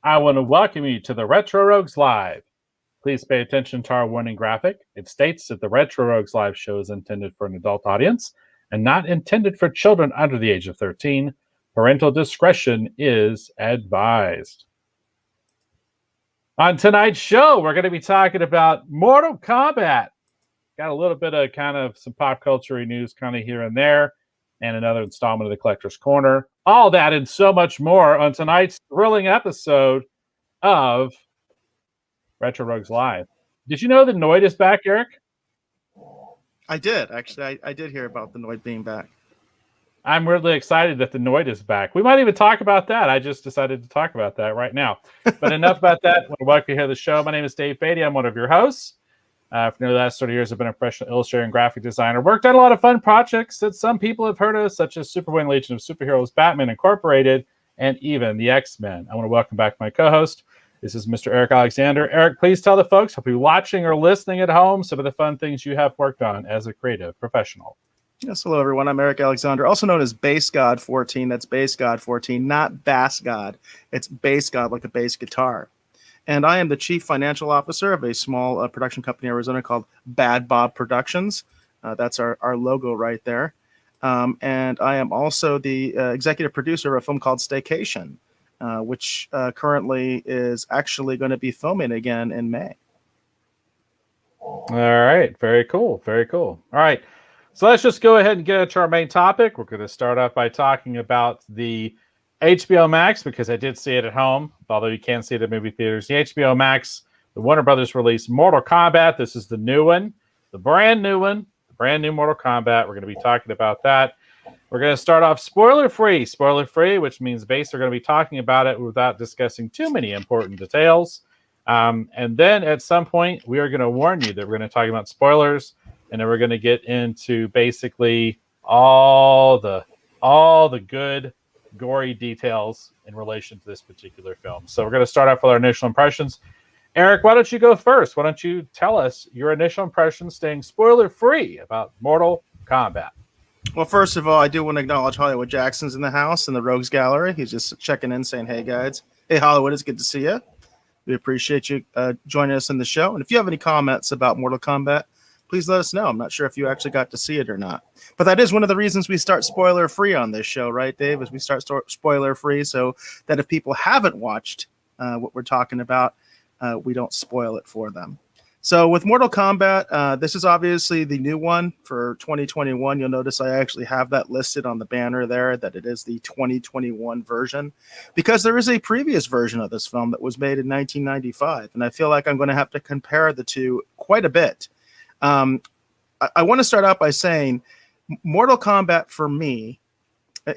I want to welcome you to the Retro Rogues Live. Please pay attention to our warning graphic. It states that the Retro Rogues Live show is intended for an adult audience and not intended for children under the age of 13. Parental discretion is advised. On tonight's show, we're going to be talking about Mortal Kombat. Got a little bit of kind of some pop culture news kind of here and there, and another installment of the Collector's Corner. All that and so much more on tonight's thrilling episode of Retro Rogues Live. Did you know the Noid is back, Eric? I did. Actually, I did hear about the Noid being back. I'm really excited that the Noid is back. We might even talk about that. I just decided to talk about that right now. But enough about that. Welcome to hear the show. My name is Dave Beatty. I'm one of your hosts. For nearly the last 30 years, I've been a professional illustrator and graphic designer. Worked on a lot of fun projects that some people have heard of, such as Superman Legion of Superheroes, Batman Incorporated, and even the X-Men. I want to welcome back my co-host. This is Mr. Eric Alexander. Eric, please tell the folks, hope you're watching or listening at home, some of the fun things you have worked on as a creative professional. Yes, hello everyone. I'm Eric Alexander, also known as Bass God 14. That's Bass God 14, not Bass God. It's Bass God, like a bass guitar. And I am the chief financial officer of a small production company in Arizona called Bad Bob Productions. That's our logo right there. And I am also the executive producer of a film called Staycation, which currently is actually going to be filming again in May. All right. Very cool. Very cool. All right. So let's just go ahead and get into our main topic. We're going to start off by talking about the HBO Max, because I did see it at home, although you can't see it at movie theaters. The HBO Max, the Warner Brothers released Mortal Kombat. This is the new one, the brand new Mortal Kombat. We're going to be talking about that. We're going to start off spoiler-free, which means basically we're going to be talking about it without discussing too many important details. And then at some point, we are going to warn you that we're going to talk about spoilers, and then we're going to get into basically all the good, gory details in relation to this particular film. So we're going to start off with our initial impressions. Eric, why don't you go first? Why don't you tell us your initial impressions, staying spoiler-free, about Mortal Kombat? Well, first of all, I do want to acknowledge Hollywood Jackson's in the house in the Rogues Gallery. He's just checking in, saying, "Hey, guys. Hey, Hollywood, it's good to see you. We appreciate you joining us in the show. And if you have any comments about Mortal Kombat, please let us know. I'm not sure if you actually got to see it or not. But that is one of the reasons we start spoiler-free on this show, right, Dave? Is we start spoiler-free so that if people haven't watched what we're talking about, we don't spoil it for them. So with Mortal Kombat, this is obviously the new one for 2021. You'll notice I actually have that listed on the banner there, that it is the 2021 version, because there is a previous version of this film that was made in 1995. And I feel like I'm going to have to compare the two quite a bit. I want to start out by saying Mortal Kombat for me,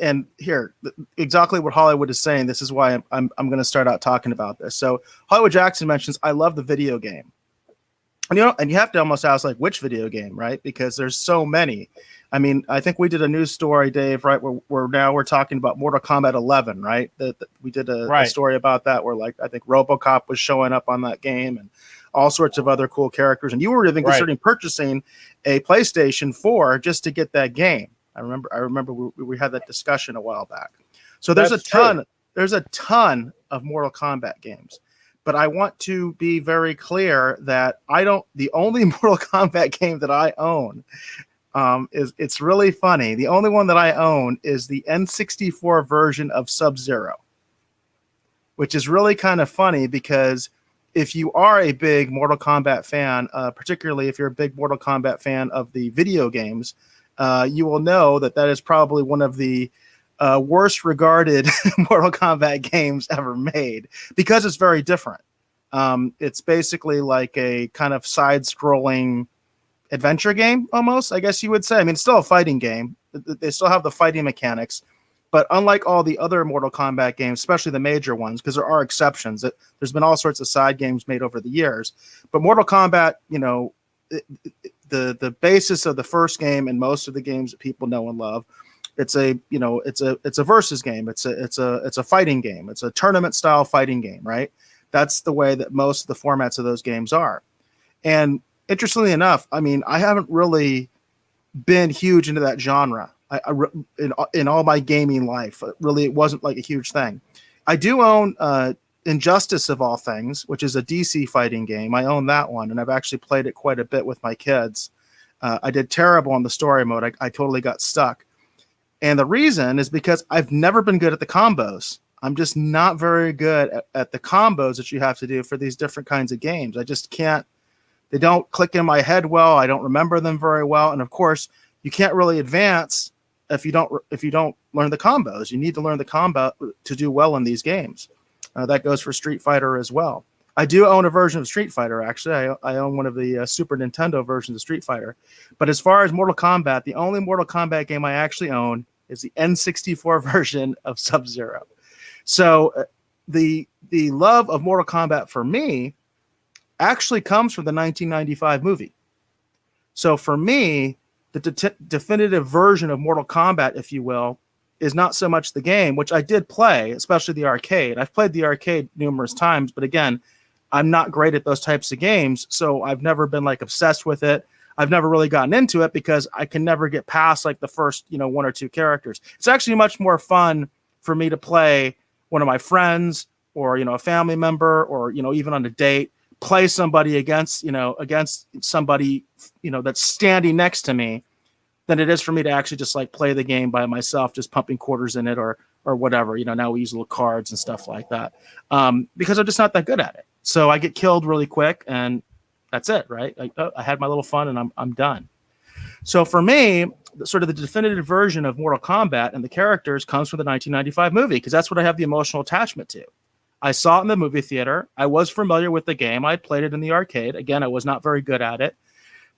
and here, exactly what Hollywood is saying, this is why I'm going to start out talking about this. So Hollywood Jackson mentions, I love the video game. And, and you have to almost ask, like, which video game, right? Because there's so many. I mean, I think we did a news story, Dave, right? Where now we're talking about Mortal Kombat 11, right? We did a story about that where, like, I think RoboCop was showing up on that game and all sorts of other cool characters. And you were even considering purchasing a PlayStation 4 just to get that game. I remember we had that discussion a while back. So there's a ton of Mortal Kombat games. But I want to be very clear that the only Mortal Kombat game that I own it's really funny. The only one that I own is the N64 version of Sub-Zero, which is really kind of funny because if you are a big Mortal Kombat fan, particularly if you're a big Mortal Kombat fan of the video games, you will know that is probably one of the worst regarded Mortal Kombat games ever made, because it's very different. It's basically like a kind of side-scrolling adventure game, almost, I guess you would say. I mean, it's still a fighting game. They still have the fighting mechanics, but unlike all the other Mortal Kombat games, especially the major ones, because there are exceptions, there's been all sorts of side games made over the years. But Mortal Kombat, the basis of the first game and most of the games that people know and love, it's a versus game. It's a fighting game. It's a tournament style fighting game, right? That's the way that most of the formats of those games are. And interestingly enough, I mean, I haven't really been huge into that genre. In all my gaming life, really, it wasn't like a huge thing. I do own Injustice of all things, which is a DC fighting game. I own that one, and I've actually played it quite a bit with my kids. I did terrible on the story mode. I totally got stuck. And the reason is because I've never been good at the combos. I'm just not very good at the combos that you have to do for these different kinds of games. I just can't. They don't click in my head well. I don't remember them very well. And of course, you can't really advance if you don't learn the combos. You need to learn the combo to do well in these games. That goes for Street Fighter as well. I do own a version of Street Fighter, actually. I own one of the Super Nintendo versions of Street Fighter. But as far as Mortal Kombat, the only Mortal Kombat game I actually own is the N64 version of Sub-Zero. So the love of Mortal Kombat for me actually comes from the 1995 movie. So for me, the definitive version of Mortal Kombat, if you will, is not so much the game, which I did play, especially the arcade. I've played the arcade numerous times, but again, I'm not great at those types of games, so I've never been like obsessed with it. I've never really gotten into it because I can never get past like the first, one or two characters. It's actually much more fun for me to play one of my friends or, a family member or, even on a date, play somebody against somebody, that's standing next to me than it is for me to actually just like play the game by myself, just pumping quarters in it or whatever. Now we use little cards and stuff like that because I'm just not that good at it. So I get killed really quick and that's it, right? I had my little fun and I'm done. So for me, sort of the definitive version of Mortal Kombat and the characters comes from the 1995 movie because that's what I have the emotional attachment to. I saw it in the movie theater. I was familiar with the game. I played it in the arcade. Again, I was not very good at it,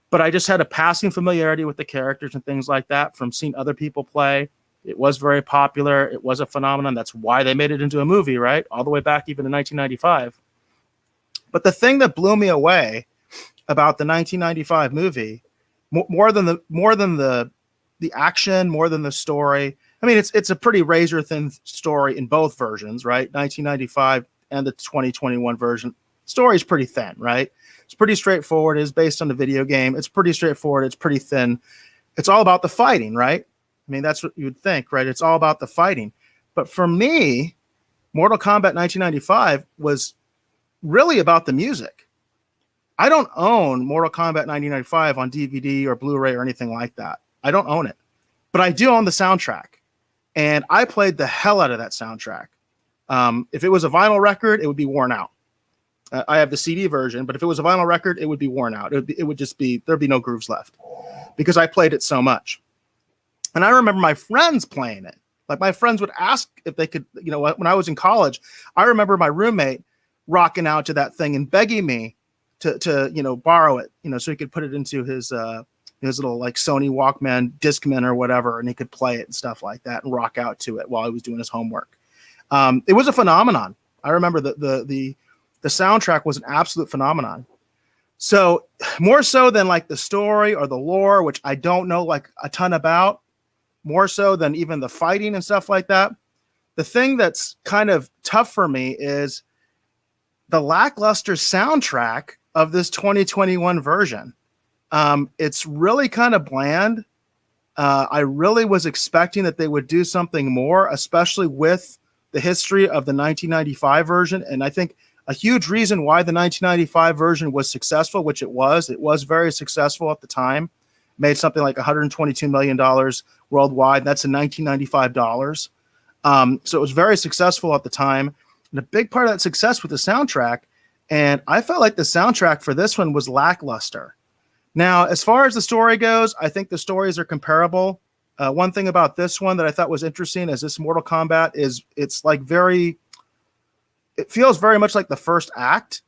but I just had a passing familiarity with the characters and things like that from seeing other people play. It was very popular. It was a phenomenon. That's why they made it into a movie, right? All the way back even in 1995. But the thing that blew me away about the 1995 movie, more than the action, more than the story. I mean, it's a pretty razor thin story in both versions, right? 1995 and the 2021 version. Story is pretty thin, right? It's pretty straightforward. It's based on the video game. It's pretty straightforward. It's pretty thin. It's all about the fighting, right? I mean, that's what you would think, right? It's all about the fighting. But for me, Mortal Kombat 1995 was really about the music. I don't own Mortal Kombat 1995 on DVD or Blu-ray or anything like that. I don't own it. But I do own the soundtrack. And I played the hell out of that soundtrack. If it was a vinyl record, it would be worn out. I have the CD version, but if it was a vinyl record, it would be worn out. It would just be, there'd be no grooves left because I played it so much. And I remember my friends playing it. Like my friends would ask if they could, when I was in college, I remember my roommate rocking out to that thing and begging me to borrow it, so he could put it into his little like Sony Walkman Discman or whatever, and he could play it and stuff like that and rock out to it while he was doing his homework. It was a phenomenon. I remember the soundtrack was an absolute phenomenon. So more so than like the story or the lore, which I don't know like a ton about, more so than even the fighting and stuff like that. The thing that's kind of tough for me is the lackluster soundtrack of this 2021 version. It's really kind of bland. I really was expecting that they would do something more, especially with the history of the 1995 version. And I think a huge reason why the 1995 version was successful, which it was very successful at the time, made something like $122 million worldwide. That's in 1995 dollars. So it was very successful at the time. And a big part of that success with the soundtrack, and I felt like the soundtrack for this one was lackluster. Now, as far as the story goes, I think the stories are comparable. One thing about this one that I thought was interesting is this Mortal Kombat is it's like it feels very much like the first act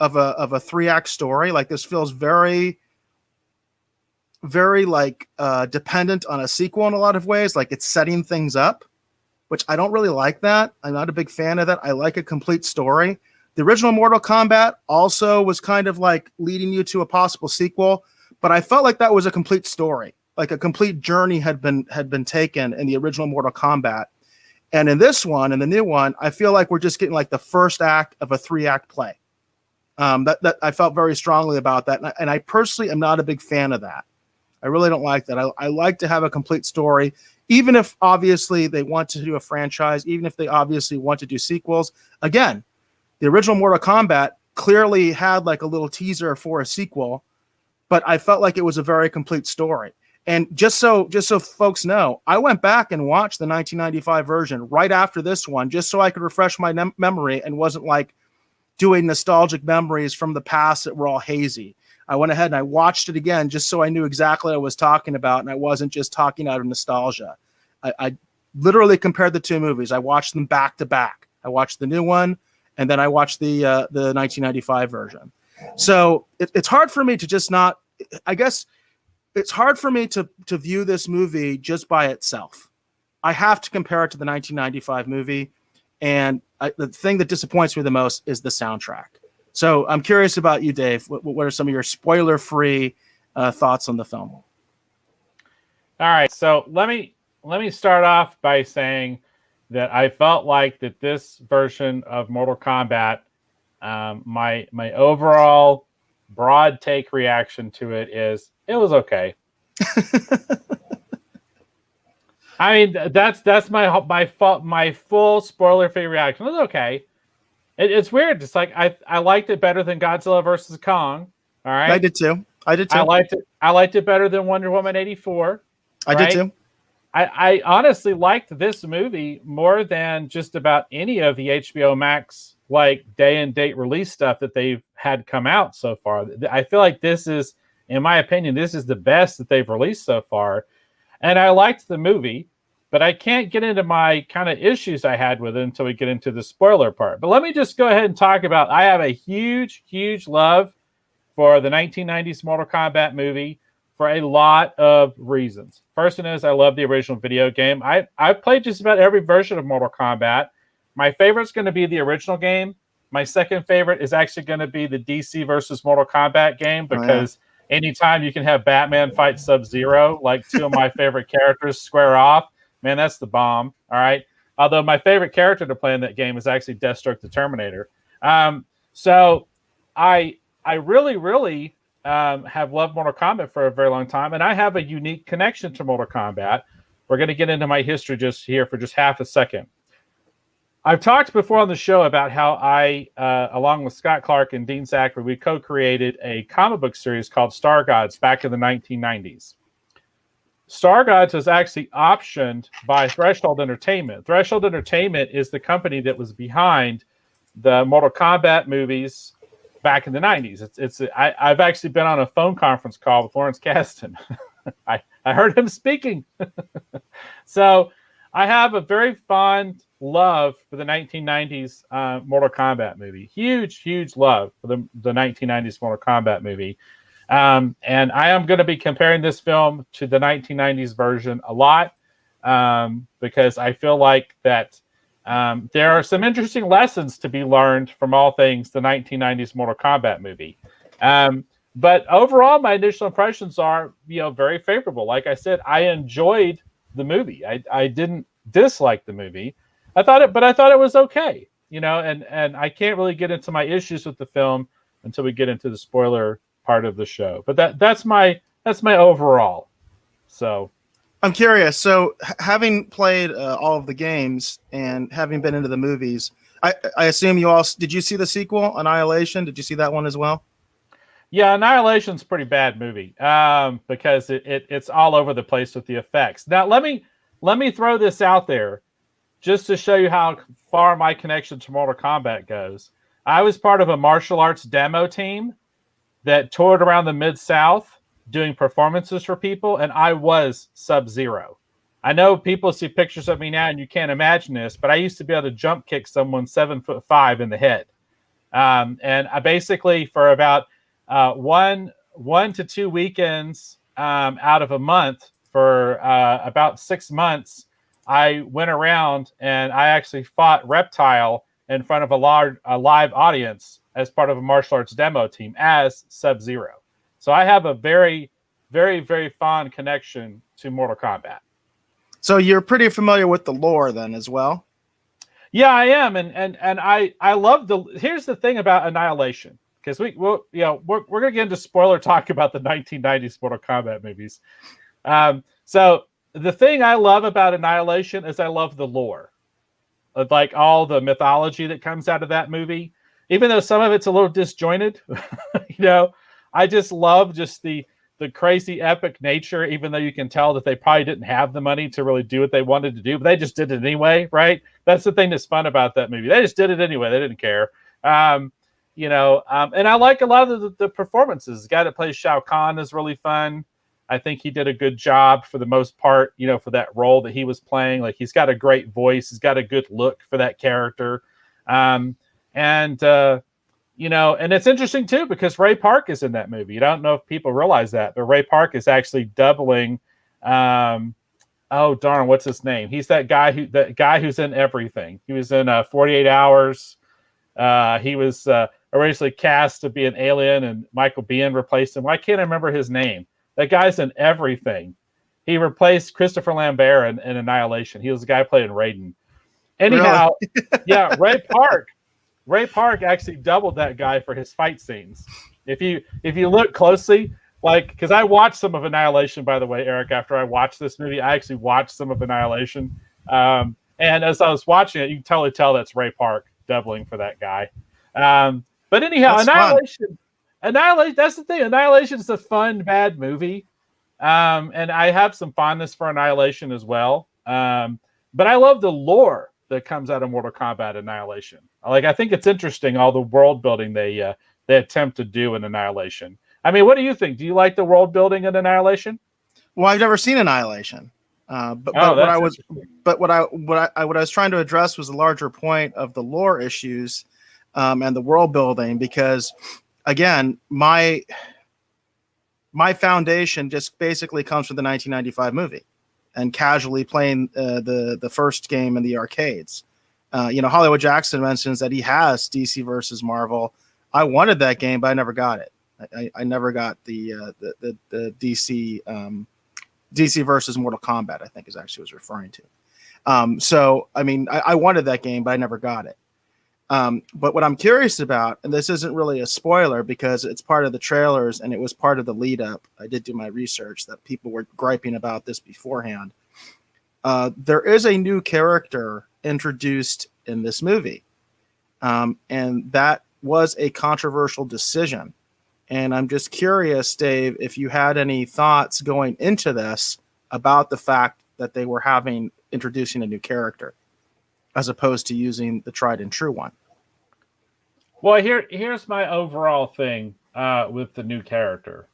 of a 3-act story. Like this feels very, very like dependent on a sequel in a lot of ways. Like it's setting things up, which I don't really like that. I'm not a big fan of that. I like a complete story. The original Mortal Kombat also was kind of like leading you to a possible sequel, but I felt like that was a complete story. Like a complete journey had been taken in the original Mortal Kombat. And in this one, in the new one, I feel like we're just getting like the first act of a 3-act play. That I felt very strongly about that. And I personally am not a big fan of that. I really don't like that. I like to have a complete story, even if obviously they want to do a franchise, even if they obviously want to do sequels. Again, The original Mortal Kombat clearly had like a little teaser for a sequel, but I felt like it was a very complete story. And just so folks know, I went back and watched the 1995 version right after this one, just so I could refresh my memory and wasn't like doing nostalgic memories from the past that were all hazy. I went ahead and I watched it again just so I knew exactly what I was talking about, and I wasn't just talking out of nostalgia. I literally compared the two movies. I watched them back to back. I watched the new one, and then I watched the 1995 version. So it's hard for me to just not. I guess it's hard for me to view this movie just by itself. I have to compare it to the 1995 movie, and the thing that disappoints me the most is the soundtrack. So I'm curious about you, Dave. What are some of your spoiler-free thoughts on the film? All right, so let me start off by saying that I felt like that this version of Mortal Kombat, my overall broad take reaction to it is it was okay. I mean, that's my full spoiler-free reaction. It was okay. It's weird. It's like I liked it better than Godzilla versus Kong. All right, I did too. I liked it better than Wonder Woman 84. I did too. I honestly liked this movie more than just about any of the HBO Max like day and date release stuff that they've had come out so far. I feel like this is, in my opinion, this is the best that they've released so far. And I liked the movie, but I can't get into my kind of issues I had with it until we get into the spoiler part. But let me just go ahead and talk about, I have a huge, huge love for the 1990s Mortal Kombat movie for a lot of reasons. First one is I love the original video game. I've played just about every version of Mortal Kombat. My favorite is going to be the original game. My second favorite is actually going to be the DC versus Mortal Kombat game, because anytime you can have Batman fight Sub-Zero, like two of my favorite characters square off, man, that's the bomb. All right. Although my favorite character to play in that game is actually Deathstroke the Terminator. So I really, really have loved Mortal Kombat for a very long time, and I have a unique connection to Mortal Kombat. We're going to get into my history just here for just half a second. I've talked before on the show about how I, along with Scott Clark and Dean Zachary, we co-created a comic book series called Star Gods back in the 1990s. Star Gods was actually optioned by Threshold Entertainment. Threshold Entertainment is the company that was behind the Mortal Kombat movies back in the 90s. I've actually been on a phone conference call with Lawrence Kasdan. I heard him speaking. So I have a very fond love for the 1990s Mortal Kombat movie. Huge, huge love for the 1990s Mortal Kombat movie. And I am going to be comparing this film to the 1990s version a lot, because I feel like that there are some interesting lessons to be learned from all things the 1990s Mortal Kombat movie. But overall, my initial impressions are, very favorable. Like I said, I enjoyed the movie. I didn't dislike the movie. I thought it was okay, and I can't really get into my issues with the film until we get into the spoiler part of the show. But that's my overall. So I'm curious. So having played all of the games and having been into the movies, I assume did you see the sequel, Annihilation? Did you see that one as well? Yeah, Annihilation's a pretty bad movie, because it's all over the place with the effects. Now let me throw this out there just to show you how far my connection to Mortal Kombat goes. I was part of a martial arts demo team that toured around the Mid-South doing performances for people, and I was Sub-Zero. I know people see pictures of me now and you can't imagine this, but I used to be able to jump kick someone 7'5" in the head. And I basically, for about 1 to 2 weekends out of a month for about 6 months, I went around and I actually fought Reptile in front of a live audience as part of a martial arts demo team as Sub-Zero. So I have a very, very, very fond connection to Mortal Kombat. So you're pretty familiar with the lore then as well? Yeah, I am. And I love here's the thing about Annihilation, because we're going to get into spoiler talk about the 1990s Mortal Kombat movies. So the thing I love about Annihilation is I love the lore, like all the mythology that comes out of that movie. even though some of it's a little disjointed, you know, I just love just the crazy epic nature, even though you can tell that they probably didn't have the money to really do what they wanted to do, but they just did it anyway, right? That's the thing that's fun about that movie. They just did it anyway. They didn't care. And I like a lot of the performances. The guy that plays Shao Kahn is really fun. I think he did a good job for the most part, you know, for that role that he was playing. Like, he's got a great voice. He's got a good look for that character. And it's interesting too, because Ray Park is in that movie. I don't know if people realize that, but Ray Park is actually doubling. Oh darn, what's his name? He's that guy who's in everything. He was in 48 Hours. He was originally cast to be an alien, and Michael Biehn replaced him. Why can't I remember his name? That guy's in everything. He replaced Christopher Lambert in Annihilation. He was the guy playing Raiden. Anyhow, really? Yeah, Ray Park actually doubled that guy for his fight scenes. If you look closely, like, because I watched some of Annihilation, by the way, Eric. After I watched this movie, I actually watched some of Annihilation. And as I was watching it, you can totally tell that's Ray Park doubling for that guy. But anyhow, that's Annihilation. That's the thing. Annihilation is a fun, bad movie. And I have some fondness for Annihilation as well. But I love the lore that comes out of Mortal Kombat Annihilation. Like, I think it's interesting, all the world building they attempt to do in Annihilation. I mean, what do you think? Do you like the world building in Annihilation? Well, I've never seen Annihilation. But what I was trying to address was the larger point of the lore issues and the world building, because again, my foundation just basically comes from the 1995 movie and casually playing the first game in the arcades. Hollywood Jackson mentions that he has DC versus Marvel. I wanted that game, but I never got it. I never got the DC DC versus Mortal Kombat, I think is actually was referring to. So I mean, I wanted that game, but I never got it. But what I'm curious about, and this isn't really a spoiler because it's part of the trailers and it was part of the lead up. I did do my research that people were griping about this beforehand. There is a new character introduced in this movie. And that was a controversial decision. And I'm just curious, Dave, if you had any thoughts going into this about the fact that they were introducing a new character as opposed to using the tried and true one. Well, here's my overall thing with the new character.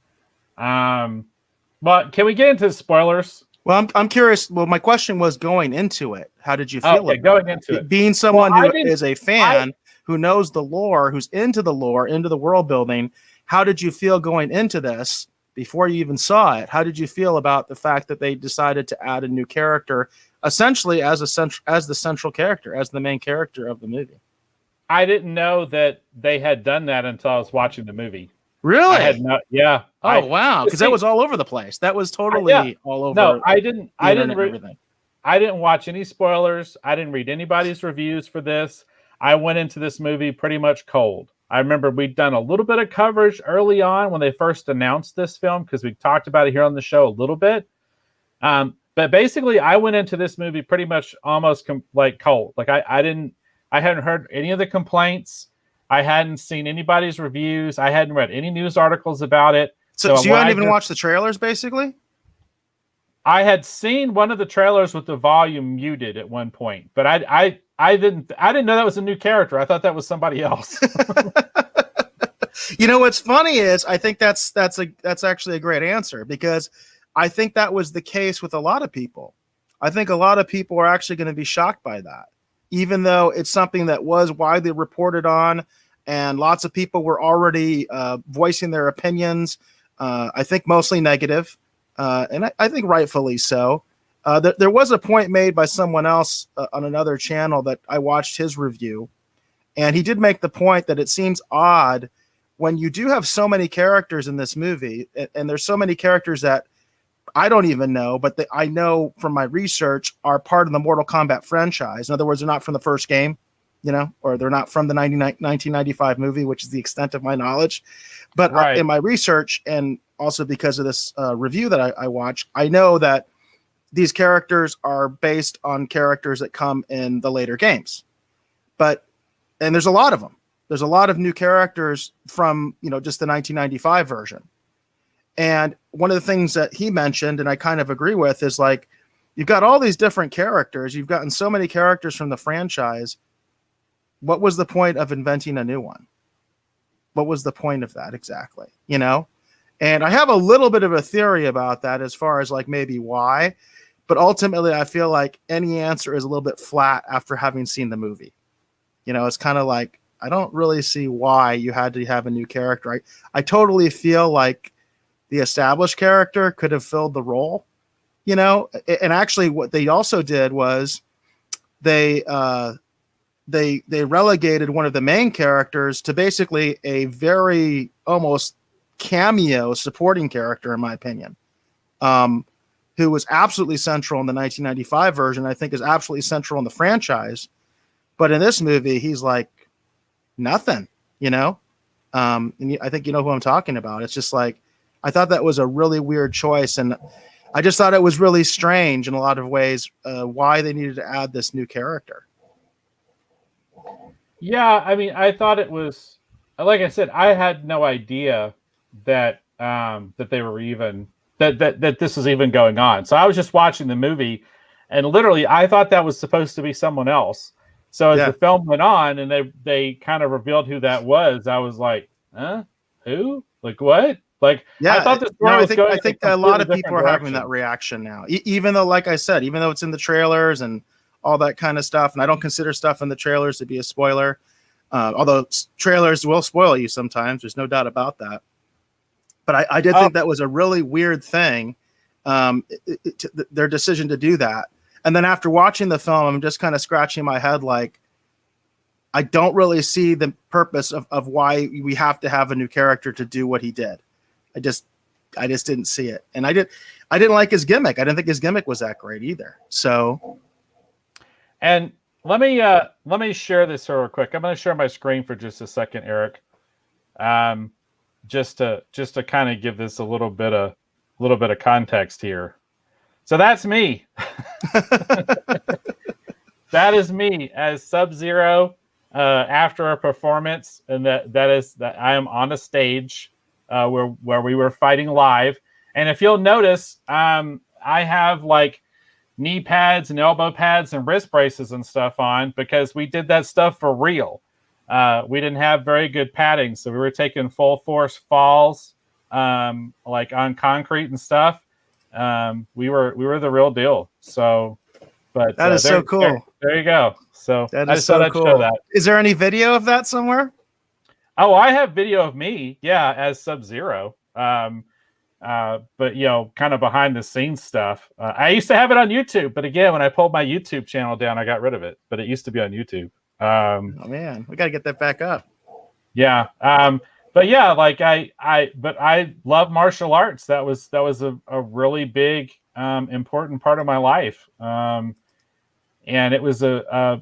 But can we get into the spoilers? Well, I'm curious. Well, my question was going into it. How did you feel about going into it? Being someone who is a fan, who knows the lore, who's into the lore, into the world building, how did you feel going into this before you even saw it? How did you feel about the fact that they decided to add a new character, essentially as the central character, as the main character of the movie? I didn't know that they had done that until I was watching the movie. Really? I had no, yeah. Oh, wow. Because that was all over the place. That was totally all over. No, I didn't watch any spoilers. I didn't read anybody's reviews for this. I went into this movie pretty much cold. I remember we'd done a little bit of coverage early on when they first announced this film, because we talked about it here on the show a little bit. But basically, I went into this movie pretty much almost like cold. Like I hadn't heard any of the complaints. I hadn't seen anybody's reviews. I hadn't read any news articles about it. So you hadn't even watched the trailers, basically? I had seen one of the trailers with the volume muted at one point, but I didn't know that was a new character. I thought that was somebody else. You know what's funny is I think that's actually a great answer, because I think that was the case with a lot of people. I think a lot of people are actually going to be shocked by that, even though it's something that was widely reported on and lots of people were already voicing their opinions. I think mostly negative, and I think rightfully so. There was a point made by someone else on another channel that I watched his review, and he did make the point that it seems odd when you do have so many characters in this movie, and there's so many characters that I don't even know, but I know from my research are part of the Mortal Kombat franchise. In other words, they're not from the first game, or they're not from the 1995 movie, which is the extent of my knowledge. But right. In my research, and also because of this review that I watched, I know that these characters are based on characters that come in the later games. And there's a lot of them. There's a lot of new characters from, just the 1995 version. And one of the things that he mentioned, and I kind of agree with, is like, you've got all these different characters. You've gotten so many characters from the franchise. What was the point of inventing a new one? What was the point of that exactly? And I have a little bit of a theory about that as far as like maybe why, but ultimately I feel like any answer is a little bit flat after having seen the movie. It's kind of like, I don't really see why you had to have a new character. I totally feel like the established character could have filled the role, and actually what they also did was they relegated one of the main characters to basically a very almost cameo supporting character, in my opinion, who was absolutely central in the 1995 version. I think is absolutely central in the franchise, but in this movie, he's like nothing, and I think you know who I'm talking about. It's just like, I thought that was a really weird choice, and I just thought it was really strange in a lot of ways why they needed to add this new character. Yeah, I mean, I thought it was, like I said, I had no idea that that they were even that this was even going on. So I was just watching the movie, and literally, I thought that was supposed to be someone else. So as the film went on, and they kind of revealed who that was, I was like, huh? Who? Like what? Like, yeah, I thought the story was going. I think a lot of people are having that reaction now. Even though, like I said, even though it's in the trailers and all that kind of stuff, and I don't consider stuff in the trailers to be a spoiler, although trailers will spoil you sometimes. There's no doubt about that. But I did think that was a really weird thing, their decision to do that. And then after watching the film, I'm just kind of scratching my head like, I don't really see the purpose of why we have to have a new character to do what he did. I just didn't see it. And I didn't like his gimmick. I didn't think his gimmick was that great either. So, and let me share this real quick. I'm going to share my screen for just a second, Eric. Just to kind of give this a little bit of context here. So that's me. That is me as Sub-Zero after a performance, and that is that I am on a stage where we were fighting live. And if you'll notice, I have like knee pads and elbow pads and wrist braces and stuff on because we did that stuff for real. We didn't have very good padding, so we were taking full force falls, like on concrete and stuff. We were the real deal. So, but that is so cool. There you go. So that is so cool. Show that. Is there any video of that somewhere? Oh, I have video of me, yeah, as Sub-Zero. But kind of behind the scenes stuff. I used to have it on YouTube, but again, when I pulled my YouTube channel down, I got rid of it. But it used to be on YouTube. Oh man, we got to get that back up. Yeah. But yeah, like I love martial arts. That was a really big, important part of my life. And it was a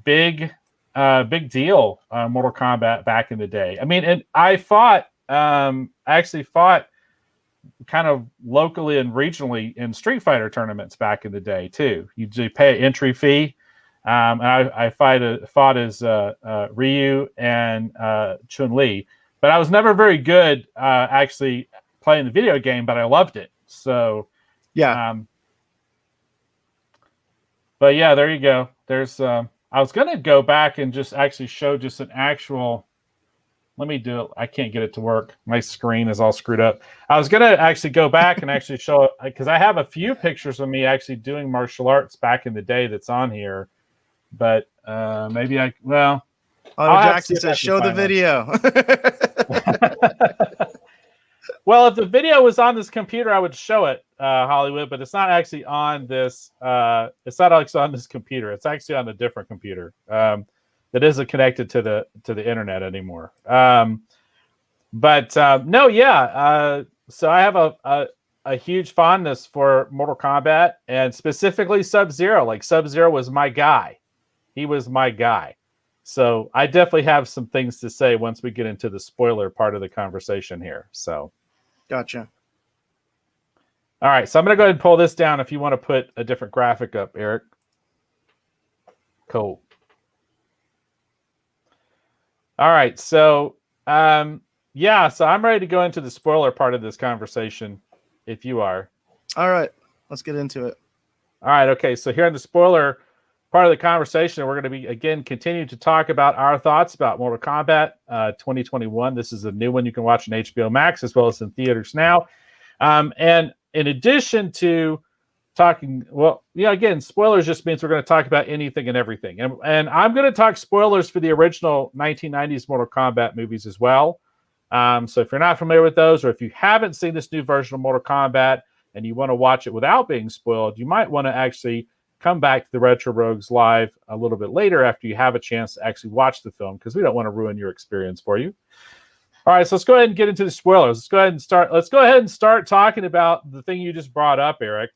big deal, Mortal Kombat back in the day. I mean, and I actually fought kind of locally and regionally in Street Fighter tournaments back in the day too. You pay an entry fee. And I fought as Ryu and Chun-Li, but I was never very good actually playing the video game, but I loved it. So yeah. But yeah, there you go. There's I was gonna go back and just actually show just an actual. Let me do it. I can't get it to work. My screen is all screwed up. I was gonna actually go back and actually show it because I have a few pictures of me actually doing martial arts back in the day that's on here. But maybe Jackson says show the video. Well, if the video was on this computer, I would show it, Hollywood, but it's not actually on this. It's not actually on this computer. It's actually on a different computer that isn't connected to the internet anymore. No, yeah. So I have a huge fondness for Mortal Kombat and specifically Sub-Zero. Like Sub-Zero was my guy. He was my guy. So I definitely have some things to say once we get into the spoiler part of the conversation here. So, gotcha. All right. So I'm going to go ahead and pull this down if you want to put a different graphic up, Eric. Cool. All right. So, yeah, so I'm ready to go into the spoiler part of this conversation if you are. All right, let's get into it. All right. Okay. So, here in the spoiler part of the conversation, we're going to be, again, continue to talk about our thoughts about Mortal Kombat 2021. This is a new one you can watch on HBO Max as well as in theaters now. And in addition to talking, well, yeah, again, spoilers just means we're going to talk about anything and everything. And I'm going to talk spoilers for the original 1990s Mortal Kombat movies as well. So if you're not familiar with those, or if you haven't seen this new version of Mortal Kombat and you want to watch it without being spoiled, you might want to actually come back to the Retro Rogues live a little bit later after you have a chance to actually watch the film, because we don't want to ruin your experience for you. All right, so let's go ahead and get into the spoilers. Let's go ahead and start talking about the thing you just brought up, Eric.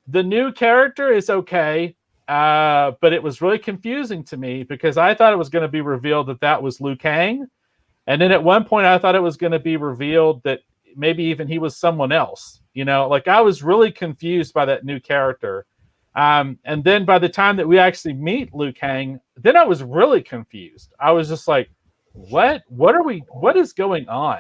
The new character is okay, but it was really confusing to me because I thought it was going to be revealed that was Liu Kang. And then at one point I thought it was going to be revealed that maybe even he was someone else. Like I was really confused by that new character. And then by the time that we actually meet Liu Kang, then I was really confused. I was just like, what is going on?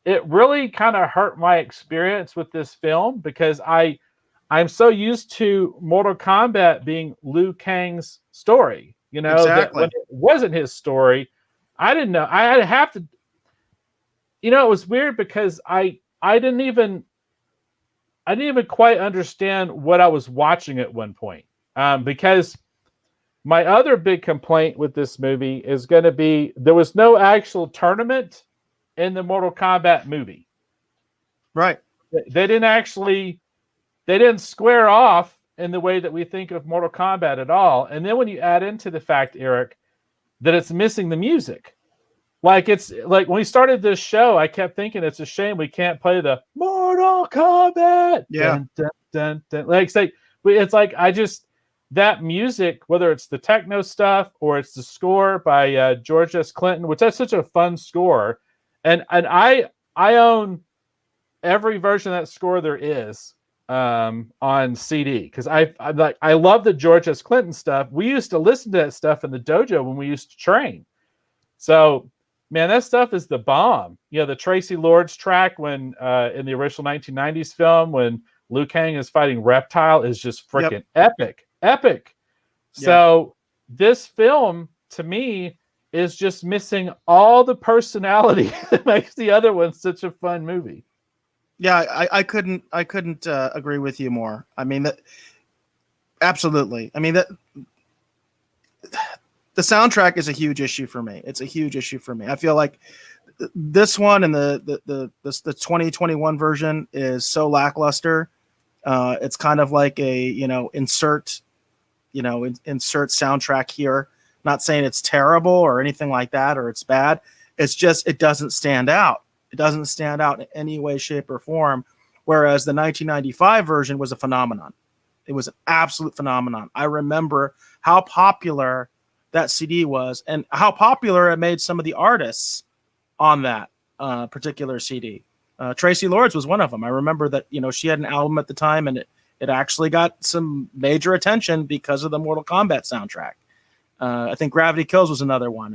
It really kind of hurt my experience with this film because I'm so used to Mortal Kombat being Liu Kang's story, Exactly. that when it wasn't his story, I didn't know. I had to have to, it was weird because I didn't even quite understand what I was watching at one point. Because my other big complaint with this movie is going to be there was no actual tournament in the Mortal Kombat movie. Right. They didn't square off in the way that we think of Mortal Kombat at all. And then when you add into the fact, Eric, that it's missing the music. Like it's like when we started this show, I kept thinking it's a shame we can't play the Mortal Kombat. Yeah. Dun, dun, dun, dun. Like it's like that music, whether it's the techno stuff or it's the score by George S. Clinton, which that's such a fun score. And I own every version of that score there is on CD because I love the George S. Clinton stuff. We used to listen to that stuff in the dojo when we used to train. So, man, that stuff is the bomb. The Tracy Lords track when in the original 1990s film when Liu Kang is fighting Reptile is just freaking epic. Yep. So this film to me is just missing all the personality that makes the other one such a fun movie. Yeah, I couldn't agree with you more. I mean that absolutely. I mean that the soundtrack is a huge issue for me. It's a huge issue for me. I feel like this one and the 2021 version is so lackluster. It's kind of like a insert soundtrack here. Not saying it's terrible or anything like that or it's bad. It's just it doesn't stand out. It doesn't stand out in any way, shape, or form. Whereas the 1995 version was a phenomenon. It was an absolute phenomenon. I remember how popular that CD was and how popular it made some of the artists on that particular CD. Tracy Lords was one of them. I remember that she had an album at the time and it actually got some major attention because of the Mortal Kombat soundtrack. I think Gravity Kills was another one,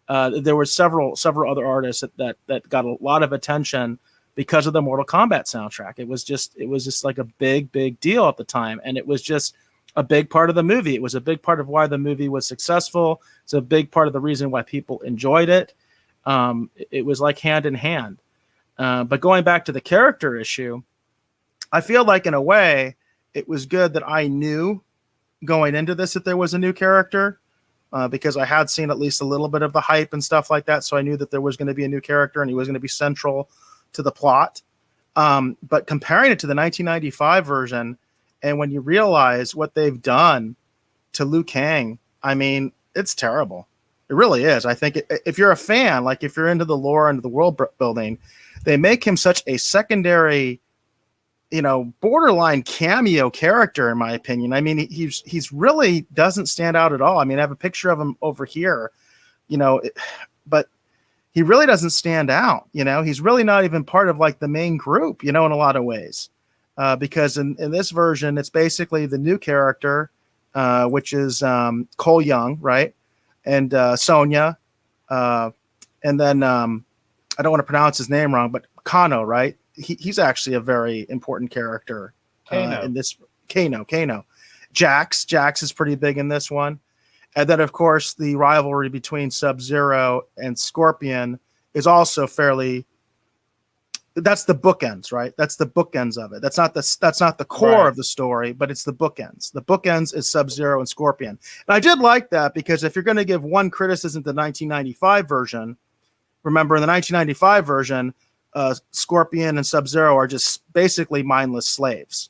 and there were several other artists that got a lot of attention because of the Mortal Kombat soundtrack. It was just like a big deal at the time, and it was just a big part of the movie. It was a big part of why the movie was successful. It's a big part of the reason why people enjoyed it. It was like hand in hand. But going back to the character issue, I feel like in a way it was good that I knew going into this that there was a new character. Because I had seen at least a little bit of the hype and stuff like that. So I knew that there was going to be a new character and he was going to be central to the plot. But comparing it to the 1995 version, and when you realize what they've done to Liu Kang, I mean, it's terrible. It really is. I think if you're a fan, like if you're into the lore and the world building, they make him such a secondary, borderline cameo character, in my opinion. I mean, he's really doesn't stand out at all. I mean, I have a picture of him over here, but he really doesn't stand out. He's really not even part of like the main group, in a lot of ways, because in this version, it's basically the new character, which is Cole Young, right? and Sonya, and then I don't want to pronounce his name wrong, but Kano, right? He's actually a very important character in this. Kano. Jax is pretty big in this one. And then, of course, the rivalry between Sub-Zero and Scorpion is also fairly. That's the bookends, right? That's the bookends of it. That's not the core of the story, but it's the bookends. The bookends is Sub-Zero and Scorpion. And I did like that because if you're going to give one criticism to the 1995 version, remember in the 1995 version, Scorpion and Sub-Zero are just basically mindless slaves.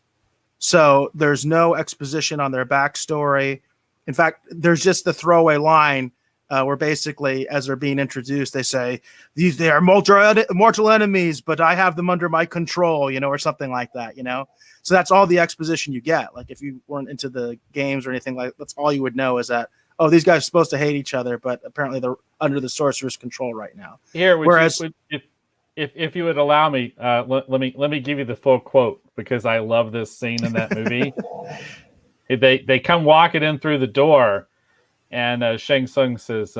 So there's no exposition on their backstory. In fact, there's just the throwaway line where basically, as they're being introduced, they say, they are mortal enemies, but I have them under my control, or something like that, So that's all the exposition you get. Like if you weren't into the games or anything that's all you would know is that, oh, these guys are supposed to hate each other, but apparently they're under the sorcerer's control right now. Here, if you would allow me, let me give you the full quote because I love this scene in that movie. They come walking in through the door, and Shang Tsung says,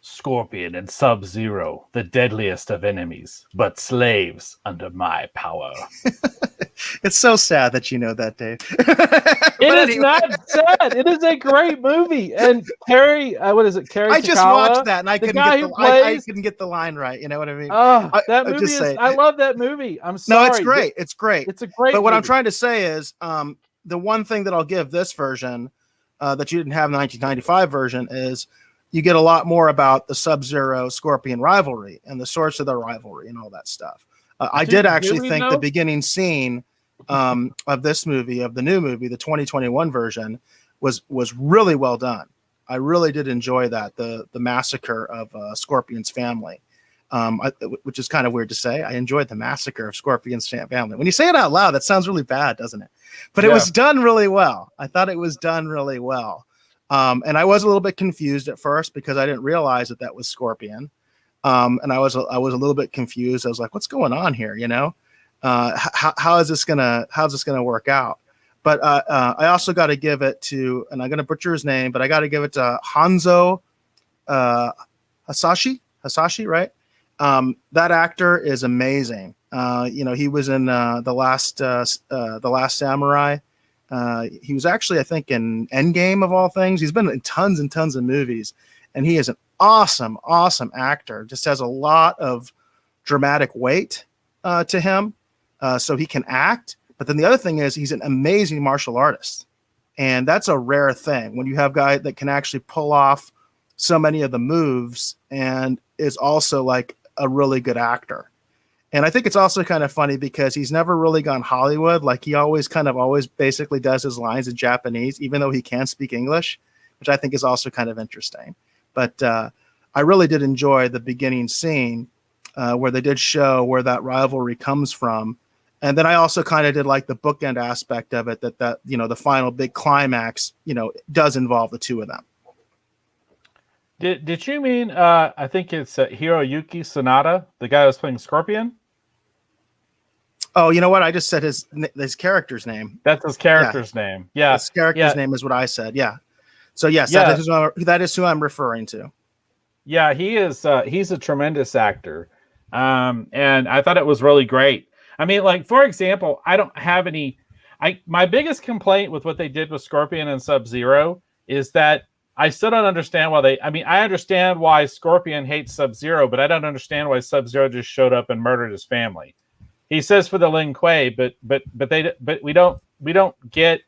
"Scorpion and Sub-Zero, the deadliest of enemies, but slaves under my power." It's so sad that you know that, Dave. It is not sad. It is a great movie. And Carrie, what is it? Carrie I Takala, just watched that, and I couldn't get the line right. You know what I mean? Oh, that movie I love that movie. I'm sorry. No, it's great. It's great. It's a great But what movie. I'm trying to say is the one thing that I'll give this version that you didn't have in the 1995 version is you get a lot more about the Sub-Zero Scorpion rivalry and the source of the rivalry and all that stuff. I did actually think the beginning scene of this movie, of the new movie, the 2021 version, was really well done. I really did enjoy that, the massacre of Scorpion's family, which is kind of weird to say. I enjoyed the massacre of Scorpion's family. When you say it out loud, that sounds really bad, doesn't it? But it was done really well. I thought it was done really well. And I was a little bit confused at first because I didn't realize that was Scorpion. And I was a little bit confused. I was like, what's going on here? How's this gonna work out? But I also got to give it to, and I'm going to butcher his name, but I got to give it to Hanzo Hasashi, right? That actor is amazing. He was in the Last Samurai. He was actually, I think, in Endgame of all things. He's been in tons and tons of movies, and he is an awesome actor. Just has a lot of dramatic weight to him, so he can act. But then the other thing is he's an amazing martial artist, and that's a rare thing when you have a guy that can actually pull off so many of the moves and is also like a really good actor. And I think it's also kind of funny because he's never really gone Hollywood. Like he always basically does his lines in Japanese, even though he can speak English, which I think is also kind of interesting. But I really did enjoy the beginning scene where they did show where that rivalry comes from. And then I also kind of did like the bookend aspect of it, that the final big climax, does involve the two of them. Did you mean I think it's Hiroyuki Sanada, the guy who was playing Scorpion? Oh, you know what? I just said his character's name. That's his character's name. Yeah, his character's name is what I said. Yeah. So yes, that is who I'm referring to. Yeah, he is. He's a tremendous actor, and I thought it was really great. I mean, like for example, I don't have any. My biggest complaint with what they did with Scorpion and Sub-Zero is that I still don't understand why I understand why Scorpion hates Sub-Zero, but I don't understand why Sub-Zero just showed up and murdered his family. He says for the Lin Kuei, but we don't get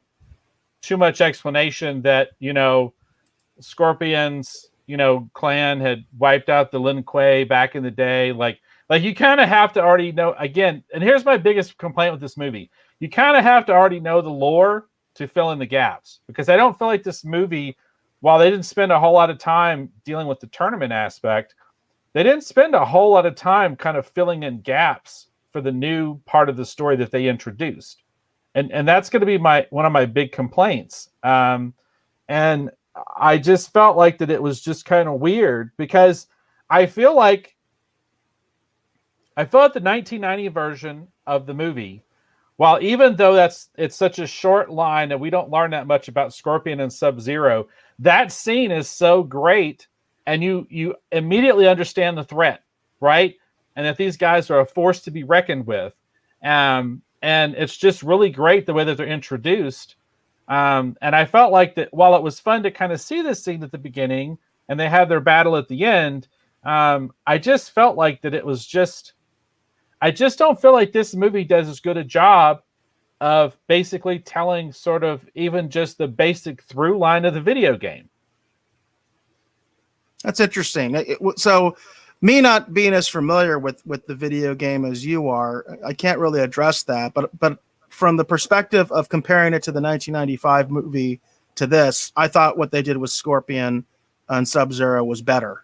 too much explanation that Scorpion's clan had wiped out the Lin Kuei back in the day. Like you kind of have to already know again. And here's my biggest complaint with this movie: you kind of have to already know the lore to fill in the gaps, because I don't feel like this movie, while they didn't spend a whole lot of time dealing with the tournament aspect, they didn't spend a whole lot of time kind of filling in gaps for the new part of the story that they introduced. And that's going to be one of my big complaints. And I just felt like that it was just kind of weird, because I feel like the 1990 version of the movie, while even though it's such a short line and we don't learn that much about Scorpion and Sub-Zero, that scene is so great, and you immediately understand the threat, right? And that these guys are a force to be reckoned with. And it's just really great the way that they're introduced. And I felt like that while it was fun to kind of see this scene at the beginning and they have their battle at the end, I just felt like that it was just, I just don't feel like this movie does as good a job of basically telling sort of even just the basic through line of the video game. That's interesting. So, me not being as familiar with the video game as you are, I can't really address that. But from the perspective of comparing it to the 1995 movie to this, I thought what they did with Scorpion and Sub-Zero was better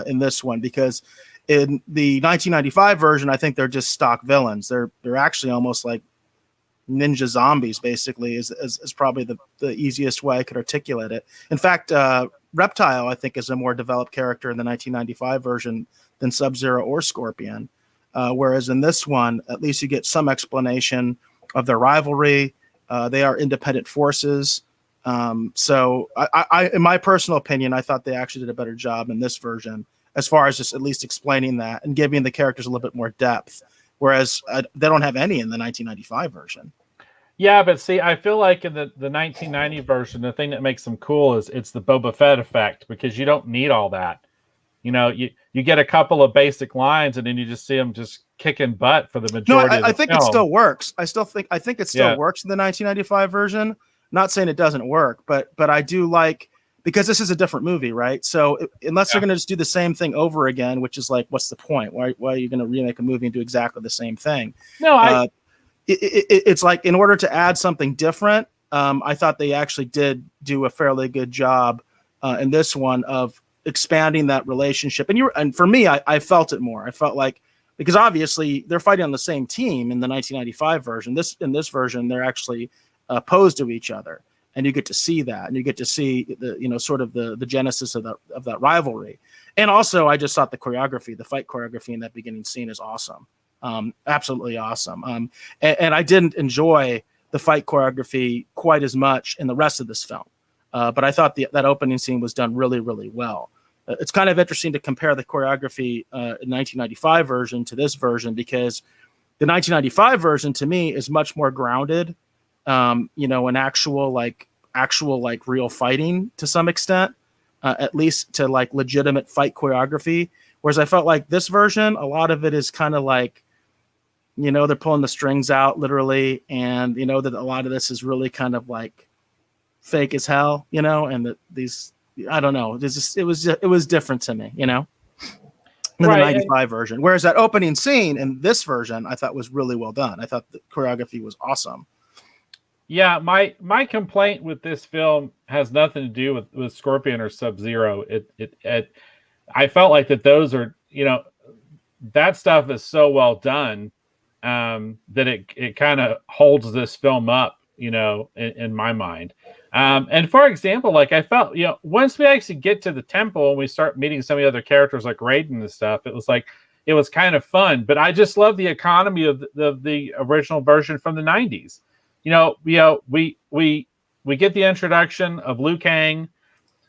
in this one, because in the 1995 version, I think they're just stock villains. They're actually almost like ninja zombies, basically, is probably the easiest way I could articulate it. In fact, Reptile, I think, is a more developed character in the 1995 version than Sub-Zero or Scorpion. Whereas in this one, at least you get some explanation of their rivalry. They are independent forces. So I, in my personal opinion, I thought they actually did a better job in this version, as far as just at least explaining that and giving the characters a little bit more depth. Whereas they don't have any in the 1995 version. Yeah, but see, I feel like in the 1990 version, the thing that makes them cool is it's the Boba Fett effect, because you don't need all that. You know, you get a couple of basic lines and then you just see them just kicking butt for the majority of the I think film. it still works. I think it still works in the 1995 version. Not saying it doesn't work, but I do like, because this is a different movie, right? So unless they're going to just do the same thing over again, which is like, what's the point? Why are you going to remake a movie and do exactly the same thing? No, it's like, in order to add something different, I thought they actually did do a fairly good job in this one of expanding that relationship. And for me, I felt it more. I felt like, because obviously they're fighting on the same team in the 1995 version. In this version, they're actually opposed to each other, and you get to see that, and you get to see sort of the genesis of that rivalry. And also, I just thought the fight choreography in that beginning scene is awesome. Absolutely awesome. And I didn't enjoy the fight choreography quite as much in the rest of this film. But I thought that opening scene was done really, really well. It's kind of interesting to compare the choreography in 1995 version to this version, because the 1995 version to me is much more grounded, in actual real fighting to some extent, at least to like legitimate fight choreography. Whereas I felt like this version, a lot of it is kind of like, they're pulling the strings out literally, and that a lot of this is really kind of like fake as hell, and that these, I don't know, it was different to me, than the 95 version. Whereas that opening scene in this version, I thought was really well done. I thought the choreography was awesome. Yeah, my complaint with this film has nothing to do with Scorpion or Sub-Zero. I felt like that those are, that stuff is so well done that it kind of holds this film up, in my mind. And for example, like I felt, once we actually get to the temple and we start meeting some of the other characters like Raiden and stuff, it was kind of fun. But I just love the economy of the original version from the 90s. We get the introduction of Liu Kang,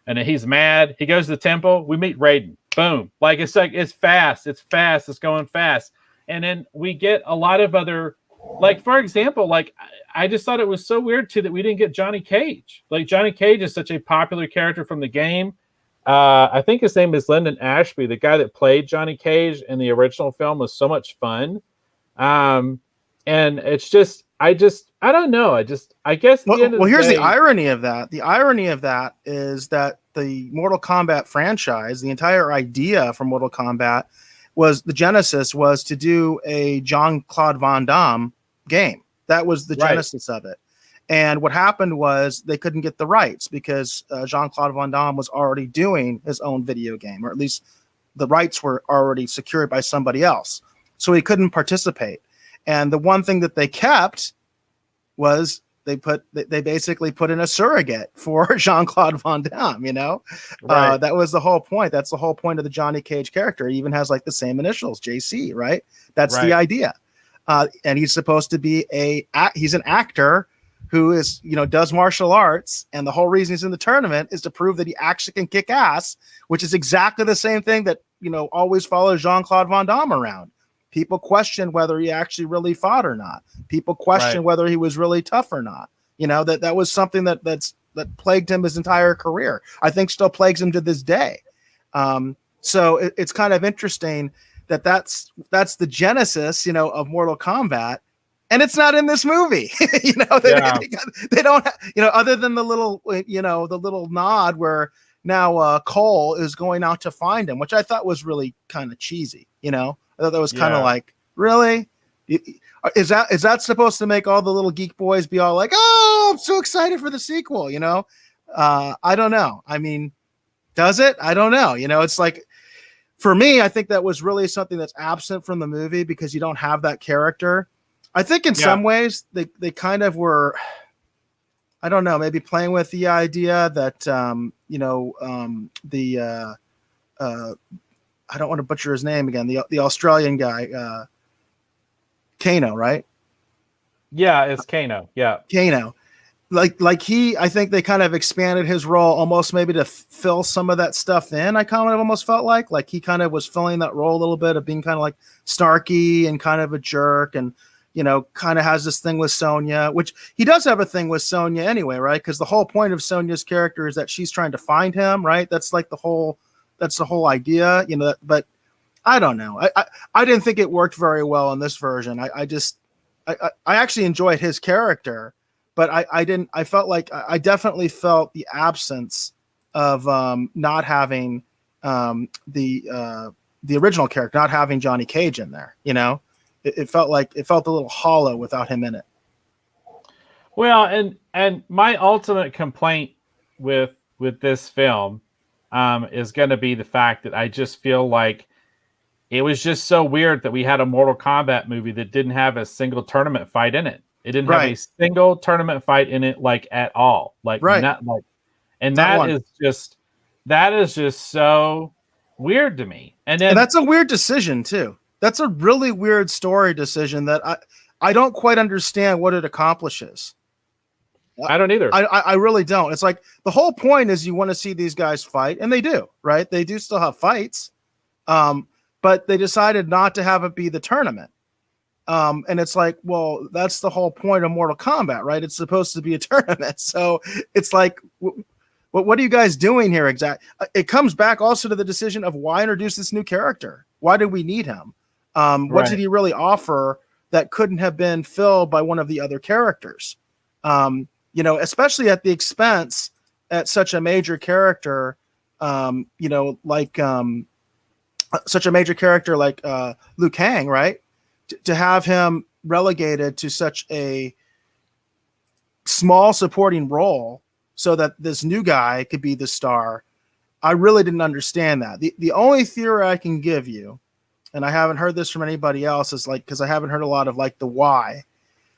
and he's mad. He goes to the temple. We meet Raiden. Boom. It's fast. It's going fast. And then we get a lot of other, like, for example, like, I just thought it was so weird too that we didn't get Johnny Cage. Like, Johnny Cage is such a popular character from the game. I think his name is Lyndon Ashby. The guy that played Johnny Cage in the original film was so much fun. And it's just, I don't know. I guess. Here's the irony of that. The irony of that is that the Mortal Kombat franchise, the entire idea for Mortal Kombat the genesis was to do a Jean-Claude Van Damme game. That was the genesis of it. And what happened was they couldn't get the rights because Jean-Claude Van Damme was already doing his own video game, or at least the rights were already secured by somebody else. So he couldn't participate. And the one thing that they kept was they basically put in a surrogate for Jean-Claude Van Damme, Right. That was the whole point. That's the whole point of the Johnny Cage character. He even has like the same initials, JC, right? That's the idea. And he's supposed to be he's an actor who is, does martial arts, and the whole reason he's in the tournament is to prove that he actually can kick ass, which is exactly the same thing that, always follows Jean-Claude Van Damme around. People question whether he actually really fought or not. People question whether he was really tough or not. That was something that plagued him his entire career. I think still plagues him to this day. So it's kind of interesting that's the genesis, of Mortal Kombat. And it's not in this movie. They don't, other than the little nod where now Cole is going out to find him, which I thought was really kind of cheesy. I thought that was kind of like, really? Is that supposed to make all the little geek boys be all like, oh, I'm so excited for the sequel? I don't know. I mean, does it? I don't know. It's like, for me, I think that was really something that's absent from the movie because you don't have that character. I think in some ways they kind of were, I don't know, maybe playing with the idea that, I don't want to butcher his name again, the Australian guy, Kano, right? Yeah, it's Kano. Yeah. Kano. I think they kind of expanded his role almost maybe to fill some of that stuff in. I kind of almost felt like he kind of was filling that role a little bit of being kind of like snarky and kind of a jerk and, kind of has this thing with Sonya, which he does have a thing with Sonya anyway, right? Because the whole point of Sonya's character is that she's trying to find him, right? That's the whole idea, but I don't know. I didn't think it worked very well in this version. I actually enjoyed his character, but I felt like I definitely felt the absence of not having the original character, not having Johnny Cage in there, It felt a little hollow without him in it. Well, and my ultimate complaint with this film is going to be the fact that I just feel like it was just so weird that we had a Mortal Kombat movie that didn't have a single tournament fight in it. It didn't have a single tournament fight in it, like at all. Like not like, and that is just so weird to me. And that's a weird decision too. That's a really weird story decision that I don't quite understand what it accomplishes. I don't either. I really don't. It's like the whole point is you want to see these guys fight, and they do, right? They do still have fights, but they decided not to have it be the tournament. And it's like, well, that's the whole point of Mortal Kombat, right? It's supposed to be a tournament. So it's like, what are you guys doing here exactly? It comes back also to the decision of why introduce this new character? Why did we need him? What did he really offer that couldn't have been filled by one of the other characters? Especially at the expense at such a major character, such a major character like Liu Kang, right? To have him relegated to such a small supporting role so that this new guy could be the star. I really didn't understand that. The only theory I can give you, and I haven't heard this from anybody else, is because I haven't heard a lot of the why.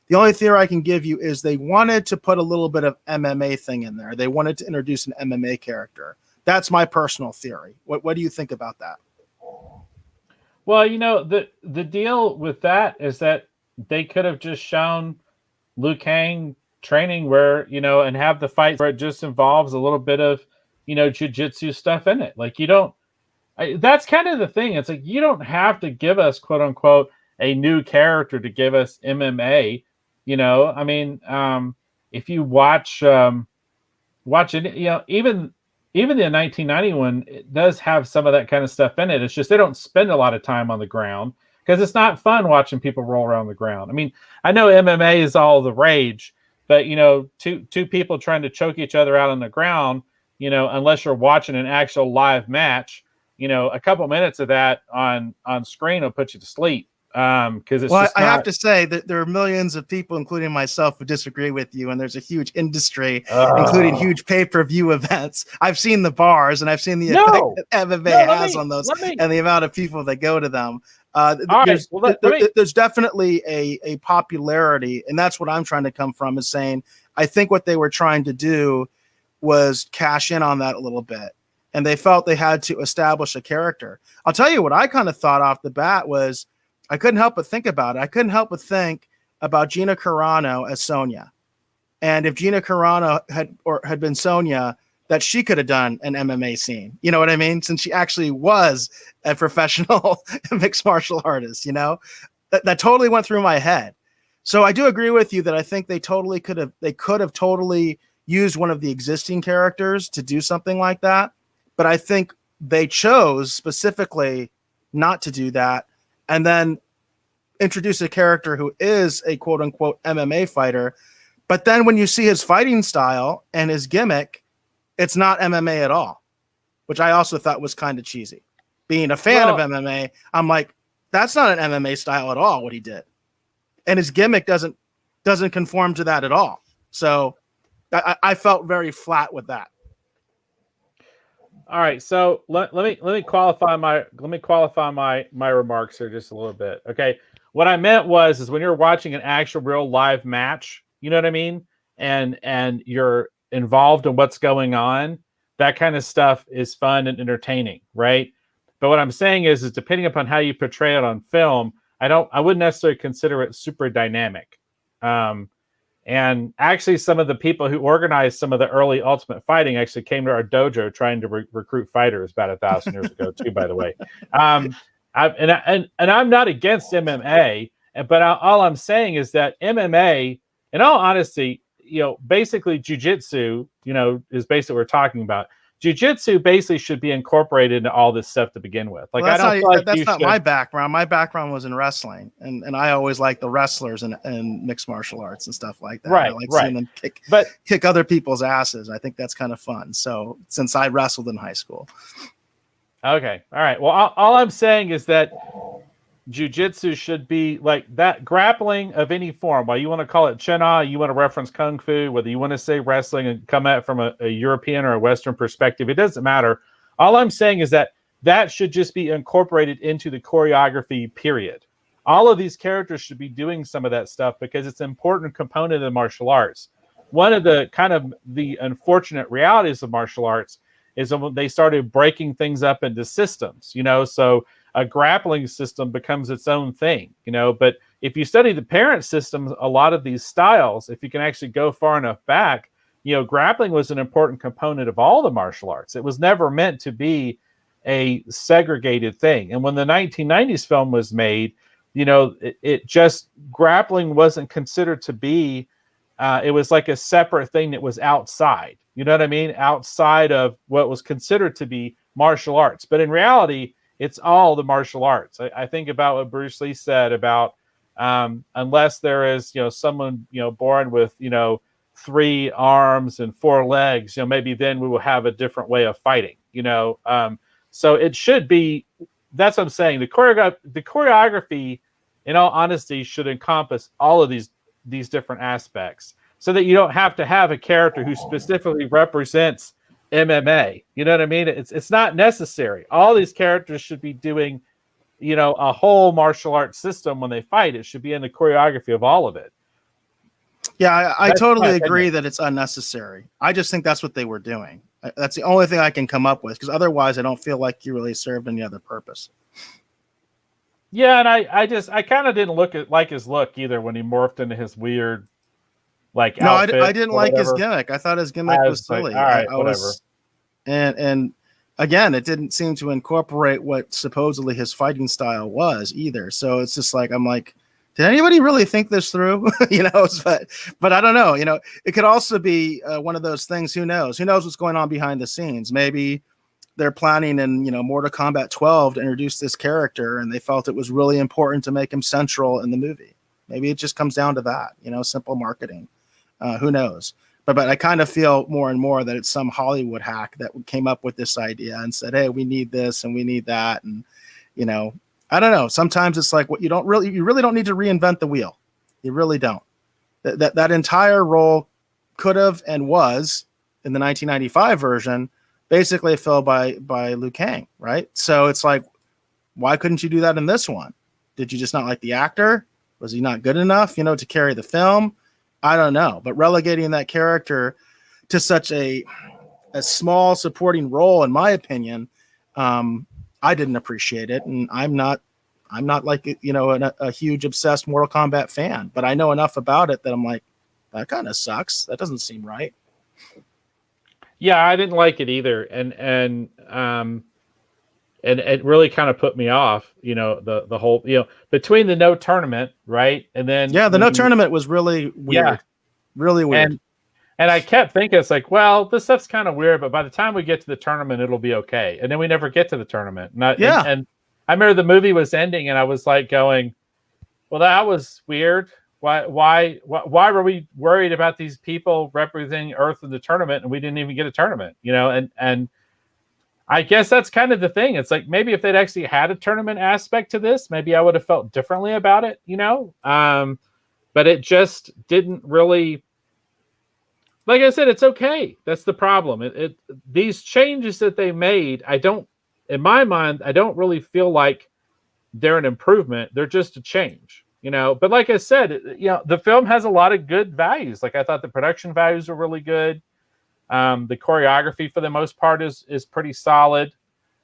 The only theory I can give you is they wanted to put a little bit of MMA thing in there. They wanted to introduce an MMA character. That's my personal theory. What do you think about that? Well, the deal with that is that they could have just shown Liu Kang training where, and have the fight where it just involves a little bit of, jiu-jitsu stuff in it. Like that's kind of the thing. It's like, you don't have to give us quote unquote a new character to give us MMA. I mean, if you watch it, even the 1991, it does have some of that kind of stuff in it. It's just they don't spend a lot of time on the ground because it's not fun watching people roll around the ground. I mean, I know MMA is all the rage, but two people trying to choke each other out on the ground, unless you're watching an actual live match, a couple minutes of that on screen will put you to sleep. Because it's I have to say that there are millions of people, including myself, who disagree with you, and there's a huge industry, including huge pay-per-view events. I've seen the bars, and I've seen the effect that MMA has on those, and the amount of people that go to them. There's definitely a popularity, and that's what I'm trying to come from, is saying I think what they were trying to do was cash in on that a little bit, and they felt they had to establish a character. I'll tell you what I kind of thought off the bat was, I couldn't help but think about it. I couldn't help but think about Gina Carano as Sonya. And if Gina Carano had been Sonya, that she could have done an MMA scene. You know what I mean? Since she actually was a professional mixed martial artist, that totally went through my head. So I do agree with you that I think they could have totally used one of the existing characters to do something like that. But I think they chose specifically not to do that and then introduce a character who is a quote unquote MMA fighter. But then when you see his fighting style and his gimmick, it's not MMA at all, which I also thought was kind of cheesy. Being a fan of MMA, I'm like, that's not an MMA style at all, what he did. And his gimmick doesn't conform to that at all. So I felt very flat with that. All right, so let me qualify my remarks here just a little bit. Okay, what I meant is when you're watching an actual real live match, you know what I mean, and you're involved in what's going on, that kind of stuff is fun and entertaining, right? But what I'm saying is depending upon how you portray it on film, I wouldn't necessarily consider it super dynamic. And actually, some of the people who organized some of the early Ultimate Fighting actually came to our dojo trying to recruit fighters about 1,000 years ago, too. By the way, and I'm not against MMA, but all I'm saying is that MMA, in all honesty, basically jujitsu, is basically what we're talking about. Jiu-jitsu basically should be incorporated into all this stuff to begin with. Like, well, I don't feel like that's not my background. My background was in wrestling, and I always liked the wrestlers and mixed martial arts and stuff like that. Right, I like seeing them kick other people's asses. I think that's kind of fun. So since I wrestled in high school. Okay. All right. Well, all I'm saying is that jiu-jitsu should be like that, grappling of any form. Whether you want to call it China, you want to reference kung fu, whether you want to say wrestling and come at it from a European or a Western perspective, it doesn't matter. All I'm saying is that should just be incorporated into the choreography, period. All of these characters should be doing some of that stuff because it's an important component of the martial arts. One of the kind of the unfortunate realities of martial arts is when they started breaking things up into systems, so a grappling system becomes its own thing, but if you study the parent systems, a lot of these styles, if you can actually go far enough back, grappling was an important component of all the martial arts. It was never meant to be a segregated thing. And when the 1990s film was made, it just, grappling wasn't considered to be, it was like a separate thing that was outside, you know what I mean? Outside of what was considered to be martial arts. But in reality, it's all the martial arts. I think about what Bruce Lee said about unless there is, someone, born with, 3 arms and 4 legs, maybe then we will have a different way of fighting, so it should be, that's what I'm saying. The choreography, in all honesty, should encompass all of these different aspects so that you don't have to have a character who specifically represents MMA. You know what I mean? It's not necessary. All these characters should be doing, a whole martial arts system when they fight. It should be in the choreography of all of it. Yeah, I totally agree that it's unnecessary. I just think that's what they were doing. That's the only thing I can come up with, because otherwise I don't feel like he really served any other purpose. Yeah, and I kind of didn't like his look either when he morphed into his weird outfit. I didn't like his gimmick. I thought his gimmick was silly. All right, whatever. And again, it didn't seem to incorporate what supposedly his fighting style was either. So it's just like, I'm like, did anybody really think this through? But I don't know. It could also be one of those things. Who knows? Who knows what's going on behind the scenes? Maybe they're planning in Mortal Kombat 12 to introduce this character, and they felt it was really important to make him central in the movie. Maybe it just comes down to that. Simple marketing. Who knows? But I kind of feel more and more that it's some Hollywood hack that came up with this idea and said, "Hey, we need this and we need that," and I don't know. Sometimes it's like you really don't need to reinvent the wheel. You really don't. That entire role could have and was in the 1995 version basically filled by Liu Kang, right? So it's like, why couldn't you do that in this one? Did you just not like the actor? Was he not good enough, to carry the film? I don't know. But relegating that character to such a small supporting role, in my opinion, I didn't appreciate it, and I'm not like a huge obsessed Mortal Kombat fan, but I know enough about it that I'm like, That kind of sucks. That doesn't seem right. Yeah, I didn't like it either, and it really kind of put me off. The whole between the no tournament, right, and then Yeah, the when no you tournament was really yeah, weird. Really weird. and I kept thinking it's like, well, this stuff's kind of weird, but by the time we get to the tournament, it'll be okay. And then we never get to the tournament. Yeah. And I remember the movie was ending, and I was like going, well, that was weird. Why were we worried about these people representing Earth in the tournament, and we didn't even get a tournament? And I guess that's kind of the thing. It's like maybe if they'd actually had a tournament aspect to this, maybe I would have felt differently about it. But it just didn't really. Like I said, it's okay. That's the problem. These changes that they made, in my mind, I don't really feel like they're an improvement. They're just a change, But like I said, the film has a lot of good values. Like I thought the production values were really good. The choreography for the most part is pretty solid.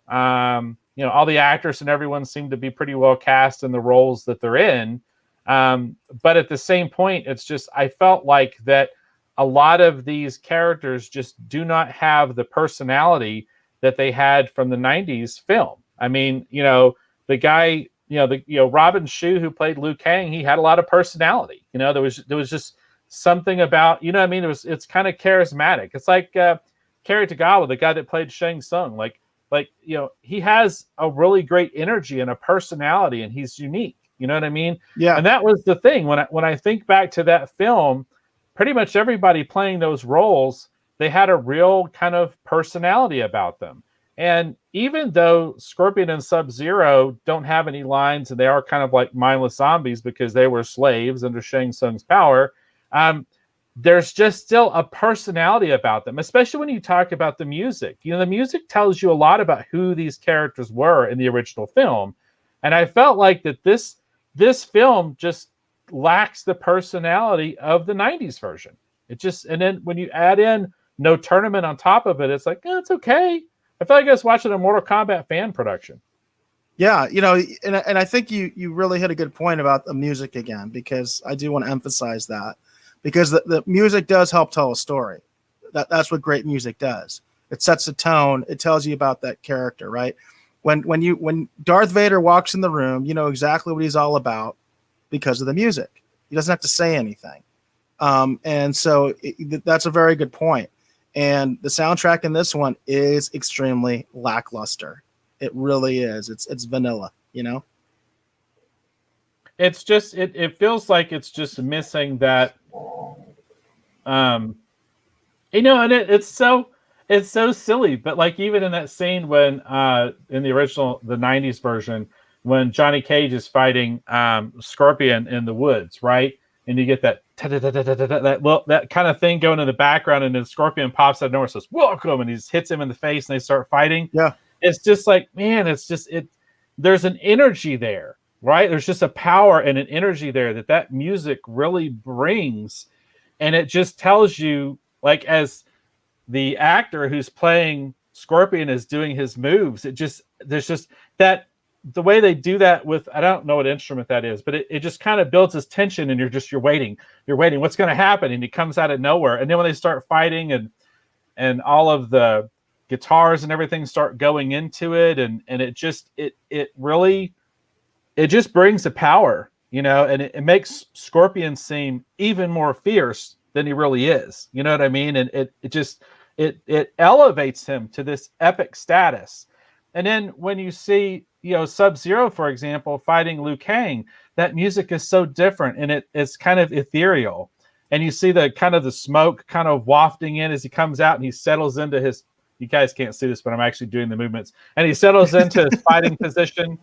All the actors and everyone seem to be pretty well cast in the roles that they're in. But at the same point, it's just I felt like that a lot of these characters just do not have the personality that they had from the 90s film. I mean, the guy, Robin Shou, who played Liu Kang, he had a lot of personality. There was just something about, it's kind of charismatic. It's like Kerry Tagawa, the guy that played Shang Tsung, he has a really great energy and a personality, and he's unique. You know what I mean? Yeah. And that was the thing when I think back to that film. Pretty much everybody playing those roles, they had a real kind of personality about them. And even though Scorpion and Sub-Zero don't have any lines, and they are kind of like mindless zombies because they were slaves under Shang Tsung's power, there's just still a personality about them, especially when you talk about the music. The music tells you a lot about who these characters were in the original film. And I felt like that this film just lacks the personality of the 90s version. And then when you add in no tournament on top of it, it's like, it's okay. I feel like I was watching a Mortal Kombat fan production. Yeah, and I think you really hit a good point about the music again, because I do want to emphasize that, because the music does help tell a story. That's what great music does. It sets a tone. It tells you about that character, right? When Darth Vader walks in the room, you know exactly what he's all about because of the music. He doesn't have to say anything. And so that's a very good point. And the soundtrack in this one is extremely lackluster. It really is. It's vanilla, It's just, it feels like it's just missing that, and it's so silly, but like even in that scene when, in the original, the 90s version, when Johnny Cage is fighting Scorpion in the woods, right? And you get that that kind of thing going in the background, and then Scorpion pops out of nowhere and says, "Welcome," and he just hits him in the face, and they start fighting. Yeah. It's just like, man, there's an energy there, right? There's just a power and an energy there that music really brings. And it just tells you, like, as the actor who's playing Scorpion is doing his moves, there's just that. The way they do that with, I don't know what instrument that is, but it just kind of builds this tension, and you're waiting, what's going to happen? And he comes out of nowhere. And then when they start fighting and all of the guitars and everything start going into it. And it just really brings the power, and it makes Scorpion seem even more fierce than he really is. You know what I mean? And it elevates him to this epic status. And then when you see, Sub-Zero, for example, fighting Liu Kang, that music is so different, and it's kind of ethereal. And you see the kind of the smoke kind of wafting in as he comes out, and he settles into his, you guys can't see this, but I'm actually doing the movements, and he settles into his fighting position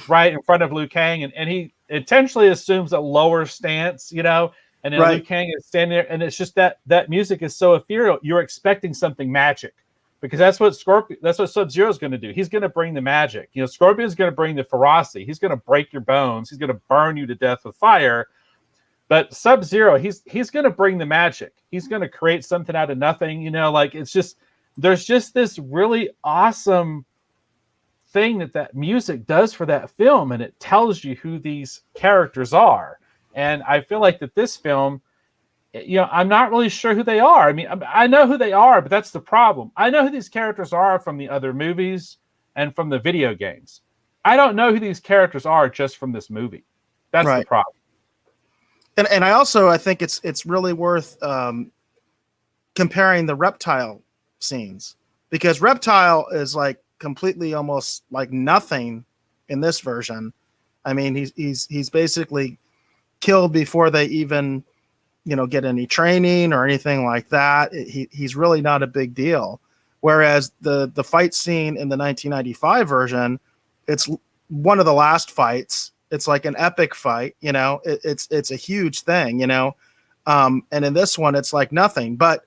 right in front of Liu Kang, and he intentionally assumes a lower stance, and then right. Liu Kang is standing there, and it's just that music is so ethereal. You're expecting something magic, because that's what Sub-Zero is going to do. He's going to bring the magic. Scorpion's going to bring the ferocity. He's going to break your bones. He's going to burn you to death with fire. But Sub-Zero, he's going to bring the magic. He's going to create something out of nothing. It's just, there's just this really awesome thing that music does for that film, and it tells you who these characters are. And I feel like that this film, I'm not really sure who they are. I mean, I know who they are, but that's the problem. I know who these characters are from the other movies and from the video games. I don't know who these characters are just from this movie. That's the Right. problem. And I think it's really worth comparing the Reptile scenes, because Reptile is like completely almost like nothing in this version. I mean, he's basically killed before they even get any training or anything like that. He's really not a big deal. Whereas the fight scene in the 1995 version, it's one of the last fights. It's like an epic fight, it's a huge thing, and in this one, it's like nothing. But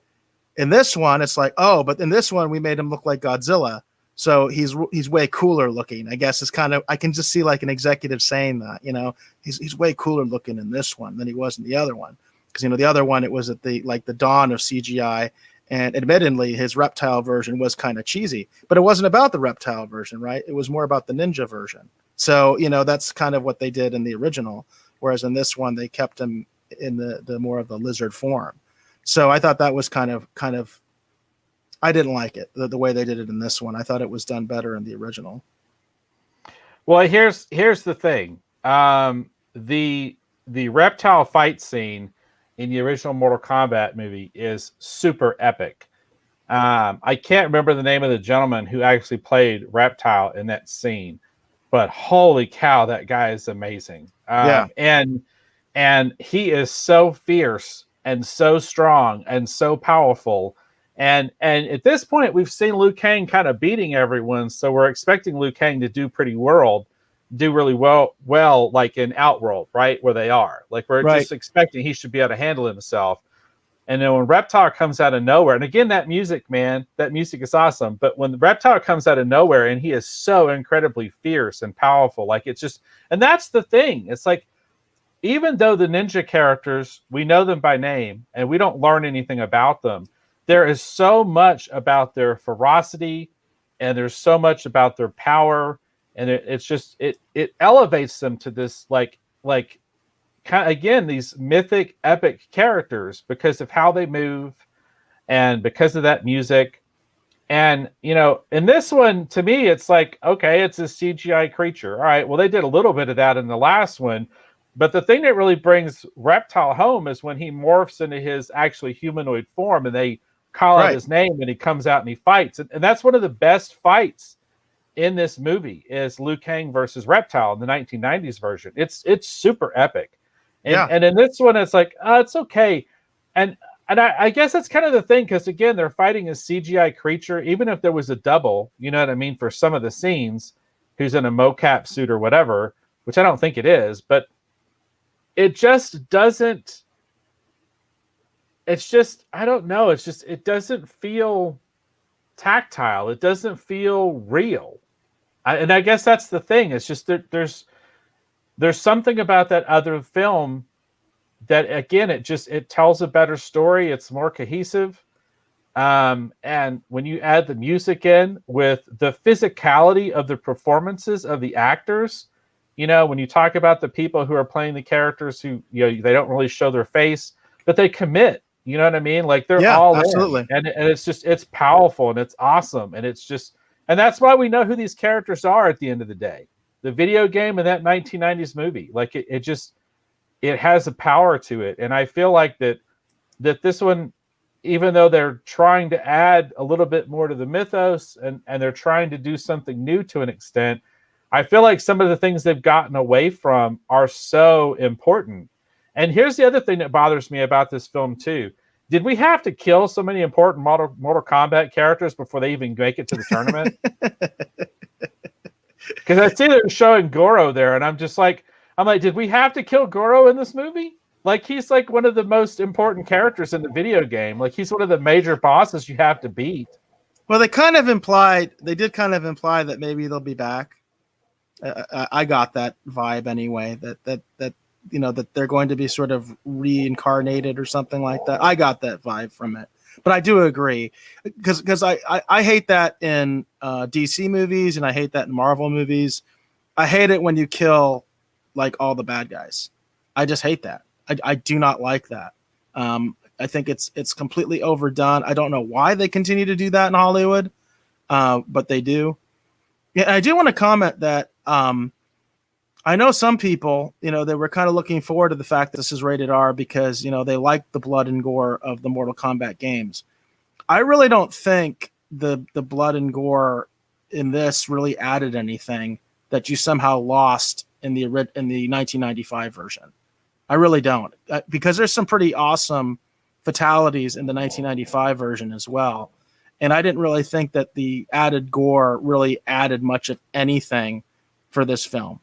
in this one, it's like, oh, but in this one, we made him look like Godzilla. So he's way cooler looking. I guess it's kind of, I can just see like an executive saying that, he's way cooler looking in this one than he was in the other one. Because, the other one, it was at the dawn of CGI. And admittedly, his Reptile version was kind of cheesy, but it wasn't about the Reptile version, right? It was more about the ninja version. So, that's kind of what they did in the original. Whereas in this one, they kept him in the more of the lizard form. So I thought that was kind of, I didn't like it, the way they did it in this one. I thought it was done better in the original. Well, here's the thing. The Reptile fight scene in the original Mortal Kombat movie is super epic. I can't remember the name of the gentleman who actually played Reptile in that scene, but holy cow, that guy is amazing. Yeah. And he is so fierce and so strong and so powerful. And at this point, we've seen Liu Kang kind of beating everyone, so we're expecting Liu Kang to do really well, like in Outworld, right, where they are. Like we're just expecting he should be able to handle himself. And then when Reptile comes out of nowhere, and again, that music is awesome. But when the Reptile comes out of nowhere and he is so incredibly fierce and powerful, like it's just, and that's the thing. It's like, even though the ninja characters, we know them by name and we don't learn anything about them, there is so much about their ferocity and there's so much about their power. And it elevates them to this like kind of, again, these mythic epic characters because of how they move and because of that music. And in this one, to me, it's like, okay, it's a CGI creature. All right, well, they did a little bit of that in the last one, but the thing that really brings Reptile home is when he morphs into his actually humanoid form and they call out his name and he comes out and he fights. And that's one of the best fights in this movie is Liu Kang versus Reptile in the 1990s version. It's super epic. And in this one, it's like, it's okay. And I guess that's kind of the thing, because again, they're fighting a CGI creature, even if there was a double, you know what I mean, for some of the scenes, who's in a mocap suit or whatever, which I don't think it is, but it just doesn't, it's just, I don't know, it's just, it doesn't feel tactile. It doesn't feel real. And I guess that's the thing. It's just that there's something about that other film that, again, it tells a better story. It's more cohesive. And when you add the music in with the physicality of the performances of the actors, when you talk about the people who are playing the characters who, they don't really show their face, but they commit, you know what I mean? Like they're all absolutely. in. And it's powerful and it's awesome. And it's just, and that's why we know who these characters are at the end of the day. The video game and that 1990s movie, like it has a power to it. And I feel like that this one, even though they're trying to add a little bit more to the mythos and they're trying to do something new to an extent, I feel like some of the things they've gotten away from are so important. And here's the other thing that bothers me about this film too. Did we have to kill so many important Mortal Kombat characters before they even make it to the tournament? Because I see they're showing Goro there, and I'm like, did we have to kill Goro in this movie? Like, he's like one of the most important characters in the video game. Like, he's one of the major bosses you have to beat. Well, they did kind of imply that maybe they'll be back. I got that vibe anyway, that they're going to be sort of reincarnated or something like that. I got that vibe from it. But I do agree, because I hate that in DC movies and I hate that in Marvel movies. I hate it when you kill like all the bad guys. I just hate that. I do not like that. I think it's completely overdone. I don't know why they continue to do that in Hollywood, but they do. Yeah, I do want to comment that I know some people, they were kind of looking forward to the fact that this is rated R because, they like the blood and gore of the Mortal Kombat games. I really don't think the blood and gore in this really added anything that you somehow lost in the 1995 version. I really don't, because there's some pretty awesome fatalities in the 1995 version as well. And I didn't really think that the added gore really added much of anything for this film.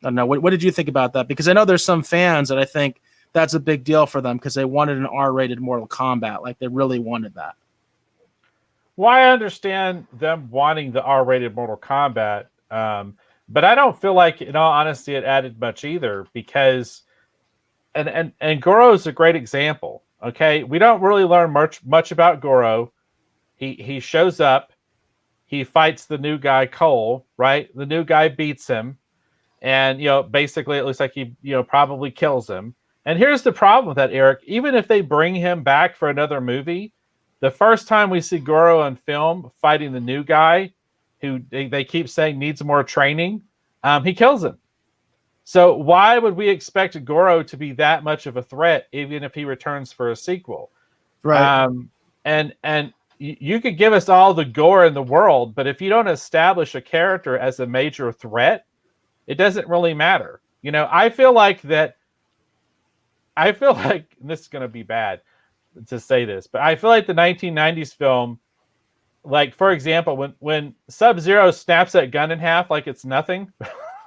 I don't know. What did you think about that? Because I know there's some fans that I think that's a big deal for them because they wanted an R-rated Mortal Kombat. Like they really wanted that. Well, I understand them wanting the R-rated Mortal Kombat, but I don't feel like, in all honesty, it added much either because, and Goro is a great example. Okay, we don't really learn much about Goro. He shows up, he fights the new guy Cole, right? The new guy beats him, and basically it looks like he probably kills him. And here's the problem with that, Eric. Even if they bring him back for another movie, the first time we see Goro on film fighting the new guy, who they keep saying needs more training, he kills him. So why would we expect Goro to be that much of a threat, even if he returns for a sequel? Right. And you could give us all the gore in the world, but if you don't establish a character as a major threat, it doesn't really matter. I feel like, and this is going to be bad to say this, but I feel like the 1990s film, like, for example, when Sub-Zero snaps that gun in half like it's nothing,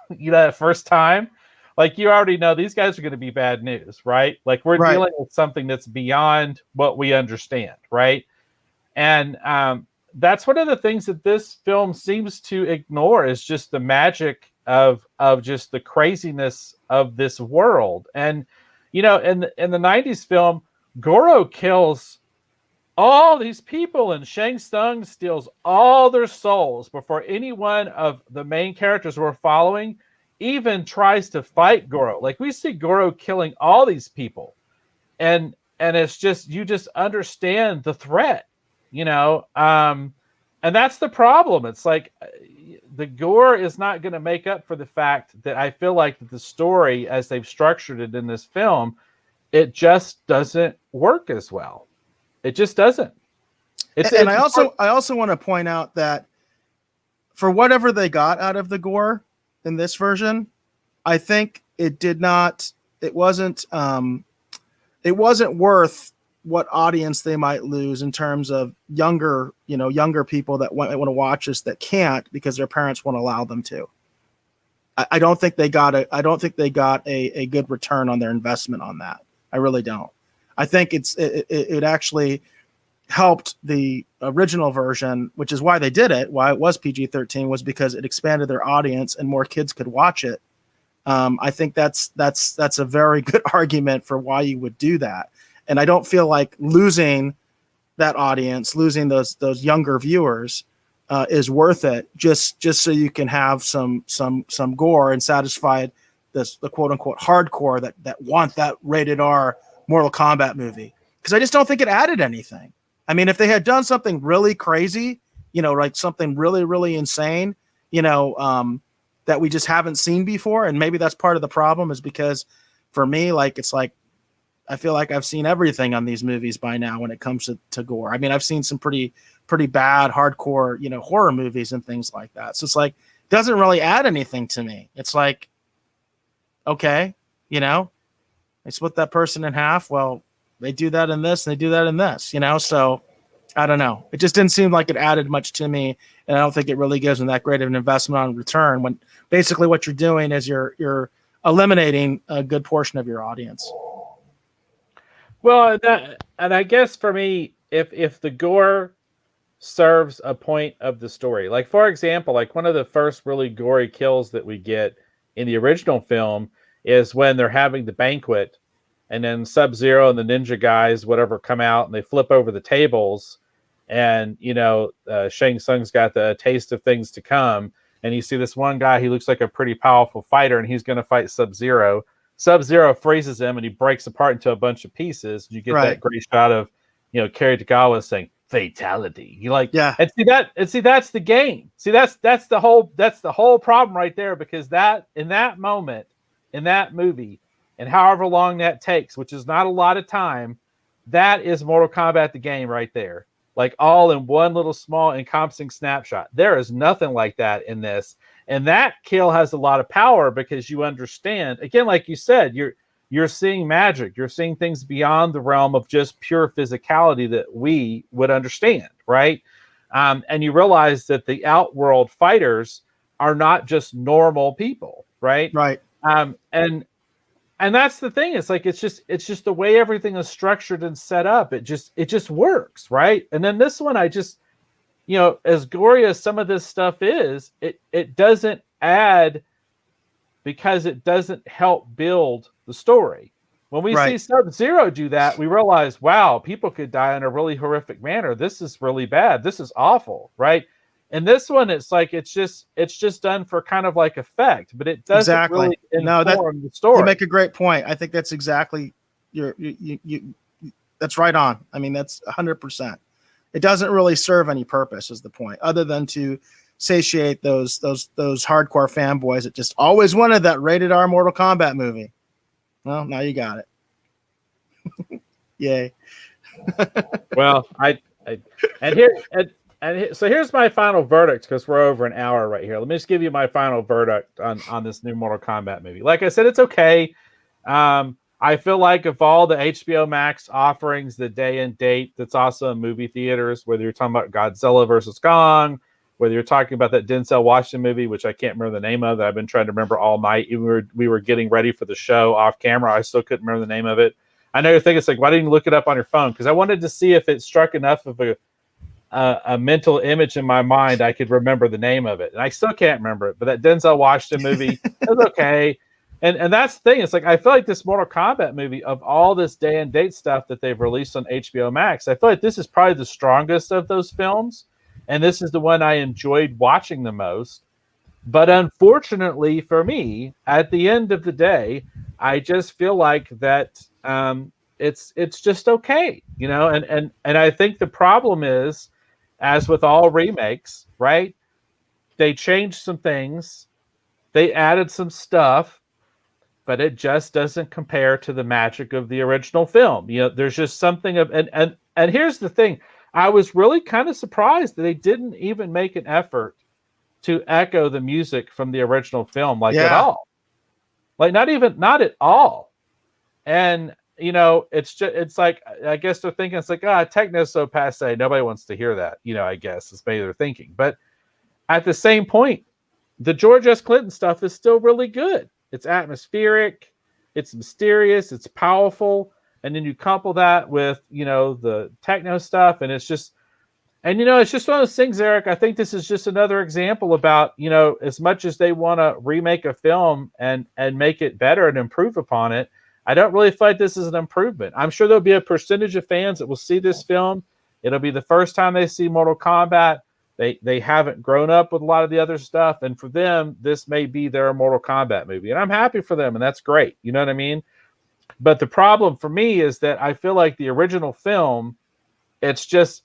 that first time, like, you already know these guys are going to be bad news, right? Like, we're dealing with something that's beyond what we understand, right? And that's one of the things that this film seems to ignore, is just the magic of just the craziness of this world. And in the 90s film, Goro kills all these people and Shang Tsung steals all their souls before any one of the main characters we're following even tries to fight Goro. Like, we see Goro killing all these people, and it's just, you just understand the threat, and that's the problem. It's like the gore is not going to make up for the fact that I feel like the story, as they've structured it in this film, it just doesn't work as well. It just doesn't. I also want to point out that for whatever they got out of the gore in this version, I think it wasn't worth what audience they might lose in terms of younger people that want to watch this that can't because their parents won't allow them to. I don't think they got a good return on their investment on that. I really don't. I think it actually helped the original version, which is why they did it, why it was PG-13, was because it expanded their audience and more kids could watch it. I think that's a very good argument for why you would do that. And I don't feel like losing that audience, losing those younger viewers, is worth it just so you can have some gore and satisfy the quote unquote hardcore that want that rated R Mortal Kombat movie. Because I just don't think it added anything. I mean, if they had done something really crazy, like something really, really insane, that we just haven't seen before, and maybe that's part of the problem, is because for me, like, it's like, I feel like I've seen everything on these movies by now when it comes to gore. I mean, I've seen some pretty bad hardcore, horror movies and things like that. So it's like, doesn't really add anything to me. It's like, okay, they split that person in half. Well, they do that in this and they do that in this, so I don't know. It just didn't seem like it added much to me. And I don't think it really gives them that great of an investment on return, when basically what you're doing is you're eliminating a good portion of your audience. Well, and I guess for me, if the gore serves a point of the story, like, for example, like, one of the first really gory kills that we get in the original film is when they're having the banquet, and then Sub-Zero and the ninja guys, whatever, come out and they flip over the tables, and Shang Tsung's got the taste of things to come, and you see this one guy, he looks like a pretty powerful fighter, and he's going to fight Sub-Zero. Sub-Zero freezes him and he breaks apart into a bunch of pieces. You get that great shot of, Kerry Tagawa saying fatality. You like, and see that's the game. See, that's the whole problem right there, because that in that moment, in that movie, and however long that takes, which is not a lot of time, that is Mortal Kombat the game right there. Like, all in one little small encompassing snapshot. There is nothing like that in this. And that kill has a lot of power, because you understand, again, like you said, you're seeing magic. You're seeing things beyond the realm of just pure physicality that we would understand, right? And you realize that the Outworld fighters are not just normal people, right? Right. And that's the thing. It's like it's just the way everything is structured and set up. It just works, right? And then this one, I just, as gory as some of this stuff is, it doesn't add, because it doesn't help build the story. When we see Sub-Zero do that, we realize, wow, people could die in a really horrific manner. This is really bad. This is awful, right? And this one, it's like it's just done for kind of like effect, but it doesn't really inform the story. You make a great point. I think that's exactly that's right on. I mean, that's 100%. It doesn't really serve any purpose, is the point, other than to satiate those hardcore fanboys that just always wanted that rated R Mortal Kombat movie. Well, now you got it. Yay. Well, so here's my final verdict, because we're over an hour right here. Let me just give you my final verdict on this new Mortal Kombat movie. Like I said, it's okay. I feel like of all the HBO Max offerings, the day and date that's also in movie theaters, whether you're talking about Godzilla versus Kong, whether you're talking about that Denzel Washington movie, which I can't remember the name of, that I've been trying to remember all night. We were getting ready for the show off camera. I still couldn't remember the name of it. I know you're thinking, it's like, why didn't you look it up on your phone? Because I wanted to see if it struck enough of a mental image in my mind I could remember the name of it. And I still can't remember it. But that Denzel Washington movie is okay. And that's the thing. It's like, I feel like this Mortal Kombat movie, of all this day and date stuff that they've released on HBO Max, I feel like this is probably the strongest of those films. And this is the one I enjoyed watching the most. But unfortunately for me, at the end of the day, I just feel like that it's just okay, and I think the problem is, as with all remakes, right? They changed some things, they added some stuff, but it just doesn't compare to the magic of the original film. There's just something of, and here's the thing. I was really kind of surprised that they didn't even make an effort to echo the music from the original film, at all. Like, not at all. And, it's like, I guess they're thinking, it's like, techno's so passe, nobody wants to hear that, I guess is maybe they're thinking. But at the same point, the George S. Clinton stuff is still really good. It's atmospheric, it's mysterious, it's powerful. And then you couple that with, the techno stuff, and it's just one of those things, Eric. I think this is just another example about, as much as they want to remake a film and make it better and improve upon it, I don't really feel like this is an improvement. I'm sure there'll be a percentage of fans that will see this film. It'll be the first time they see Mortal Kombat. They haven't grown up with a lot of the other stuff. And for them, this may be their Mortal Kombat movie. And I'm happy for them, and that's great. You know what I mean? But the problem for me is that I feel like the original film, it's just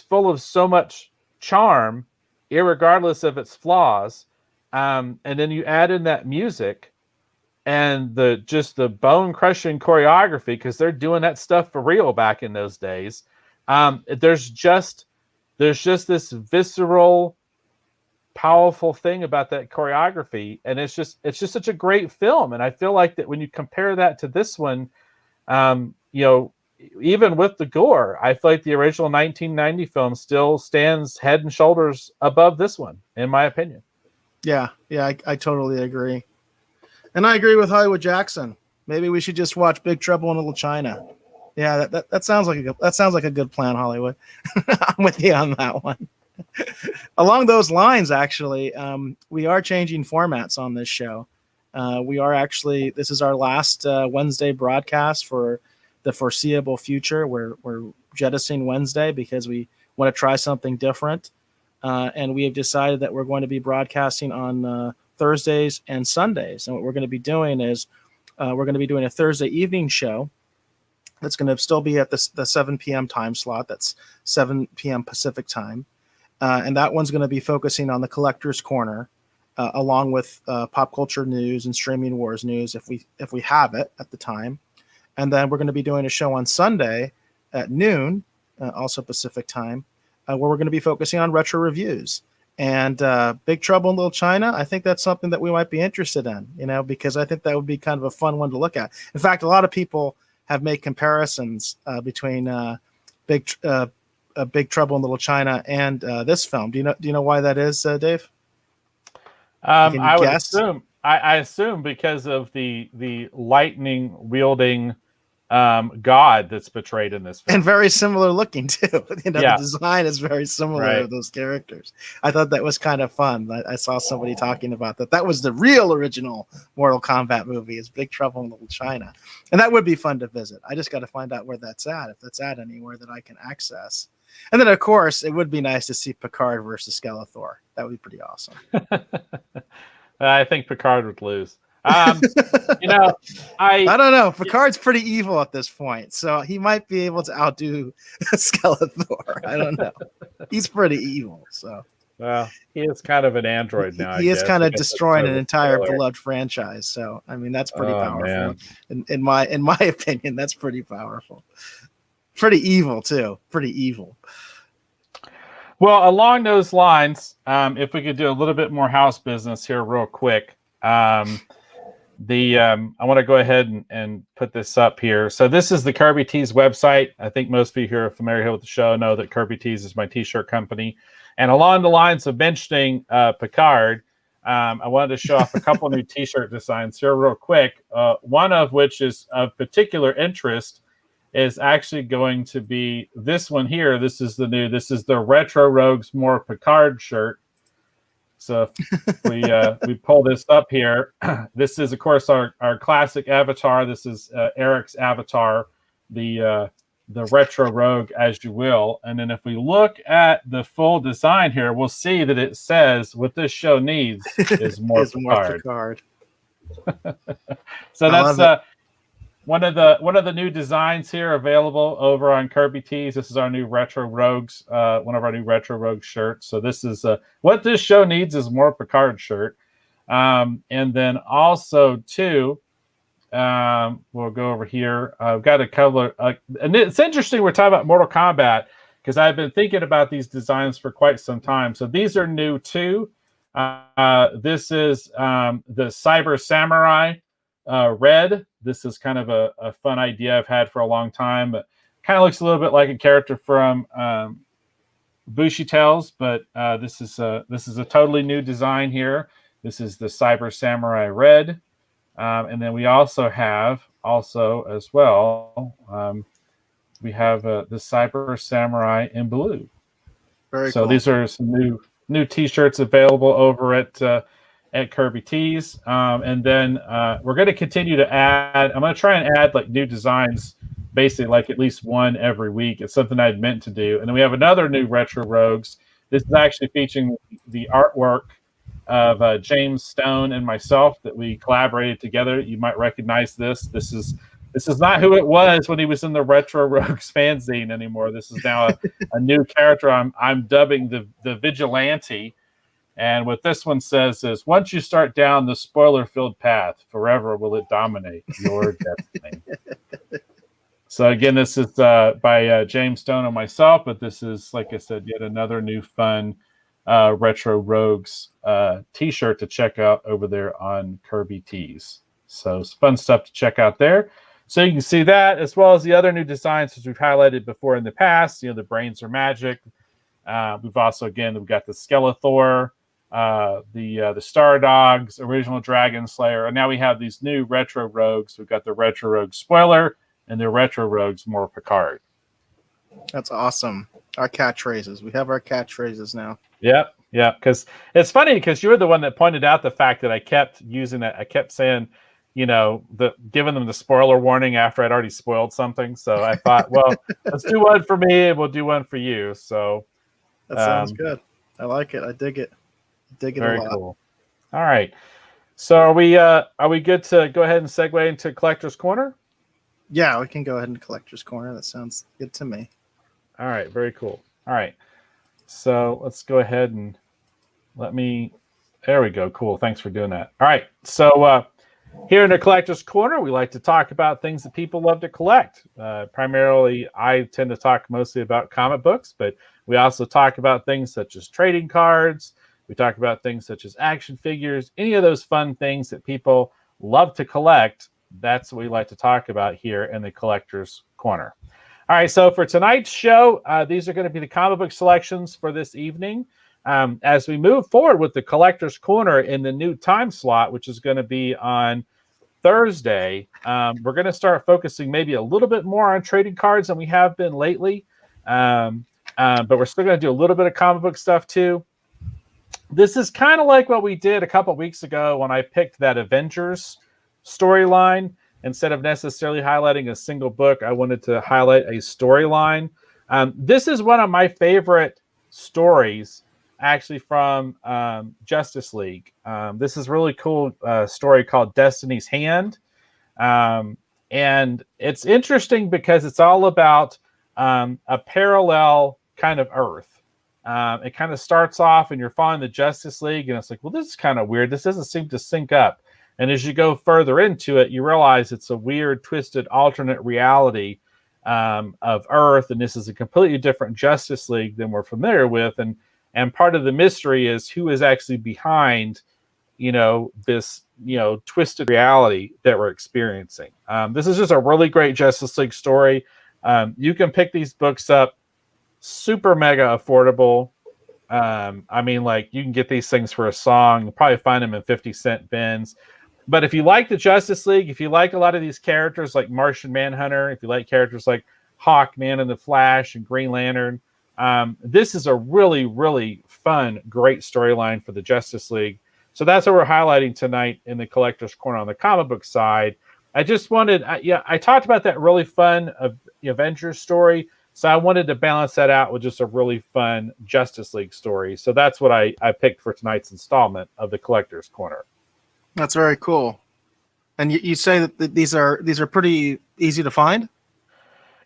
full of so much charm, irregardless of its flaws. And then you add in that music and the bone crushing choreography, because they're doing that stuff for real back in those days. There's just this visceral, powerful thing about that choreography, and it's just such a great film. And I feel like that when you compare that to this one, even with the gore, I feel like the original 1990 film still stands head and shoulders above this one, in my opinion. Yeah, I totally agree. And I agree with Hollywood Jackson. Maybe we should just watch Big Trouble in Little China. Yeah, that sounds like a good plan, Hollywood. I'm with you on that one. Along those lines, actually, we are changing formats on this show. This is our last Wednesday broadcast for the foreseeable future. We're jettisoning Wednesday because we want to try something different. And we have decided that we're going to be broadcasting on Thursdays and Sundays. And what we're going to be doing is We're going to be doing a Thursday evening show that's going to still be at the 7 p.m. time slot. That's 7 p.m. Pacific time. And that one's going to be focusing on the Collector's Corner, along with pop culture news and streaming wars news if we have it at the time. And then we're going to be doing a show on Sunday at noon, also Pacific time, where we're going to be focusing on retro reviews. And Big Trouble in Little China, I think that's something that we might be interested in, because I think that would be kind of a fun one to look at. In fact, a lot of people have made comparisons between Big Trouble in Little China and this film. Do you know why that is, Dave? I would assume. I assume because of the lightning wielding god that's portrayed in this film, and very similar looking too. Yeah. The design is very similar to those characters. I thought that was kind of fun. I saw somebody talking about that. That was the real original Mortal Kombat movie, is Big Trouble in Little China, and that would be fun to visit. I just got to find out where that's at, if that's at anywhere that I can access. And then, of course, it would be nice to see Picard versus Skeletor. That would be pretty awesome. I think Picard would lose. I don't know. Picard's pretty evil at this point, so he might be able to outdo Skeletor. I don't know. He's pretty evil, so. Well, he is kind of an android now. He is kind of destroying an entire beloved franchise. So, I mean, that's pretty powerful. In my opinion, that's pretty powerful. Pretty evil too. Pretty evil. Well, along those lines, if we could do a little bit more house business here real quick. I want to go ahead and put this up here. So this is the Kirby Tees website. I think most of you who are familiar here with the show know that Kirby Tees is my t-shirt company. And along the lines of mentioning Picard, I wanted to show off a couple new t-shirt designs here real quick. One of which is of particular interest is actually going to be this one here. This is the Retro Rogues More Picard shirt. So if we pull this up here, this is, of course, our classic avatar. This is Eric's avatar, the Retro Rogue, as you will. And then if we look at the full design here, we'll see that it says what this show needs is more Picard. So that's one of the new designs here available over on Kirby Tees. This is our new Retro Rogues, one of our new Retro Rogues shirts. So this is what this show needs is more Picard shirt. And then also too, we'll go over here. I've got a couple and it's interesting we're talking about Mortal Kombat because I've been thinking about these designs for quite some time. So these are new too. This is the Cyber Samurai red. This is kind of a fun idea I've had for a long time, but kind of looks a little bit like a character from Bushy Tales, but this is a totally new design here. This is the Cyber Samurai red, and then we also have as well. We have the Cyber Samurai in blue. Very so cool. These are some new T-shirts available over at Kirby Tees. And then we're going to continue to add. I'm going to try and add like new designs, basically like at least one every week. It's something I'd meant to do. And then we have another new Retro Rogues. This is actually featuring the artwork of James Stone and myself that we collaborated together. You might recognize this. This is not who it was when he was in the Retro Rogues fanzine anymore. This is now a new character I'm dubbing the Vigilante. And what this one says is, once you start down the spoiler-filled path, forever will it dominate your destiny. So again, this is by James Stone and myself, but this is, like I said, yet another new fun Retro Rogues t-shirt to check out over there on Kirby Tees. So it's fun stuff to check out there. So you can see that, as well as the other new designs which we've highlighted before in the past. The brains are magic. We've got the Skeletor, the Star Dogs, original Dragon Slayer, and now we have these new Retro Rogues. We've got the Retro Rogue Spoiler and the Retro Rogues More Picard. That's awesome. Our catchphrases. We have our catchphrases now. Yep. Because it's funny because you were the one that pointed out the fact that I kept using it. I kept saying, giving them the spoiler warning after I'd already spoiled something. So I thought, well, let's do one for me and we'll do one for you. So that sounds good. I like it. I dig it. I dig it a lot. Very cool. All right. So are we good to go ahead and segue into Collector's Corner? Yeah, we can go ahead and Collector's Corner. That sounds good to me. All right, very cool. All right. So let's go ahead and there we go. Cool. Thanks for doing that. All right. So here in the Collector's Corner, we like to talk about things that people love to collect. Primarily, I tend to talk mostly about comic books, but we also talk about things such as trading cards. We talk about things such as action figures, any of those fun things that people love to collect. That's what we like to talk about here in the Collector's Corner. All right, so for tonight's show, these are going to be the comic book selections for this evening. As we move forward with the Collector's Corner in the new time slot, which is going to be on Thursday, we're going to start focusing maybe a little bit more on trading cards than we have been lately. But we're still going to do a little bit of comic book stuff too. This is kind of like what we did a couple weeks ago when I picked that Avengers storyline. Instead of necessarily highlighting a single book, I wanted to highlight a storyline. This is one of my favorite stories, actually, from Justice League. This is a really cool story called Destiny's Hand. And it's interesting because it's all about a parallel kind of Earth. It kind of starts off and you're following the Justice League, and it's like, well, this is kind of weird. This doesn't seem to sync up. And as you go further into it, you realize it's a weird, twisted, alternate reality of Earth, and this is a completely different Justice League than we're familiar with. And part of the mystery is who is actually behind, this, twisted reality that we're experiencing. This is just a really great Justice League story. You can pick these books up super mega affordable. You can get these things for a song. You'll probably find them in 50-cent bins. But if you like the Justice League, if you like a lot of these characters like Martian Manhunter, if you like characters like Hawkman and the Flash and Green Lantern, this is a really, really fun, great storyline for the Justice League. So that's what we're highlighting tonight in the Collector's Corner on the comic book side. I just wanted, I talked about that really fun Avengers story. So I wanted to balance that out with just a really fun Justice League story. So that's what I picked for tonight's installment of the Collector's Corner. That's very cool. And you say that these are pretty easy to find?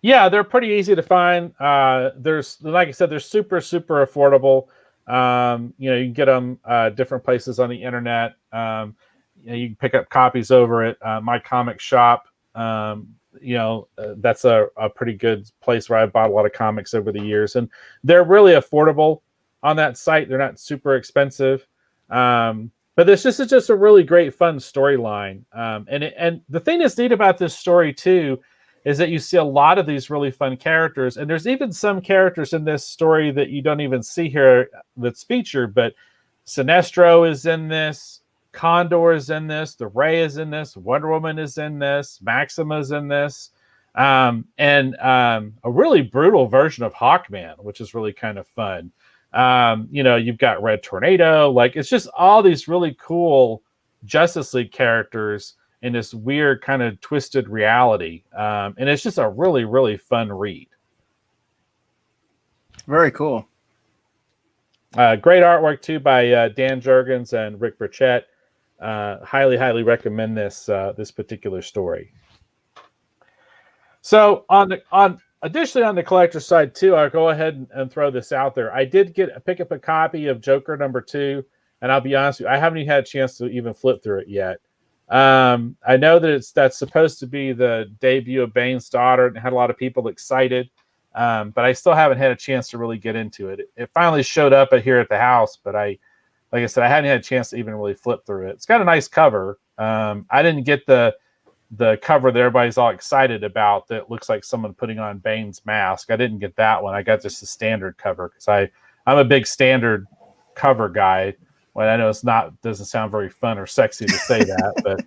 Yeah, they're pretty easy to find. There's, like I said, they're super, super affordable. You can get them different places on the internet. You can pick up copies over at My Comic Shop. That's a pretty good place where I've bought a lot of comics over the years, and they're really affordable on that site. They're not super expensive. But this is just a really great, fun storyline. And the thing that's neat about this story too is that you see a lot of these really fun characters, and there's even some characters in this story that you don't even see here that's featured. But Sinestro is in this, Condor is in this, the Ray is in this, Wonder Woman is in this, Maxima's in this, and a really brutal version of Hawkman, which is really kind of fun. You've got Red Tornado. Like, it's just all these really cool Justice League characters in this weird kind of twisted reality. And it's just a really, really fun read. Very cool. Great artwork too by Dan Jurgens and Rick Burchett. Highly, highly recommend this particular story. So additionally, on the collector side too, I'll go ahead and throw this out there. I did pick up a copy of Joker #2, and I'll be honest with you, I haven't even had a chance to even flip through it yet. I know that that's supposed to be the debut of Bane's daughter, and had a lot of people excited, but I still haven't had a chance to really get into it. It finally showed up here at the house, but like I said, I hadn't had a chance to even really flip through it. It's got a nice cover. I didn't get the cover that everybody's all excited about that looks like someone putting on Bane's mask. I didn't get that one. I got just the standard cover because I'm a big standard cover guy. Well, I know doesn't sound very fun or sexy to say that, but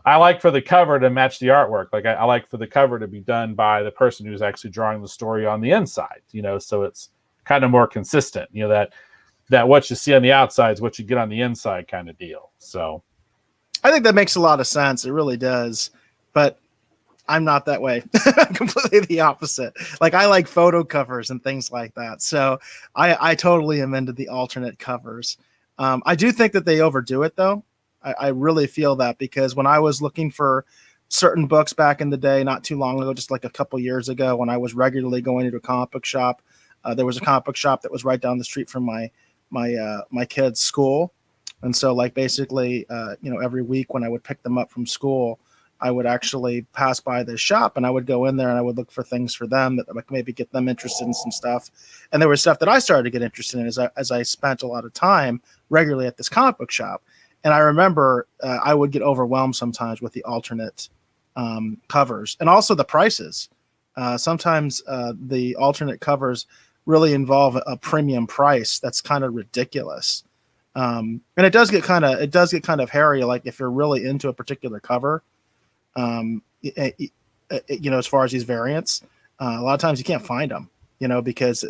I like for the cover to match the artwork. Like I like for the cover to be done by the person who's actually drawing the story on the inside, so it's kind of more consistent, that what you see on the outside is what you get on the inside kind of deal. So I think that makes a lot of sense. It really does. But I'm not that way. Completely the opposite. Like, I like photo covers and things like that. So I totally am into the alternate covers. I do think that they overdo it, though. I really feel that, because when I was looking for certain books back in the day, not too long ago, just like a couple years ago, when I was regularly going into a comic book shop, there was a comic book shop that was right down the street from my kids' school. And so like basically, every week when I would pick them up from school, I would actually pass by this shop and I would go in there and I would look for things for them that like maybe get them interested in some stuff. And there was stuff that I started to get interested in as I spent a lot of time regularly at this comic book shop. And I remember I would get overwhelmed sometimes with the alternate covers and also the prices. Sometimes the alternate covers really involve a premium price that's kind of ridiculous. And it does get kind of hairy. Like if you're really into a particular cover, as far as these variants, a lot of times you can't find them, because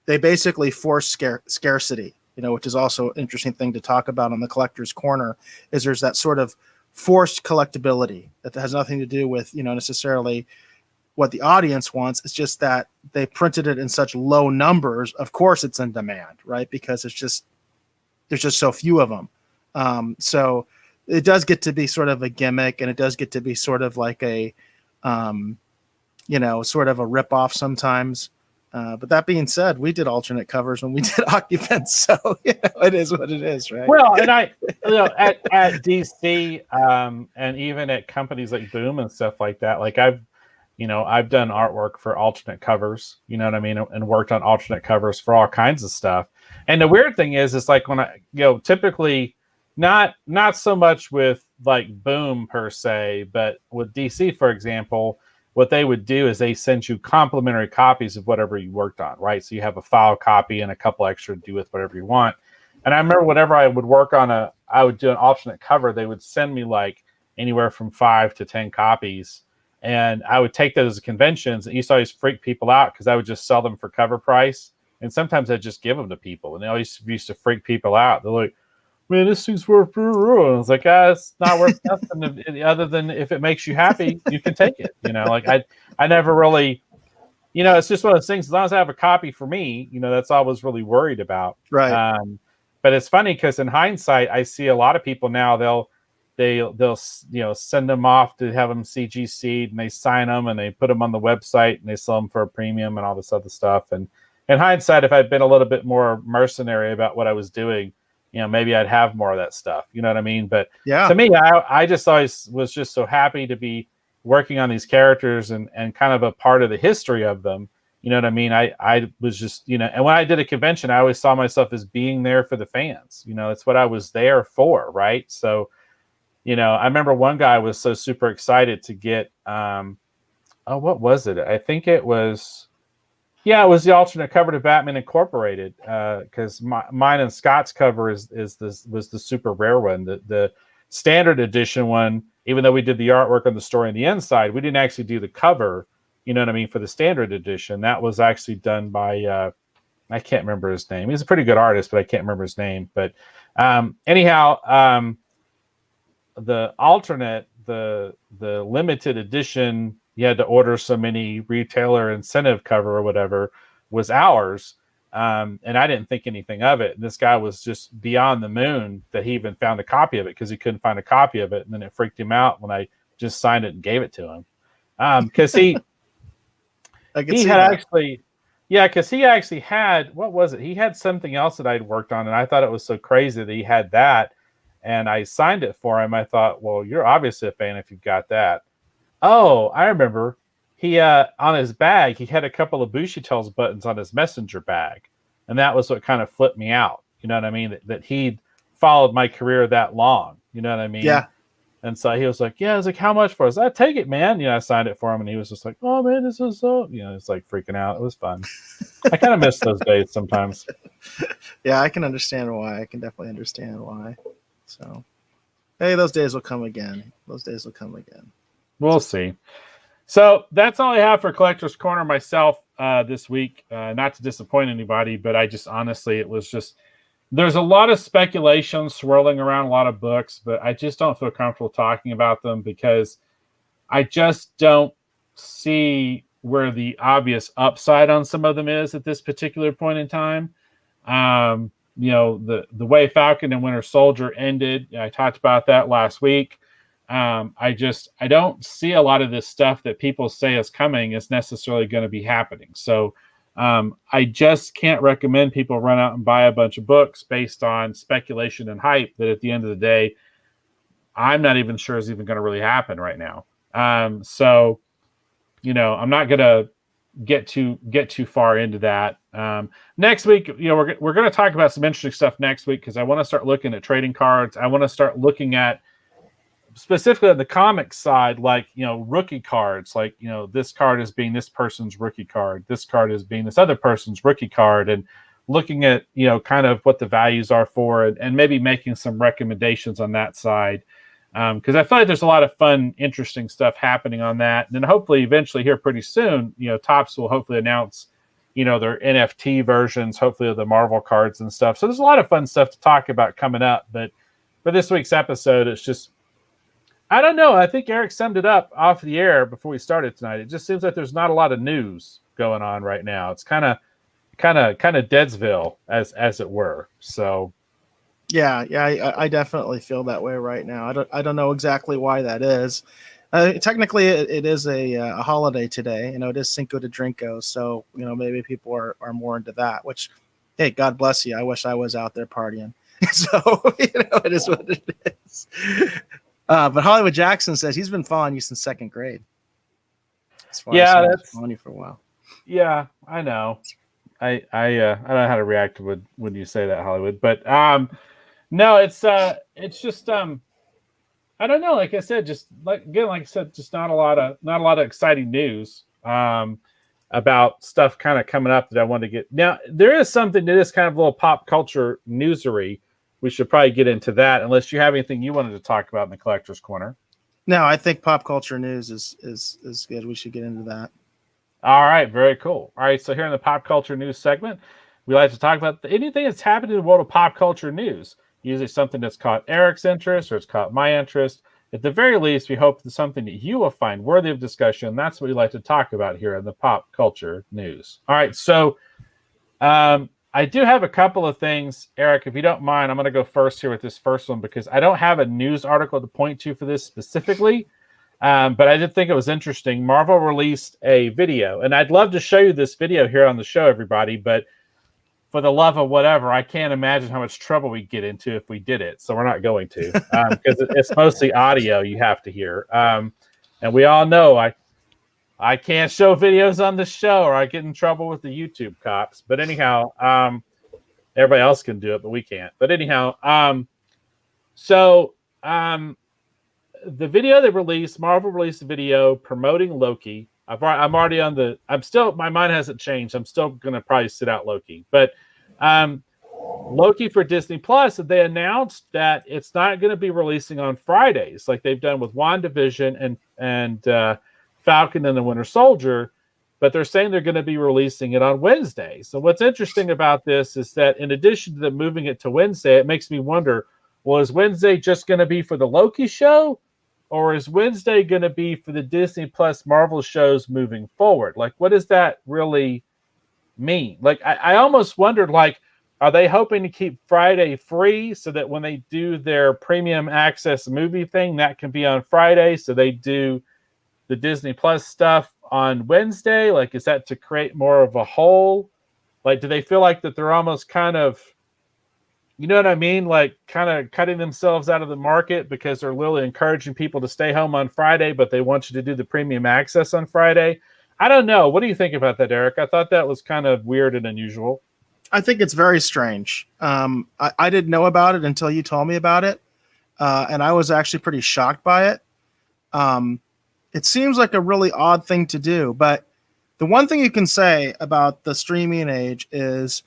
they basically force scarcity, which is also an interesting thing to talk about on the Collector's Corner, is there's that sort of forced collectability that has nothing to do with, necessarily what the audience wants. It's just that they printed it in such low numbers. Of course it's in demand, right? Because there's just so few of them. So it does get to be sort of a gimmick, and it does get to be sort of like a, sort of a ripoff sometimes. But that being said, we did alternate covers when we did Occupants, so it is what it is, right? Well, and I, at DC, and even at companies like Boom and stuff like that, like I've done artwork for alternate covers, you know what I mean, and worked on alternate covers for all kinds of stuff. And the weird thing is like when I, typically not so much with like Boom per se, but with DC, for example, what they would do is they send you complimentary copies of whatever you worked on, right? So you have a file copy and a couple extra to do with whatever you want. And I remember whenever I would work on I would do an alternate cover, they would send me like anywhere from 5 to 10 copies. And I would take those conventions, and used to always freak people out because I would just sell them for cover price. And sometimes I'd just give them to people, and they always used to freak people out. They're like, man, this thing's worth, and I was like, it's not worth nothing other than if it makes you happy, you can take it. Like I never really, it's just one of those things. As long as I have a copy for me, that's all I was really worried about. Right. But it's funny because in hindsight, I see a lot of people now, they'll send them off to have them CGC'd, and they sign them and they put them on the website and they sell them for a premium and all this other stuff. And in hindsight, if I'd been a little bit more mercenary about what I was doing, maybe I'd have more of that stuff. You know what I mean? But yeah, to me, I just always was just so happy to be working on these characters and kind of a part of the history of them. You know what I mean? I was just, and when I did a convention, I always saw myself as being there for the fans. It's what I was there for, right? So, I remember one guy was so super excited to get, what was it? I think it was the alternate cover to Batman Incorporated, because mine and Scott's cover was the super rare one. The standard edition one, even though we did the artwork on the story on the inside, we didn't actually do the cover, you know what I mean, for the standard edition. That was actually done by, I can't remember his name. He's a pretty good artist, but I can't remember his name. But anyhow, the alternate, the limited edition, you had to order so many retailer incentive cover or whatever, was ours. And I didn't think anything of it. And this guy was just beyond the moon that he even found a copy of it, because he couldn't find a copy of it. And then it freaked him out when I just signed it and gave it to him. Because he actually had, what was it? He had something else that I'd worked on, and I thought it was so crazy that he had that. And I signed it for him. I thought, well, you're obviously a fan if you've got that. Oh, I remember. He on his bag, he had a couple of Bushy Tails buttons on his messenger bag. And that was what kind of flipped me out. You know what I mean? That he'd followed my career that long. You know what I mean? Yeah. And so he was like, yeah, I was like, how much for it? I said, take it, man. I signed it for him, and he was just like, oh man, this is so, it's like freaking out. It was fun. I kind of miss those days sometimes. Yeah, I can understand why. I can definitely understand why. So, hey, those days will come again. We'll see. So that's all I have for Collector's Corner myself this week. Not to disappoint anybody, but I just honestly, there's a lot of speculation swirling around a lot of books, but I just don't feel comfortable talking about them because I just don't see where the obvious upside on some of them is at this particular point in time. the way Falcon and Winter Soldier ended. I talked about that last week. I don't see a lot of this stuff that people say is coming is necessarily going to be happening. So I just can't recommend people run out and buy a bunch of books based on speculation and hype that at the end of the day, I'm not even sure is even going to really happen right now. So I'm not going to get too far into that. Next week, we're going to talk about some interesting stuff next week because I want to start looking at trading cards. I want to start looking at specifically on the comic side, like rookie cards, like this card is being this person's rookie card, this card is being this other person's rookie card, and looking at kind of what the values are for it, and maybe making some recommendations on that side. Because I feel like there's a lot of fun, interesting stuff happening on that. And then hopefully eventually here pretty soon, Topps will hopefully announce, their NFT versions, hopefully of the Marvel cards and stuff. So there's a lot of fun stuff to talk about coming up. But for this week's episode, it's just, I don't know. I think Eric summed it up off the air before we started tonight. It just seems like there's not a lot of news going on right now. It's kind of Deadsville as it were. So. Yeah, I definitely feel that way right now. I don't know exactly why that is. Technically, it is a holiday today. It is Cinco de Drinko, so maybe people are more into that. Which, hey, God bless you. I wish I was out there partying. So it is what it is. But Hollywood Jackson says he's been following you since second grade. Yeah, that's following you for a while. Yeah, I know. I don't know how to react when you say that, Hollywood, but no, it's just I don't know. Like I said, just like I said, just not a lot of exciting news about stuff kind of coming up that I want to get. Now there is something that is kind of a little pop culture newsery. We should probably get into that, unless you have anything you wanted to talk about in the collector's corner. No, I think pop culture news is good. We should get into that. All right, very cool. All right, so here in the pop culture news segment, we like to talk about anything that's happened in the world of pop culture news. Usually something that's caught Eric's interest or it's caught my interest. At the very least, we hope it's something that you will find worthy of discussion. That's what we like to talk about here in the pop culture news. All right, so I do have a couple of things. Eric, if you don't mind, I'm going to go first here with this first one because I don't have a news article to point to for this specifically. But I did think it was interesting. Marvel released a video, and I'd love to show you this video here on the show, everybody. But for the love of whatever, I can't imagine how much trouble we'd get into if we did it. So we're not going to, because it's mostly audio you have to hear. And we all know I can't show videos on the show or I get in trouble with the YouTube cops. But anyhow, everybody else can do it, but we can't. But anyhow, the video they released, Marvel released a video promoting Loki. I'm already on the. I'm still. My mind hasn't changed. I'm still gonna probably sit out Loki, but Loki for Disney Plus. They announced that it's not going to be releasing on Fridays like they've done with WandaVision and Falcon and the Winter Soldier, but they're saying they're going to be releasing it on Wednesday. So what's interesting about this is that in addition to them moving it to Wednesday, it makes me wonder: well, is Wednesday just going to be for the Loki show? Or is Wednesday going to be for the Disney Plus Marvel shows moving forward? Like, what does that really mean? Like, I almost wondered, like, are they hoping to keep Friday free so that when they do their premium access movie thing, that can be on Friday? So they do the Disney Plus stuff on Wednesday? Like, is that to create more of a whole? Like, do they feel like that they're almost kind of, you know what I mean? Like kind of cutting themselves out of the market because they're literally encouraging people to stay home on Friday, but they want you to do the premium access on Friday. I don't know. What do you think about that, Eric? I thought that was kind of weird and unusual. I think it's very strange. I didn't know about it until you told me about it. And I was actually pretty shocked by it. It seems like a really odd thing to do, but the one thing you can say about the streaming age is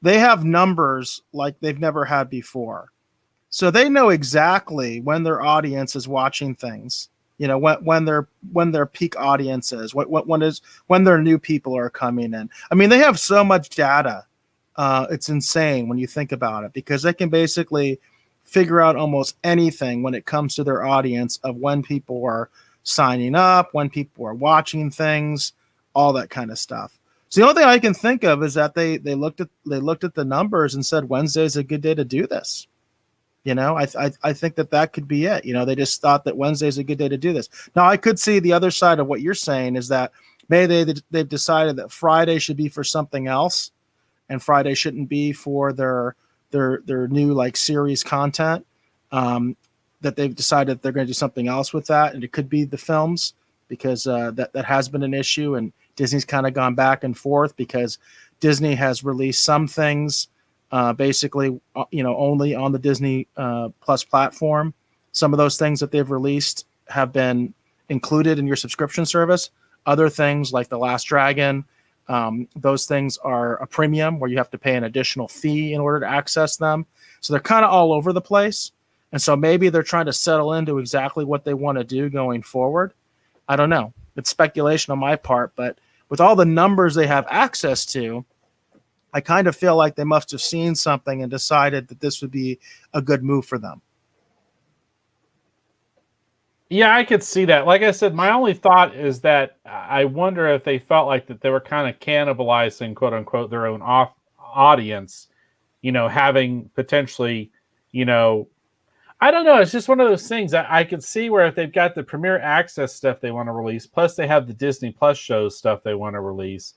they have numbers like they've never had before. So they know exactly when their audience is watching things, when their peak audience is, when their new people are coming in. I mean, they have so much data. It's insane when you think about it, because they can basically figure out almost anything when it comes to their audience of when people are signing up, when people are watching things, all that kind of stuff. So the only thing I can think of is that they looked at the numbers and said Wednesday's a good day to do this. I think that could be it. They just thought that Wednesday's a good day to do this. Now I could see the other side of what you're saying is that maybe they've decided that Friday should be for something else, and Friday shouldn't be for their new like series content. That they've decided they're going to do something else with that, and it could be the films because that has been an issue, and Disney's kind of gone back and forth because Disney has released some things basically only on the Disney Plus platform. Some of those things that they've released have been included in your subscription service. Other things like The Last Dragon, those things are a premium where you have to pay an additional fee in order to access them. So they're kind of all over the place. And so maybe they're trying to settle into exactly what they want to do going forward. I don't know. It's speculation on my part, but with all the numbers they have access to, I kind of feel like they must have seen something and decided that this would be a good move for them. Yeah, I could see that. Like I said, my only thought is that I wonder if they felt like that they were kind of cannibalizing, quote unquote, their own audience, having potentially, I don't know. It's just one of those things that I could see where if they've got the Premier Access stuff they want to release, plus they have the Disney Plus shows stuff they want to release,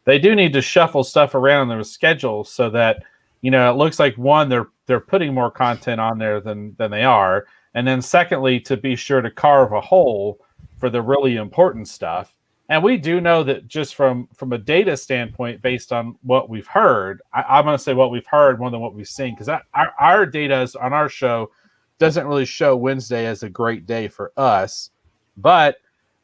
they do need to shuffle stuff around in their schedule so that, it looks like one, they're putting more content on there than they are. And then secondly, to be sure to carve a hole for the really important stuff. And we do know that just from a data standpoint, based on what we've heard, I'm going to say what we've heard more than what we've seen, because our data on our show doesn't really show Wednesday as a great day for us. But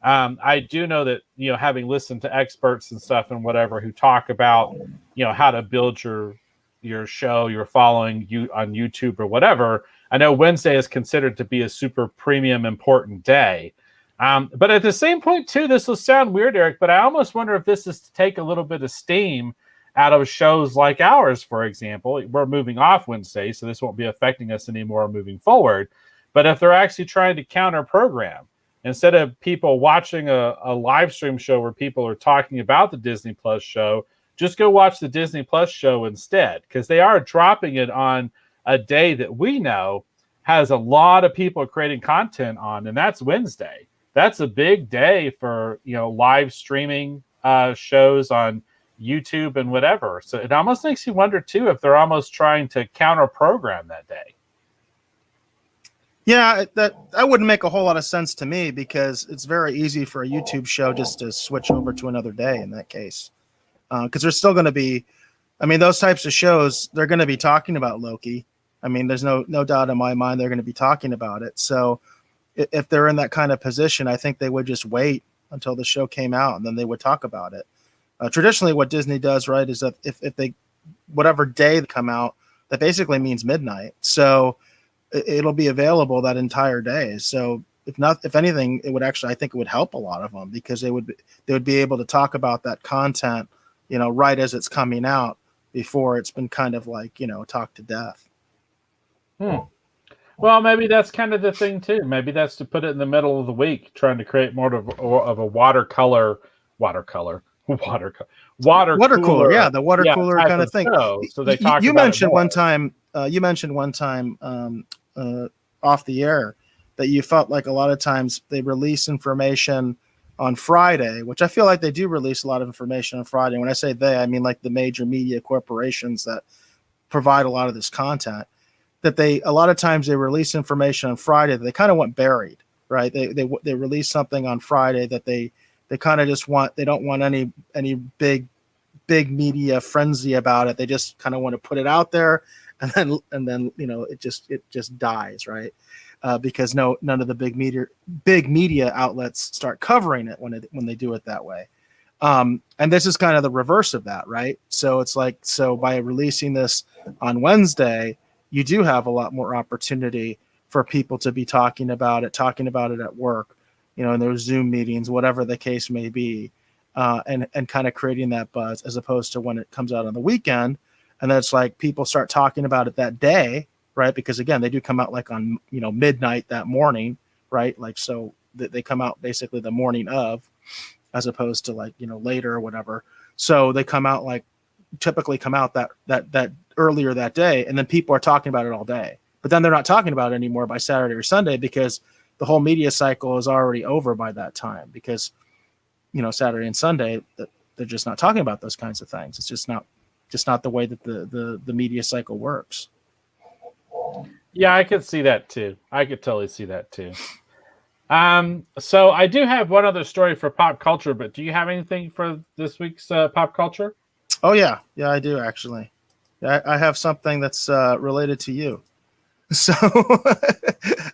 I do know that, having listened to experts and stuff and whatever who talk about, how to build your show, your following you on YouTube or whatever, I know Wednesday is considered to be a super premium important day. But at the same point, too, this will sound weird, Eric, but I almost wonder if this is to take a little bit of steam out of shows like ours, for example. We're moving off Wednesday, so this won't be affecting us anymore moving forward. But if they're actually trying to counter program, instead of people watching a live stream show where people are talking about the Disney Plus show, just go watch the Disney Plus show instead, because they are dropping it on a day that we know has a lot of people creating content on, and that's Wednesday. That's a big day for live streaming shows on YouTube and whatever. So it almost makes you wonder too if they're almost trying to counter program that day. Yeah, that wouldn't make a whole lot of sense to me, because it's very easy for a YouTube show just to switch over to another day in that case. Because there's still going to be, those types of shows, they're going to be talking about Loki. There's no doubt in my mind they're going to be talking about it. So if they're in that kind of position, I think they would just wait until the show came out and then they would talk about it. Traditionally, what Disney does, right, is that if they, whatever day they come out, that basically means midnight. So it'll be available that entire day. So if anything, it would actually, I think it would help a lot of them, because they would be able to talk about that content, right as it's coming out, before it's been kind of like, talked to death. Well, maybe that's kind of the thing too. Maybe that's to put it in the middle of the week, trying to create more of a water cooler. Yeah, the water cooler kind of thing. So they talk. You mentioned one time. You mentioned one time off the air that you felt like a lot of times they release information on Friday, which I feel like they do release a lot of information on Friday. When I say they, I mean like the major media corporations that provide a lot of this content. That a lot of times they release information on Friday that they kind of want buried, right? They release something on Friday that they kind of just they don't want any big media frenzy about it. They just kind of want to put it out there, and then it just dies, right? Because none of the big media outlets start covering it when they do it that way. And this is kind of the reverse of that, right? So it's like, so by releasing this on Wednesday, you do have a lot more opportunity for people to be talking about it at work, in those Zoom meetings, whatever the case may be, and kind of creating that buzz, as opposed to when it comes out on the weekend. And then it's like people start talking about it that day, right? Because again, they do come out like on, midnight that morning, right? Like, so they come out basically the morning of, as opposed to like, later or whatever. So they typically come out that earlier that day, and then people are talking about it all day. But then they're not talking about it anymore by Saturday or Sunday because the whole media cycle is already over by that time. Because Saturday and Sunday, they're just not talking about those kinds of things. It's just not the way that the media cycle works. Yeah, I could see that too. I could totally see that too. So I do have one other story for pop culture, but do you have anything for this week's pop culture? Oh yeah, I do actually. I have something that's related to you. So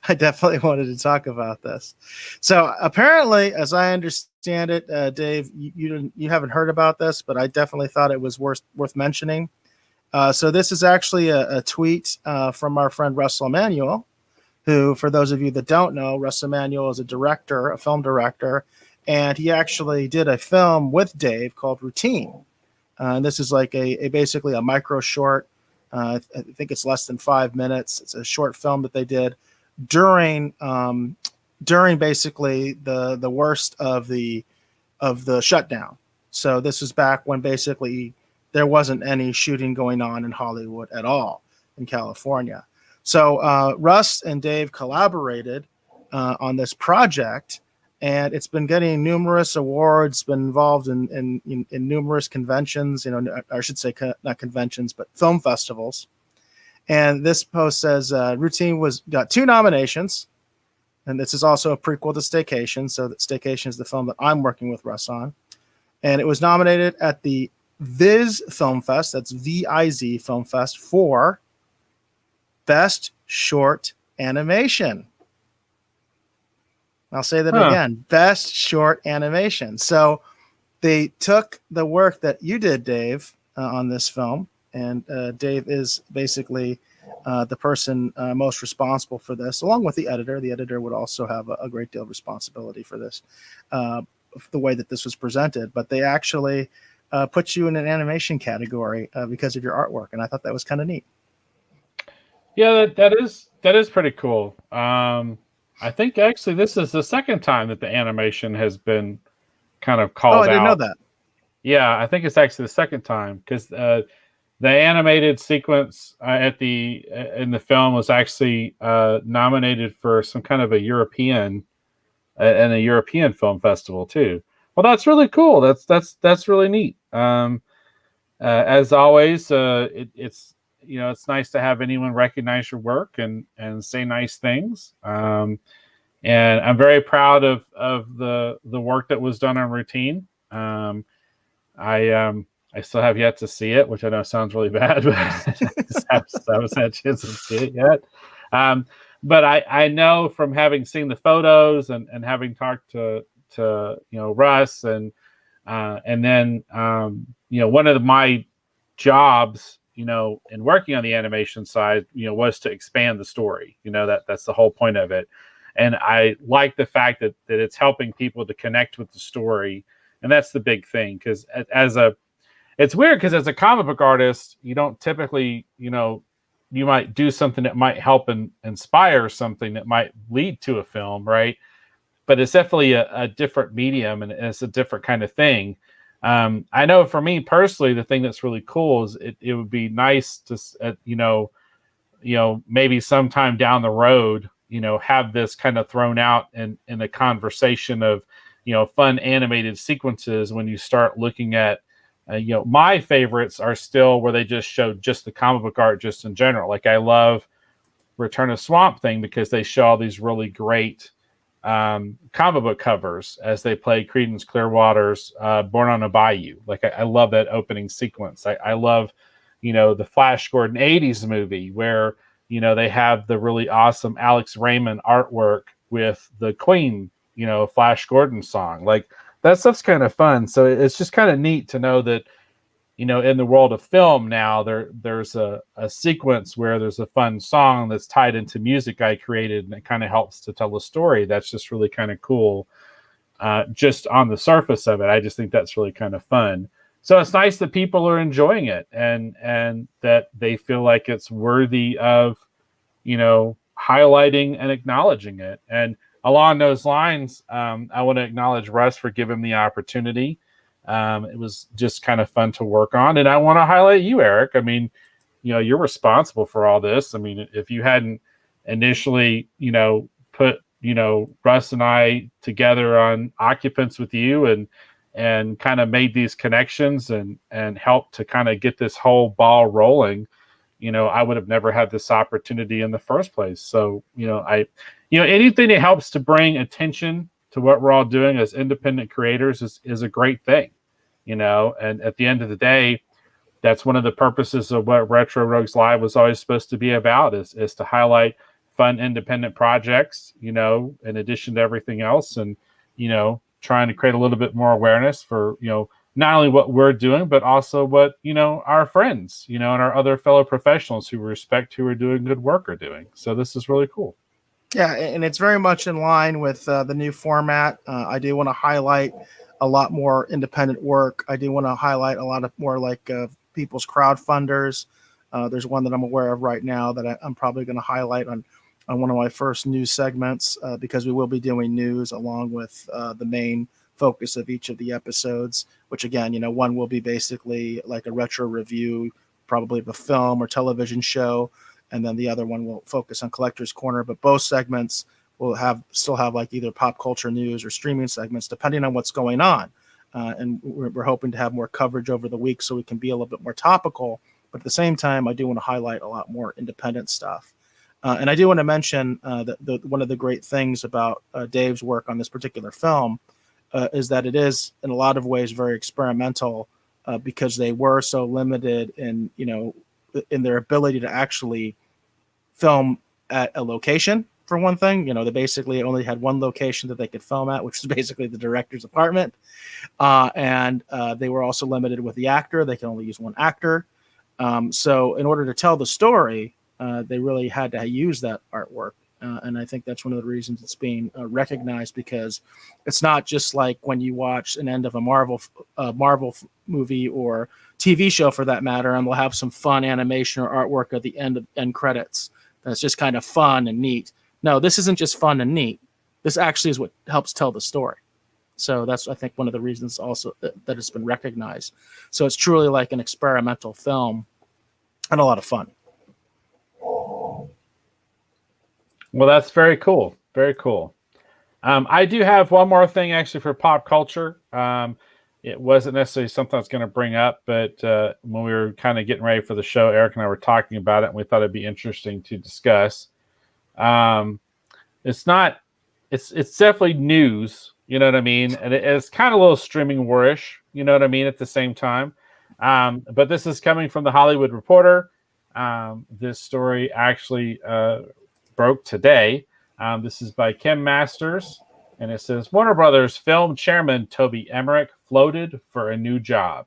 I definitely wanted to talk about this. So apparently, as I understand it, Dave, you haven't heard about this, but I definitely thought it was worth mentioning. So this is actually a tweet from our friend Russell Emanuel, who, for those of you that don't know, Russell Emanuel is a film director, and he actually did a film with Dave called Routine. And this is like basically a micro short. I think it's less than 5 minutes. It's a short film that they did during basically the worst of the shutdown. So this was back when basically there wasn't any shooting going on in Hollywood at all in California. So Russ and Dave collaborated on this project, and it's been getting numerous awards, been involved in numerous conventions, I should say not conventions, but film festivals. And this post says Routine got 2 nominations, and this is also a prequel to Staycation. So that Staycation is the film that I'm working with Russ on. And it was nominated at the Viz Film Fest, that's VIZ Film Fest, for Best Short Animation. I'll say that again, Best Short Animation. So they took the work that you did, Dave, on this film, and Dave is basically the person most responsible for this, along with the editor. The editor would also have a great deal of responsibility for this, the way that this was presented. But they actually put you in an animation category because of your artwork, and I thought that was kind of neat. Yeah, that is pretty cool. I think actually this is the second time that the animation has been kind of called out. Oh, I didn't know that. Yeah, I think it's actually the second time because the animated sequence in the film was actually nominated for some kind of a European and a European film festival too. Well, that's really cool. That's really neat. As always, it's nice to have anyone recognize your work and say nice things. And I'm very proud of the work that was done on Routine. I still have yet to see it, which I know sounds really bad, but I haven't had a chance to see it yet. But I know from having seen the photos and having talked to Russ and then one of my jobs in working on the animation side was to expand the story. That's the whole point of it. And I like the fact that it's helping people to connect with the story. And that's the big thing, because it's weird because as a comic book artist, you don't typically, you might do something that might help and inspire something that might lead to a film, right? But it's definitely a different medium, and it's a different kind of thing. I know for me personally, the thing that's really cool is it would be nice to, maybe sometime down the road, have this kind of thrown out in a conversation of, fun animated sequences when you start looking at, my favorites are still where they just showed just the comic book art just in general. Like I love Return of Swamp Thing because they show all these really great comic book covers as they play Creedence Clearwater's Born on a Bayou. Like I love that opening sequence. I love, the Flash Gordon 80s movie where, they have the really awesome Alex Raymond artwork with the Queen, Flash Gordon song. Like that stuff's kind of fun. So it's just kind of neat to know that, in the world of film now, there's a sequence where there's a fun song that's tied into music I created, and it kind of helps to tell a story. That's just really kind of cool. Just on the surface of it, I just think that's really kind of fun. So it's nice that people are enjoying it and that they feel like it's worthy of, highlighting and acknowledging it. And along those lines, I want to acknowledge Russ for giving me the opportunity. It was just kind of fun to work on. And I want to highlight you, Eric. I mean, you're responsible for all this. I mean, if you hadn't initially, put, Russ and I together on Occupants with you and kind of made these connections and helped to kind of get this whole ball rolling, I would have never had this opportunity in the first place. So, anything that helps to bring attention to what we're all doing as independent creators is a great thing, and at the end of the day, that's one of the purposes of what Retro Rogues Live was always supposed to be about is to highlight fun independent projects, in addition to everything else. And, trying to create a little bit more awareness for, not only what we're doing, but also what, our friends, and our other fellow professionals who we respect, who are doing good work are doing. So this is really cool. Yeah, and it's very much in line with the new format. I do want to highlight a lot more independent work. I do want to highlight a lot of more like people's crowdfunders. There's one that I'm aware of right now that I'm probably going to highlight on one of my first news segments because we will be doing news along with the main focus of each of the episodes, which again, one will be basically like a retro review, probably of a film or television show. And then the other one will focus on Collector's Corner, but both segments will still have like either pop culture news or streaming segments, depending on what's going on. And we're hoping to have more coverage over the week so we can be a little bit more topical. But at the same time, I do want to highlight a lot more independent stuff. And I do want to mention that one of the great things about Dave's work on this particular film is that it is in a lot of ways very experimental because they were so limited in their ability to actually film at a location. For one thing, they basically only had one location that they could film at, which is basically the director's apartment. And they were also limited with the actor. They can only use one actor. So in order to tell the story, they really had to use that artwork. And I think that's one of the reasons it's being recognized, because it's not just like when you watch an end of a Marvel movie or TV show for that matter, and they'll have some fun animation or artwork at the end credits. That's just kind of fun and neat. No, this isn't just fun and neat. This actually is what helps tell the story. So that's, I think, one of the reasons also that it's been recognized. So it's truly like an experimental film and a lot of fun. Well, that's very cool. Very cool. I do have one more thing actually for pop culture. It wasn't necessarily something I was going to bring up, but when we were kind of getting ready for the show, Eric and I were talking about it, and we thought it'd be interesting to discuss. It's definitely news, you know what I mean? And it's kind of a little streaming warish, you know what I mean, at the same time. But this is coming from the Hollywood Reporter. This story actually broke today. This is by Kim Masters, and it says, Warner Brothers film chairman Toby Emmerich floated for a new job.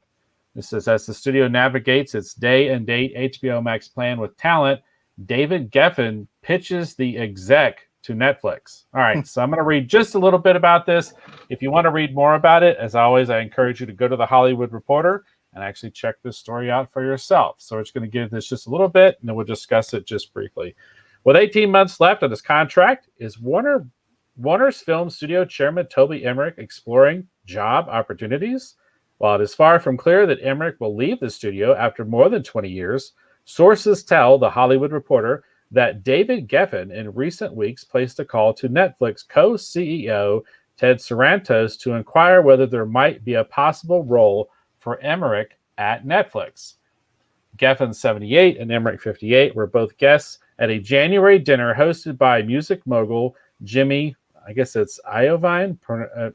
This says, as the studio navigates its day and date HBO Max plan with talent, David Geffen pitches the exec to Netflix. All right, so I'm going to read just a little bit about this. If you want to read more about it, as always, I encourage you to go to the Hollywood Reporter and actually check this story out for yourself. So we're just going to give this just a little bit, and then we'll discuss it just briefly. With 18 months left on his contract, is Warner's film studio chairman Toby Emmerich exploring job opportunities? While it is far from clear that Emmerich will leave the studio after more than 20 years, sources tell the Hollywood Reporter that David Geffen in recent weeks placed a call to Netflix co-CEO Ted Sarandos to inquire whether there might be a possible role for Emmerich at Netflix. Geffen, 78, and Emmerich, 58, were both guests at a January dinner hosted by music mogul Jimmy, I guess it's Iovine.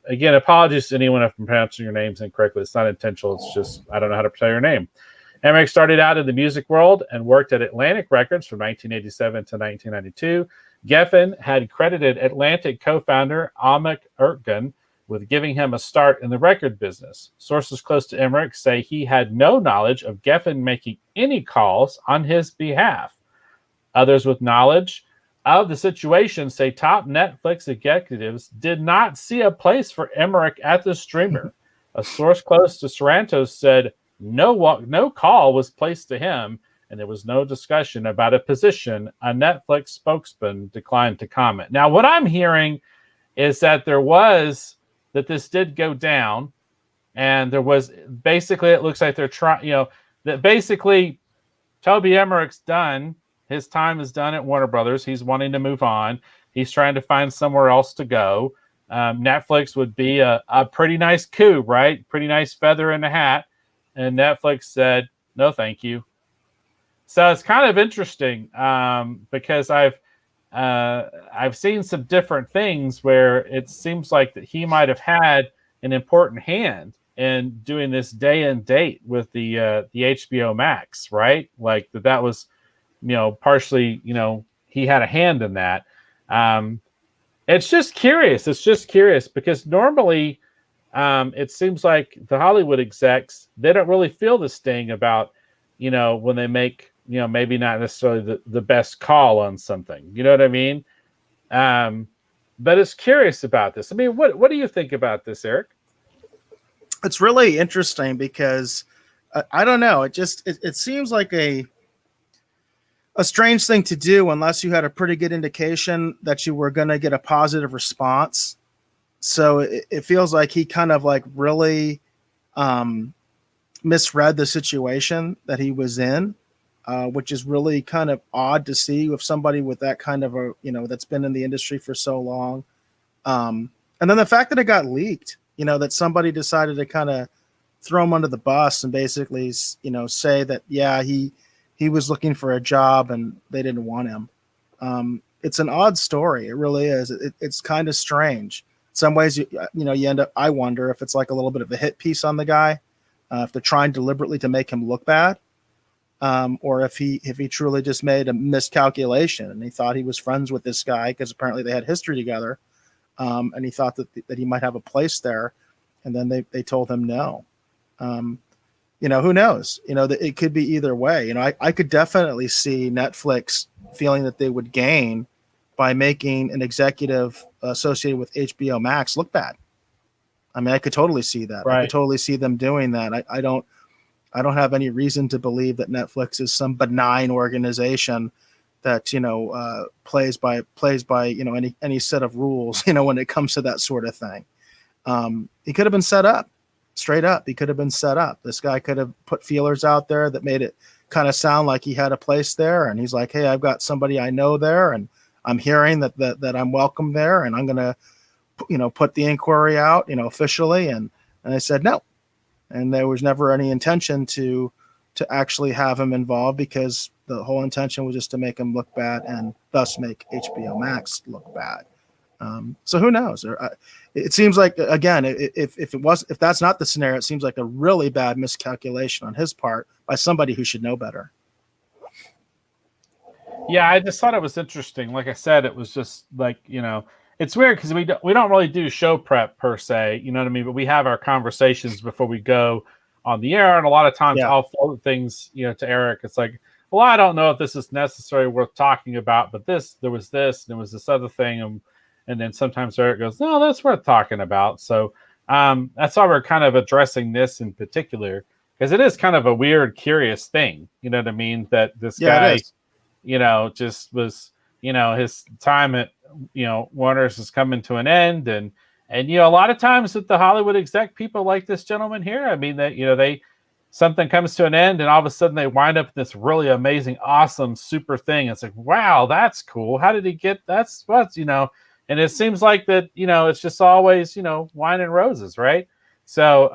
Again, apologies to anyone if I'm pronouncing your names incorrectly. It's not intentional. It's just I don't know how to pronounce your name. Emmerich started out in the music world and worked at Atlantic Records from 1987 to 1992. Geffen had credited Atlantic co-founder Ahmet Ertegun with giving him a start in the record business. Sources close to Emmerich say he had no knowledge of Geffen making any calls on his behalf. Others with knowledge of the situation say top Netflix executives did not see a place for Emmerich at the streamer. A source close to Sarandos said no call was placed to him, and there was no discussion about a position. A Netflix spokesman declined to comment. Now, what I'm hearing is that this did go down, and there was basically it looks like they're trying, that basically Toby Emmerich's done. His time is done at Warner Brothers. He's wanting to move on. He's trying to find somewhere else to go. Netflix would be a pretty nice coup, right? Pretty nice feather in the hat. And Netflix said, no, thank you. So it's kind of interesting because I've seen some different things where it seems like that he might have had an important hand in doing this day and date with the HBO Max, right? Like that was, partially, he had a hand in that. It's just curious. It's just curious because normally it seems like the Hollywood execs, they don't really feel the sting about, when they make, maybe not necessarily the best call on something. You know what I mean? But it's curious about this. I mean, what do you think about this, Eric? It's really interesting because I don't know. It seems like a strange thing to do unless you had a pretty good indication that you were going to get a positive response. So it feels like he kind of like really misread the situation that he was in, which is really kind of odd to see with somebody with that kind of that's been in the industry for so long. And then the fact that it got leaked, that somebody decided to kind of throw him under the bus and basically, say that, yeah, he was looking for a job and they didn't want him. It's an odd story. It really is. It's kind of strange. In some ways, you end up, I wonder if it's like a little bit of a hit piece on the guy, if they're trying deliberately to make him look bad, or if he truly just made a miscalculation and he thought he was friends with this guy because apparently they had history together, and he thought that he might have a place there, and then they told him no. Who knows? It could be either way. I could definitely see Netflix feeling that they would gain by making an executive associated with HBO Max look bad. I mean, I could totally see that. Right. I could totally see them doing that. I don't have any reason to believe that Netflix is some benign organization that plays by any set of rules. When it comes to that sort of thing, he could have been set up. Straight up, he could have been set up. This guy could have put feelers out there that made it kind of sound like he had a place there. And he's like, hey, I've got somebody I know there, and I'm hearing that I'm welcome there, and I'm going to, put the inquiry out, officially. And I said no. And there was never any intention to actually have him involved because the whole intention was just to make him look bad and thus make HBO Max look bad. So who knows? It seems like, again, if that's not the scenario, it seems like a really bad miscalculation on his part by somebody who should know better. Yeah, I just thought it was interesting. Like I said, it was just like, it's weird because we don't really do show prep per se, you know what I mean? But we have our conversations before we go on the air, and a lot of times I'll float things, to Eric. It's like, well, I don't know if this is necessarily worth talking about, but there was this, and there was this other thing, and then sometimes Eric goes, no, that's worth talking about. So that's why we're kind of addressing this in particular, because it is kind of a weird, curious thing. You know what I mean? That this guy, just was, his time at, Warner's is coming to an end. And a lot of times with the Hollywood exec, people like this gentleman here, I mean, that, something comes to an end and all of a sudden they wind up in this really amazing, awesome, super thing. It's like, wow, that's cool. How did he get that's what, and it seems like that, it's just always, wine and roses, right? So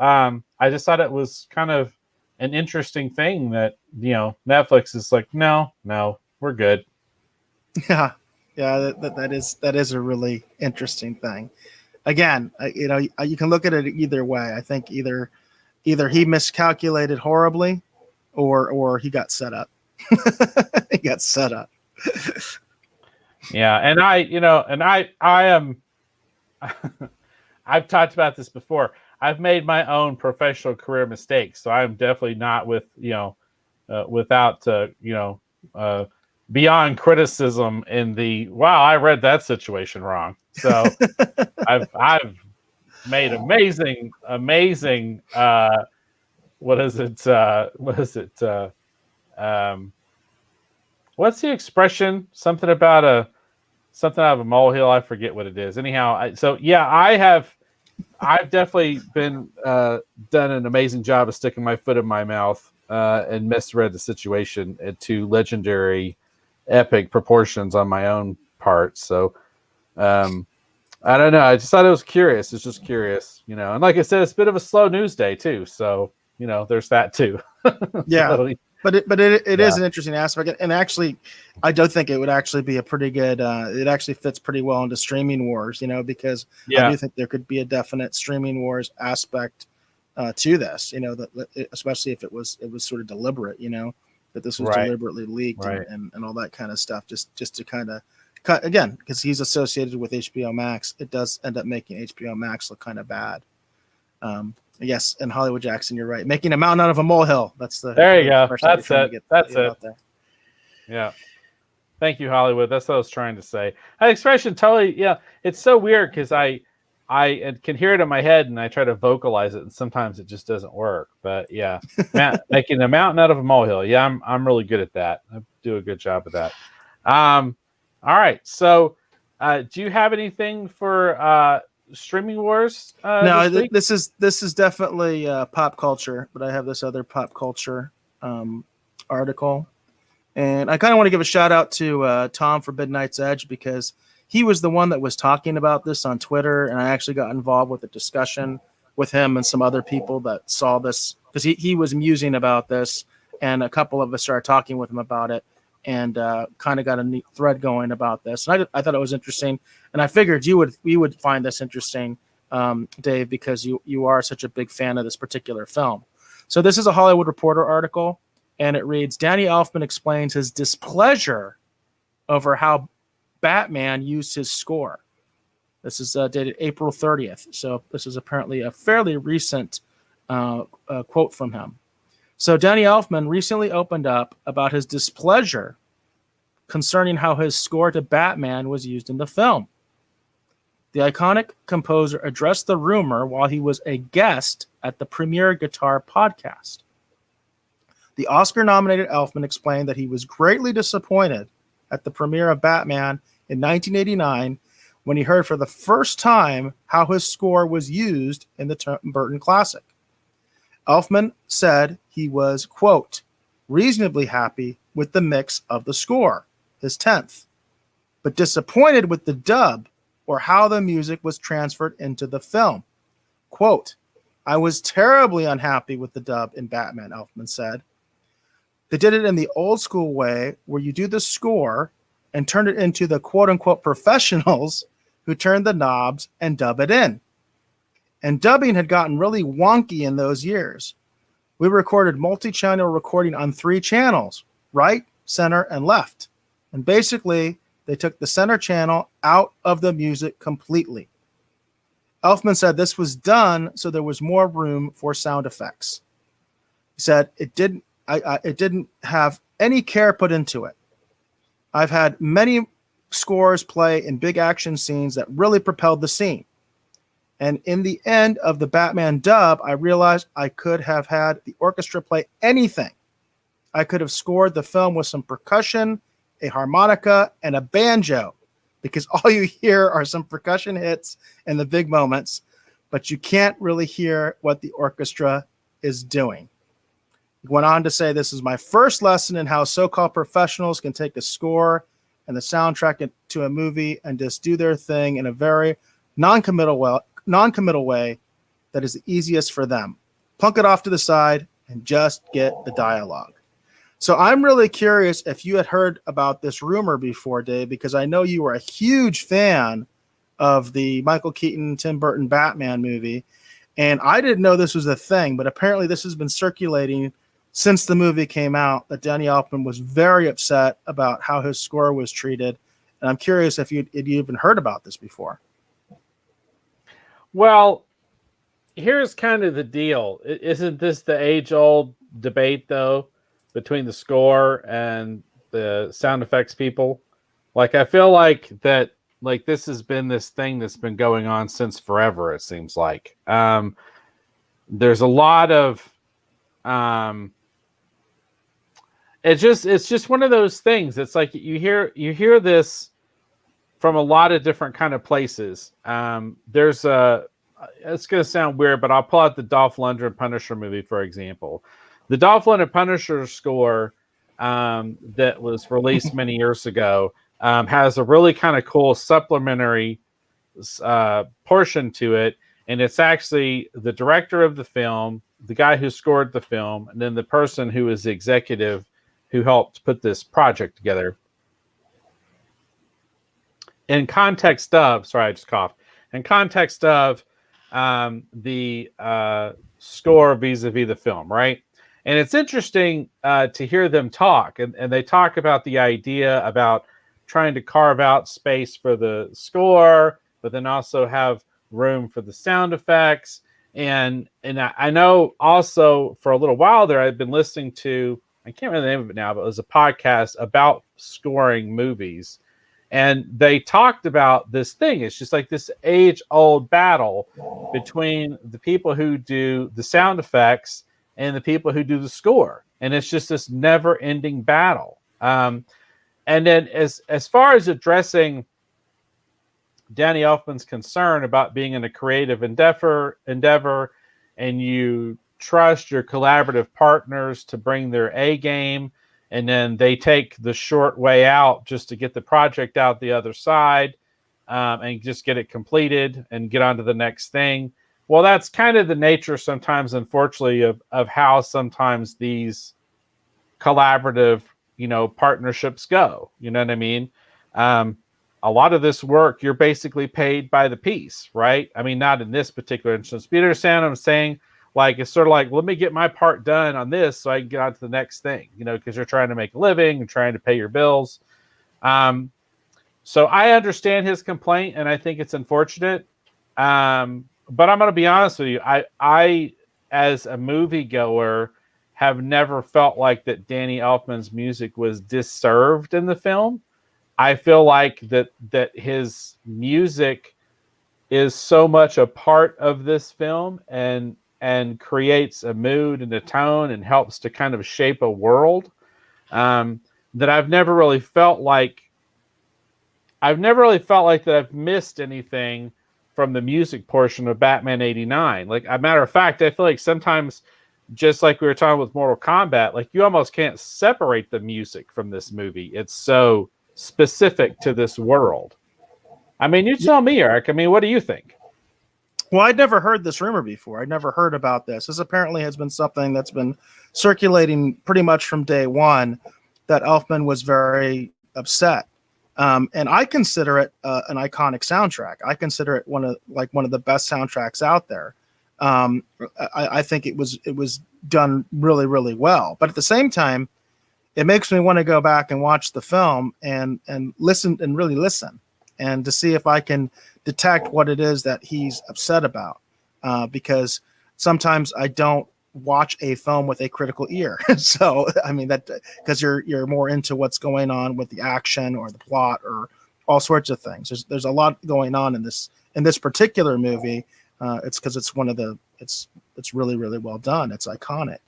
I just thought it was kind of an interesting thing that, Netflix is like, no, we're good. Yeah, that is a really interesting thing. Again, you can look at it either way. I think either he miscalculated horribly, or he got set up. He got set up. Yeah, and I am. I've talked about this before. I've made my own professional career mistakes, so I'm definitely not without beyond criticism in the wow. I read that situation wrong. So I've made amazing. What is it? What's the expression? Something out of a molehill. I forget what it is. Anyhow, I have I've definitely been done an amazing job of sticking my foot in my mouth and misread the situation to legendary, epic proportions on my own part. So I don't know. I just thought it was curious. It's just curious, And like I said, it's a bit of a slow news day too. So there's that too. Yeah. So, It yeah. is an interesting aspect, and actually, I do think it would actually be a pretty good. It actually fits pretty well into streaming wars, because I Yeah. do think there could be a definite streaming wars aspect to this, that especially if it was sort of deliberate, that this was Right. deliberately leaked Right. and all that kind of stuff, just to kind of cut again because he's associated with HBO Max. It does end up making HBO Max look kind of bad. Yes, and Hollywood Jackson, you're right. Making a mountain out of a molehill. That's the There you go. expression that That's you're trying it. to get That's it. out there. Yeah. Thank you, Hollywood. That's what I was trying to say. That expression totally, yeah. It's so weird because I can hear it in my head and I try to vocalize it, and sometimes it just doesn't work. But yeah, making a mountain out of a molehill. Yeah, I'm really good at that. I do a good job of that. All right. So, do you have anything for streaming wars? No, this week? this is definitely pop culture, but I have this other pop culture article. And I kind of want to give a shout out to Tom for Midnight's Edge because he was the one that was talking about this on Twitter, and I actually got involved with a discussion with him and some other people that saw this because he was musing about this, and a couple of us started talking with him about it, and kind of got a neat thread going about this. And I thought it was interesting, and I figured you would find this interesting, Dave, because you are such a big fan of this particular film. So this is a Hollywood Reporter article. And it reads, Danny Elfman explains his displeasure over how Batman used his score. This is dated April 30th. So this is apparently a fairly recent quote from him. So Danny Elfman recently opened up about his displeasure concerning how his score to Batman was used in the film. The iconic composer addressed the rumor while he was a guest at the Premiere Guitar podcast. The Oscar-nominated Elfman explained that he was greatly disappointed at the premiere of Batman in 1989 when he heard for the first time how his score was used in the Tim Burton classic. Elfman said he was, quote, reasonably happy with the mix of the score, his 10th, but disappointed with the dub or how the music was transferred into the film. Quote, I was terribly unhappy with the dub in Batman, Elfman said. They did it in the old school way where you do the score and turn it into the quote unquote professionals who turn the knobs and dub it in. And dubbing had gotten really wonky in those years. We recorded multi-channel recording on 3 channels, right, center, and left. And basically, they took the center channel out of the music completely. Elfman said this was done so there was more room for sound effects. He said it didn't have any care put into it. I've had many scores play in big action scenes that really propelled the scene. And in the end of the Batman dub, I realized I could have had the orchestra play anything. I could have scored the film with some percussion, a harmonica, and a banjo, because all you hear are some percussion hits and the big moments, but you can't really hear what the orchestra is doing. He went on to say, this is my first lesson in how so-called professionals can take a score and the soundtrack to a movie and just do their thing in a very non-committal way that is the easiest for them. Plunk it off to the side and just get the dialogue. So I'm really curious if you had heard about this rumor before, Dave, because I know you were a huge fan of the Michael Keaton, Tim Burton Batman movie, and I didn't know this was a thing, but apparently this has been circulating since the movie came out, that Danny Elfman was very upset about how his score was treated. And I'm curious if you'd even heard about this before. Well, here's kind of the deal. Isn't this the age-old debate, though, between the score and the sound effects people? Like, I feel like that, like, this has been this thing that's been going on since forever, it seems like. There's a lot of... it's just one of those things. It's like you hear this from a lot of different kind of places. There's it's going to sound weird, but I'll pull out the Dolph Lundgren Punisher movie, for example. The Dolph Lundgren Punisher score that was released many years ago has a really kind of cool supplementary portion to it. And it's actually the director of the film, the guy who scored the film, and then the person who is the executive who helped put this project together. In context of, sorry, I just coughed. In context of the score vis-a-vis the film, right? And it's interesting to hear them talk, and they talk about the idea about trying to carve out space for the score, but then also have room for the sound effects. And I know also for a little while there, I've been listening to, I can't remember the name of it now, but it was a podcast about scoring movies. And they talked about this thing. It's just like this age-old battle between the people who do the sound effects and the people who do the score. And it's just this never-ending battle. And then as far as addressing Danny Elfman's concern about being in a creative endeavor, and you trust your collaborative partners to bring their A game, and then they take the short way out just to get the project out the other side and just get it completed and get on to the next thing. Well, that's kind of the nature sometimes, unfortunately, of how sometimes these collaborative, partnerships go. You know what I mean? A lot of this work, you're basically paid by the piece, right? I mean, not in this particular instance. But you understand what I'm saying? Like, it's sort of like, let me get my part done on this so I can get on to the next thing, because you're trying to make a living and trying to pay your bills. So I understand his complaint, and I think it's unfortunate. But I'm going to be honest with you. I, as a moviegoer, have never felt like that Danny Elfman's music was disserved in the film. I feel like that his music is so much a part of this film and creates a mood and a tone and helps to kind of shape a world that I've never really felt like that I've missed anything from the music portion of Batman 89. Like, a matter of fact, I feel like sometimes, just like we were talking with Mortal Kombat, like, you almost can't separate the music from this movie. It's so specific to this world. I mean, you tell me, Eric. I mean, what do you think? Well, I'd never heard this rumor before. I'd never heard about this. This apparently has been something that's been circulating pretty much from day one, that Elfman was very upset. And I consider it an iconic soundtrack. I consider it one of the best soundtracks out there. I think it was done really, really well. But at the same time, it makes me want to go back and watch the film and listen and really listen, and to see if I can detect what it is that he's upset about. Because sometimes I don't watch a film with a critical ear. So, I mean, that because you're more into what's going on with the action or the plot or all sorts of things. There's a lot going on in this particular movie. It's because it's really, really well done. It's iconic.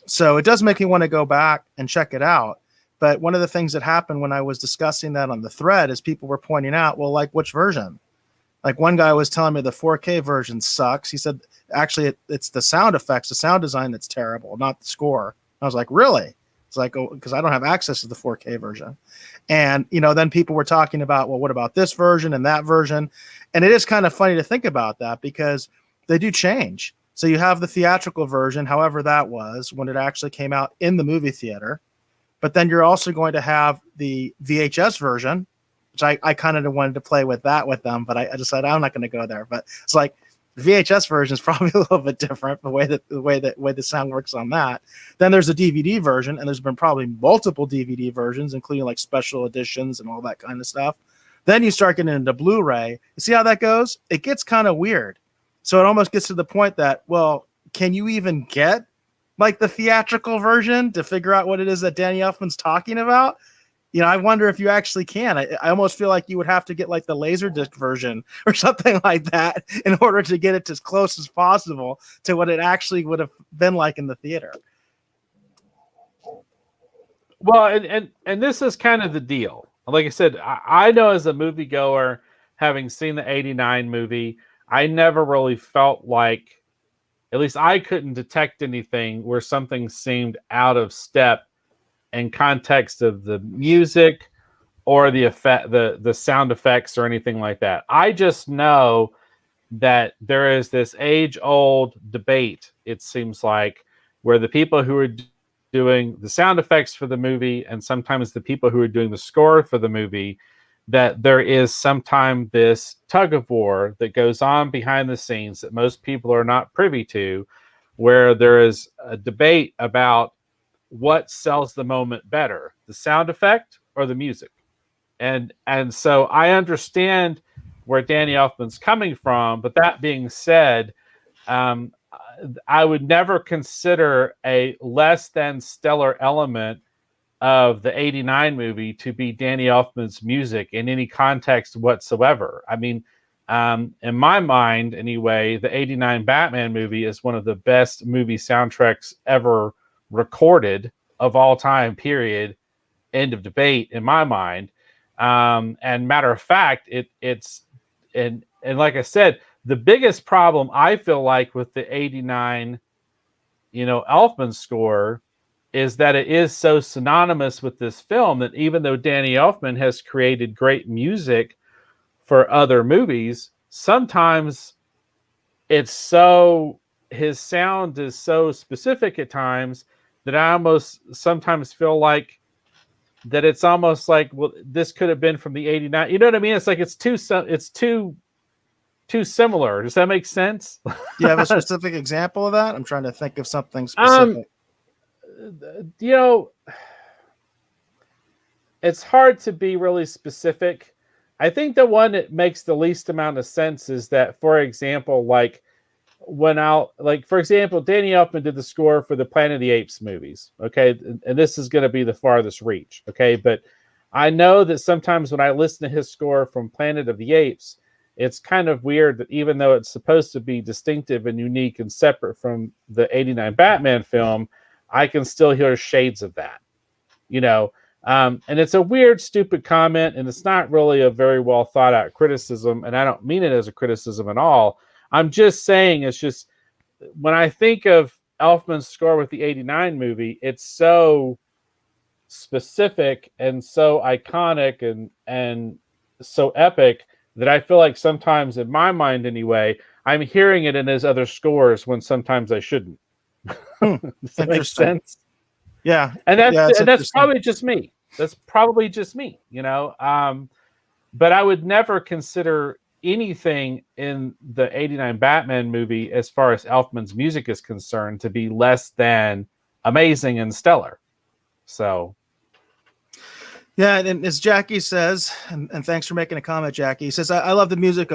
So it does make me want to go back and check it out. But one of the things that happened when I was discussing that on the thread is people were pointing out, well, like, which version? Like, one guy was telling me the 4K version sucks. He said, actually, it's the sound effects, the sound design that's terrible, not the score. I was like, really? It's like, oh, because I don't have access to the 4K version. And, then people were talking about, well, what about this version and that version? And it is kind of funny to think about that, because they do change. So you have the theatrical version, however that was, when it actually came out in the movie theater. But then you're also going to have the VHS version, which I kind of wanted to play with that with them, but I decided I'm not going to go there. But it's like, the VHS version is probably a little bit different, the way the sound works on that. Then there's a DVD version, and there's been probably multiple DVD versions, including like special editions and all that kind of stuff. Then you start getting into Blu-ray. You see how that goes? It gets kind of weird. So it almost gets to the point that, well, can you even get like the theatrical version to figure out what it is that Danny Elfman's talking about? I wonder if you actually can. I almost feel like you would have to get like the Laserdisc version or something like that in order to get it as close as possible to what it actually would have been like in the theater. Well, and this is kind of the deal. Like I said, I know as a moviegoer, having seen the 89 movie, I never really felt like, at least I couldn't detect anything where something seemed out of step in context of the music or the effect, the sound effects or anything like that. I just know that there is this age-old debate, it seems like, where the people who are doing the sound effects for the movie and sometimes the people who are doing the score for the movie, that there is sometimes this tug of war that goes on behind the scenes that most people are not privy to, where there is a debate about what sells the moment better, the sound effect or the music. And so I understand where Danny Elfman's coming from, but that being said, um, I would never consider a less than stellar element of the '89 movie to be Danny Elfman's music in any context whatsoever. I mean, in my mind, anyway, the '89 Batman movie is one of the best movie soundtracks ever recorded of all time. Period. End of debate in my mind. And matter of fact, it's and like I said, the biggest problem I feel like with the '89, Elfman score is that it is so synonymous with this film that even though Danny Elfman has created great music for other movies, sometimes it's so his sound is so specific at times that I almost sometimes feel like that it's almost like, well, this could have been from the '89. You know what I mean? It's like it's too similar. Does that make sense? Do you have a specific example of that? I'm trying to think of something um, specific. you know, it's hard to be really specific. I think the one that makes the least amount of sense is that, for example, like for example, Danny Elfman did the score for the Planet of the Apes movies. Okay. And this is going to be the farthest reach. Okay. But I know that sometimes when I listen to his score from Planet of the Apes, it's kind of weird that even though it's supposed to be distinctive and unique and separate from the '89 Batman film, I can still hear shades of that, you know. And it's a weird, stupid comment, and it's not really a very well thought out criticism. And I don't mean it as a criticism at all. I'm just saying it's just when I think of Elfman's score with the '89 movie, it's so specific and so iconic and so epic that I feel like sometimes, in my mind anyway, I'm hearing it in his other scores when sometimes I shouldn't. Does that make Interesting. sense? Yeah. And Yeah, it's that's interesting. probably just me. That's probably just me, but I would never consider anything in the '89 Batman movie, as far as Elfman's music is concerned, to be less than amazing and stellar. So, Yeah, and as Jackie says, and thanks for making a comment, Jackie. He says, I love the music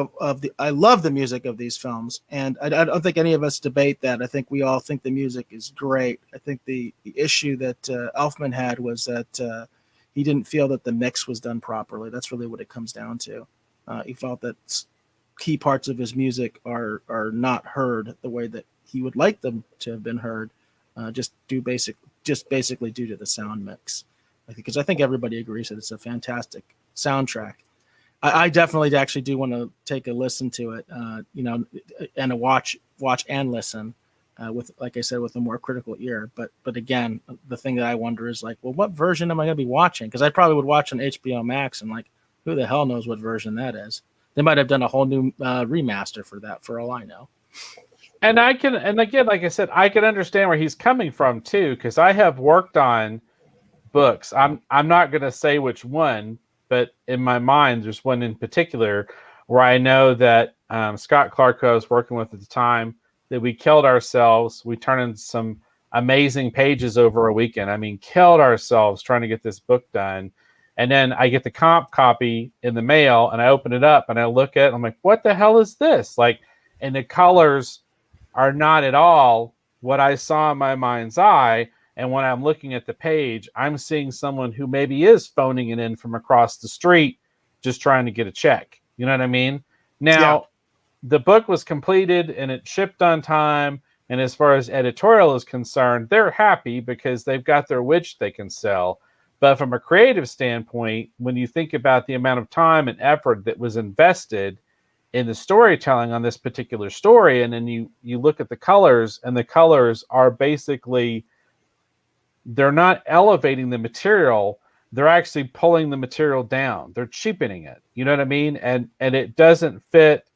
I love the music of these films, and I don't think any of us debate that. I think we all think the music is great. I think the issue that Elfman had was that he didn't feel that the mix was done properly. That's really what it comes down to. He felt that key parts of his music are not heard the way that he would like them to have been heard, just basically due to the sound mix. Because I think everybody agrees that it's a fantastic soundtrack. I definitely actually do want to take a listen to it, and a watch and listen with, like I said, with a more critical ear. But again, the thing that I wonder is like, well, what version am I going to be watching? Because I probably would watch on HBO Max, and like, who the hell knows what version that is? They might have done a whole new remaster for that, for all I know. and again, like I said, I can understand where he's coming from too, because I have worked on books. I'm not going to say which one, but in my mind, there's one in particular where I know that Scott Clark, who I was working with at the time, that we killed ourselves. We turned in some amazing pages over a weekend. I mean, killed ourselves trying to get this book done. And then I get the comp copy in the mail, and I open it up and I look at it. I'm like, what the hell is this? Like, and the colors are not at all what I saw in my mind's eye. And when I'm looking at the page, I'm seeing someone who maybe is phoning it in from across the street, just trying to get a check. You know what I mean? Yeah. Now, the book was completed and it shipped on time. And as far as editorial is concerned, they're happy because they've got their witch they can sell. But from a creative standpoint, when you think about the amount of time and effort that was invested in the storytelling on this particular story. And then you look at the colors, and the colors are basically, they're not elevating the material, they're actually pulling the material down. They're cheapening it. You know what I mean? And it doesn't fit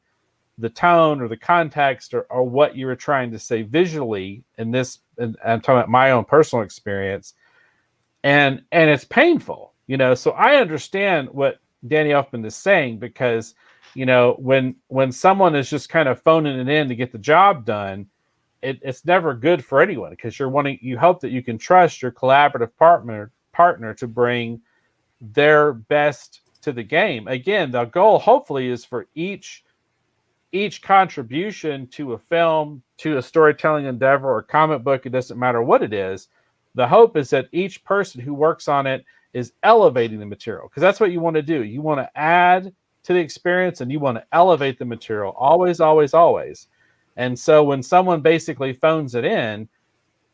the tone or the context or what you were trying to say visually in this. And I'm talking about my own personal experience. And it's painful, so I understand what Danny Elfman is saying, because, when someone is just kind of phoning it in to get the job done, it's never good for anyone, because you hope that you can trust your collaborative partner to bring their best to the game. Again, the goal hopefully is for each contribution to a film, to a storytelling endeavor or comic book, it doesn't matter what it is. The hope is that each person who works on it is elevating the material, because that's what you want to do. You want to add to the experience, and you want to elevate the material always, always, always. And so when someone basically phones it in,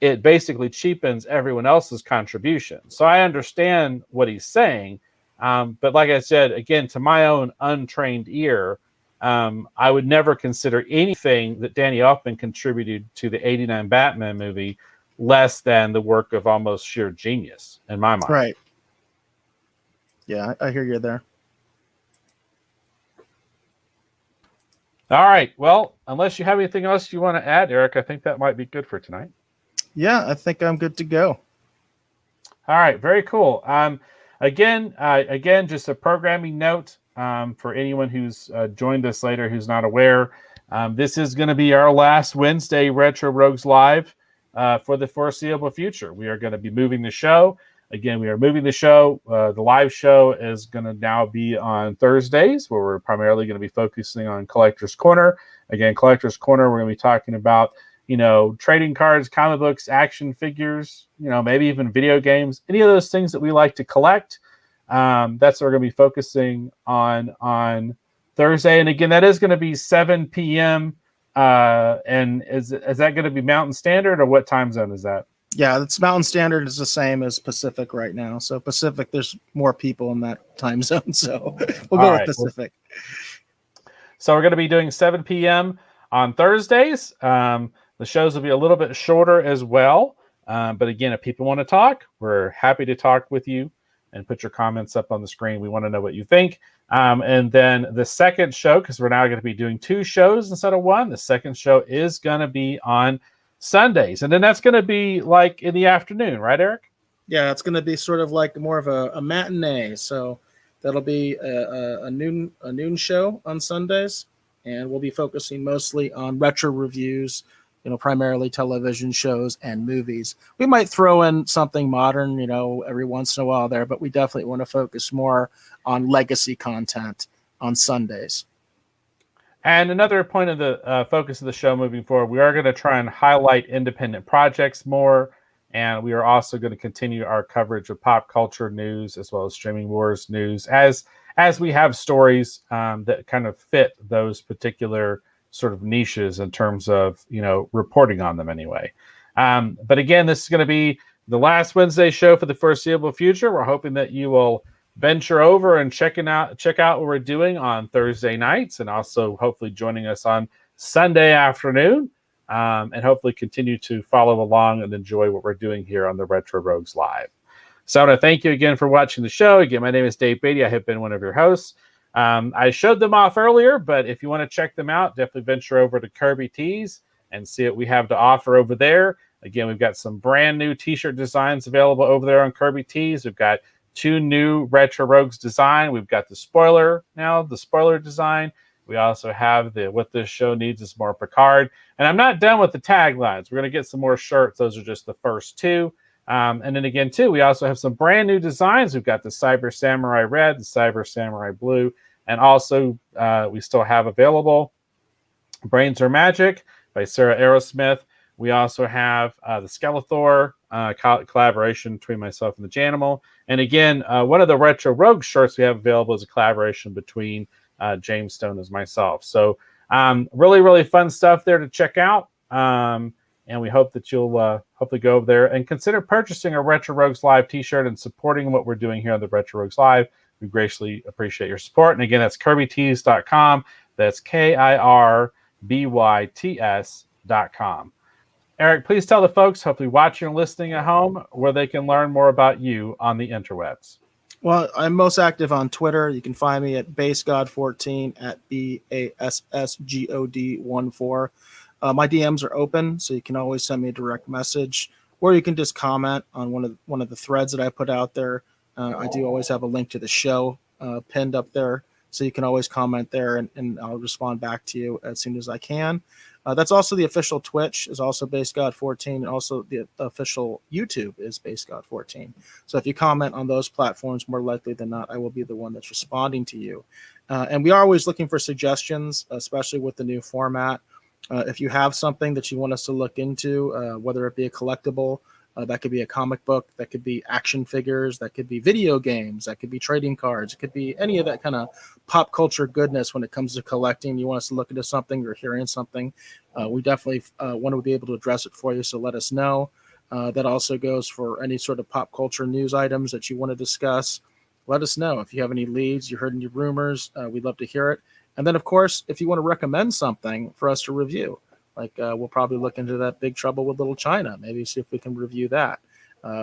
it basically cheapens everyone else's contribution. So I understand what he's saying. But like I said, again, to my own untrained ear, I would never consider anything that Danny Elfman contributed to the '89 Batman movie less than the work of almost sheer genius in my mind. Right. Yeah, I hear you there. All right. Well, unless you have anything else you want to add, Eric, I think that might be good for tonight. Yeah, I think I'm good to go. All right. Very cool. Again, just a programming note for anyone who's joined us later who's not aware. This is going to be our last Wednesday Retro Rogues Live for the foreseeable future. We are going to be moving the show. Again, we are moving the show. The live show is going to now be on Thursdays, where we're primarily going to be focusing on Collector's Corner. Again, Collector's Corner, we're going to be talking about, trading cards, comic books, action figures, maybe even video games, any of those things that we like to collect. That's what we're going to be focusing on Thursday. And again, that is going to be 7 p.m. And is that going to be Mountain Standard, or what time zone is that? Yeah, it's Mountain Standard is the same as Pacific right now. So Pacific, there's more people in that time zone. So we'll go with Pacific. So we're going to be doing 7 p.m. on Thursdays. The shows will be a little bit shorter as well. But again, if people want to talk, we're happy to talk with you and put your comments up on the screen. We want to know what you think. And then the second show, because we're now going to be doing 2 shows instead of 1, the second show is going to be on Sundays. And then that's going to be like in the afternoon, right, Eric? Yeah, it's going to be sort of like more of a matinee. So that'll be a noon show on Sundays. And we'll be focusing mostly on retro reviews, primarily television shows and movies. We might throw in something modern, every once in a while there, but we definitely want to focus more on legacy content on Sundays. And another point of the focus of the show moving forward, we are going to try and highlight independent projects more. And we are also going to continue our coverage of pop culture news as well as streaming wars news as we have stories that kind of fit those particular sort of niches in terms of, reporting on them anyway. But again, this is going to be the last Wednesday show for the foreseeable future. We're hoping that you will venture over and check out what we're doing on Thursday nights, and also hopefully joining us on Sunday afternoon, and hopefully continue to follow along and enjoy what we're doing here on the Retro Rogues Live. So I want to thank you again for watching the show. Again, my name is Dave Beatty. I have been one of your hosts. I showed them off earlier, but if you want to check them out, definitely venture over to Kirby Tees and see what we have to offer over there. Again, we've got some brand new t-shirt designs available over there on Kirby Tees. We've got 2 new Retro Rogues design. We've got the spoiler design. We also have the What This Show Needs Is More Picard. And I'm not done with the taglines. We're going to get some more shirts. Those are just the first 2. And then again, too, we also have some brand new designs. We've got the Cyber Samurai Red, the Cyber Samurai Blue, and also we still have available Brains Are Magic by Sarah Aerosmith. We also have the Skeletor collaboration between myself and the Janimal. And again, one of the Retro Rogue shirts we have available is a collaboration between James Stone and myself. So really, really fun stuff there to check out. And we hope that you'll hopefully go over there and consider purchasing a Retro Rogues Live t-shirt and supporting what we're doing here on the Retro Rogues Live. We graciously appreciate your support. And again, that's kirbytees.com That's KIRBYTS.com. Eric, please tell the folks, hopefully watching and listening at home, where they can learn more about you on the interwebs. Well, I'm most active on Twitter. You can find me at basegod14 at BASSGOD14. My DMs are open, so you can always send me a direct message, or you can just comment on one of the threads that I put out there. I do always have a link to the show pinned up there, so you can always comment there, and I'll respond back to you as soon as I can. That's also the official Twitch is also BaseGod14, and also the official YouTube is BaseGod14. So if you comment on those platforms, more likely than not, I will be the one that's responding to you. And we are always looking for suggestions, especially with the new format. If you have something that you want us to look into, whether it be a collectible, that could be a comic book, that could be action figures, that could be video games, that could be trading cards, it could be any of that kind of pop culture goodness when it comes to collecting. You want us to look into something or hearing something, we definitely want to be able to address it for you, so let us know. That also goes for any sort of pop culture news items that you want to discuss. Let us know if you have any leads, you heard any rumors. We'd love to hear it. And then, of course, if you want to recommend something for us to review, like we'll probably look into that Big Trouble with Little China, maybe see if we can review that.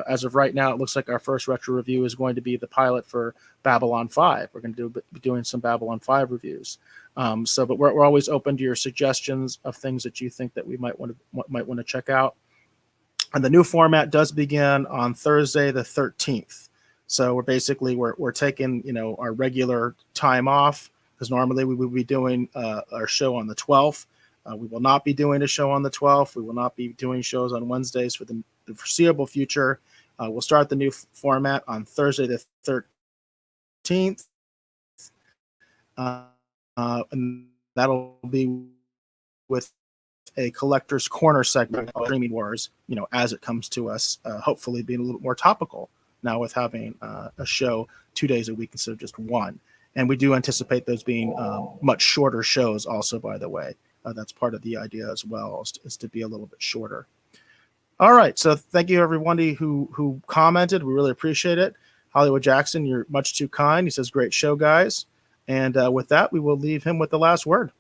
As of right now, it looks like our first retro review is going to be the pilot for Babylon 5. We're going to be doing some Babylon 5 reviews. But we're always open to your suggestions of things that you think that we might want to check out. And the new format does begin on Thursday the 13th. So we're taking our regular time off, because normally we would be doing our show on the 12th. We will not be doing a show on the 12th. We will not be doing shows on Wednesdays for the foreseeable future. We'll start the new format on Thursday the 13th. And that'll be with a collector's corner segment of Streaming Wars, as it comes to us, hopefully being a little more topical now with having a show 2 days a week instead of just one. And we do anticipate those being much shorter shows also, by the way. That's part of the idea as well, is to be a little bit shorter. All right. So thank you, everybody who commented. We really appreciate it. Hollywood Jackson, you're much too kind. He says, great show, guys. And with that, we will leave him with the last word.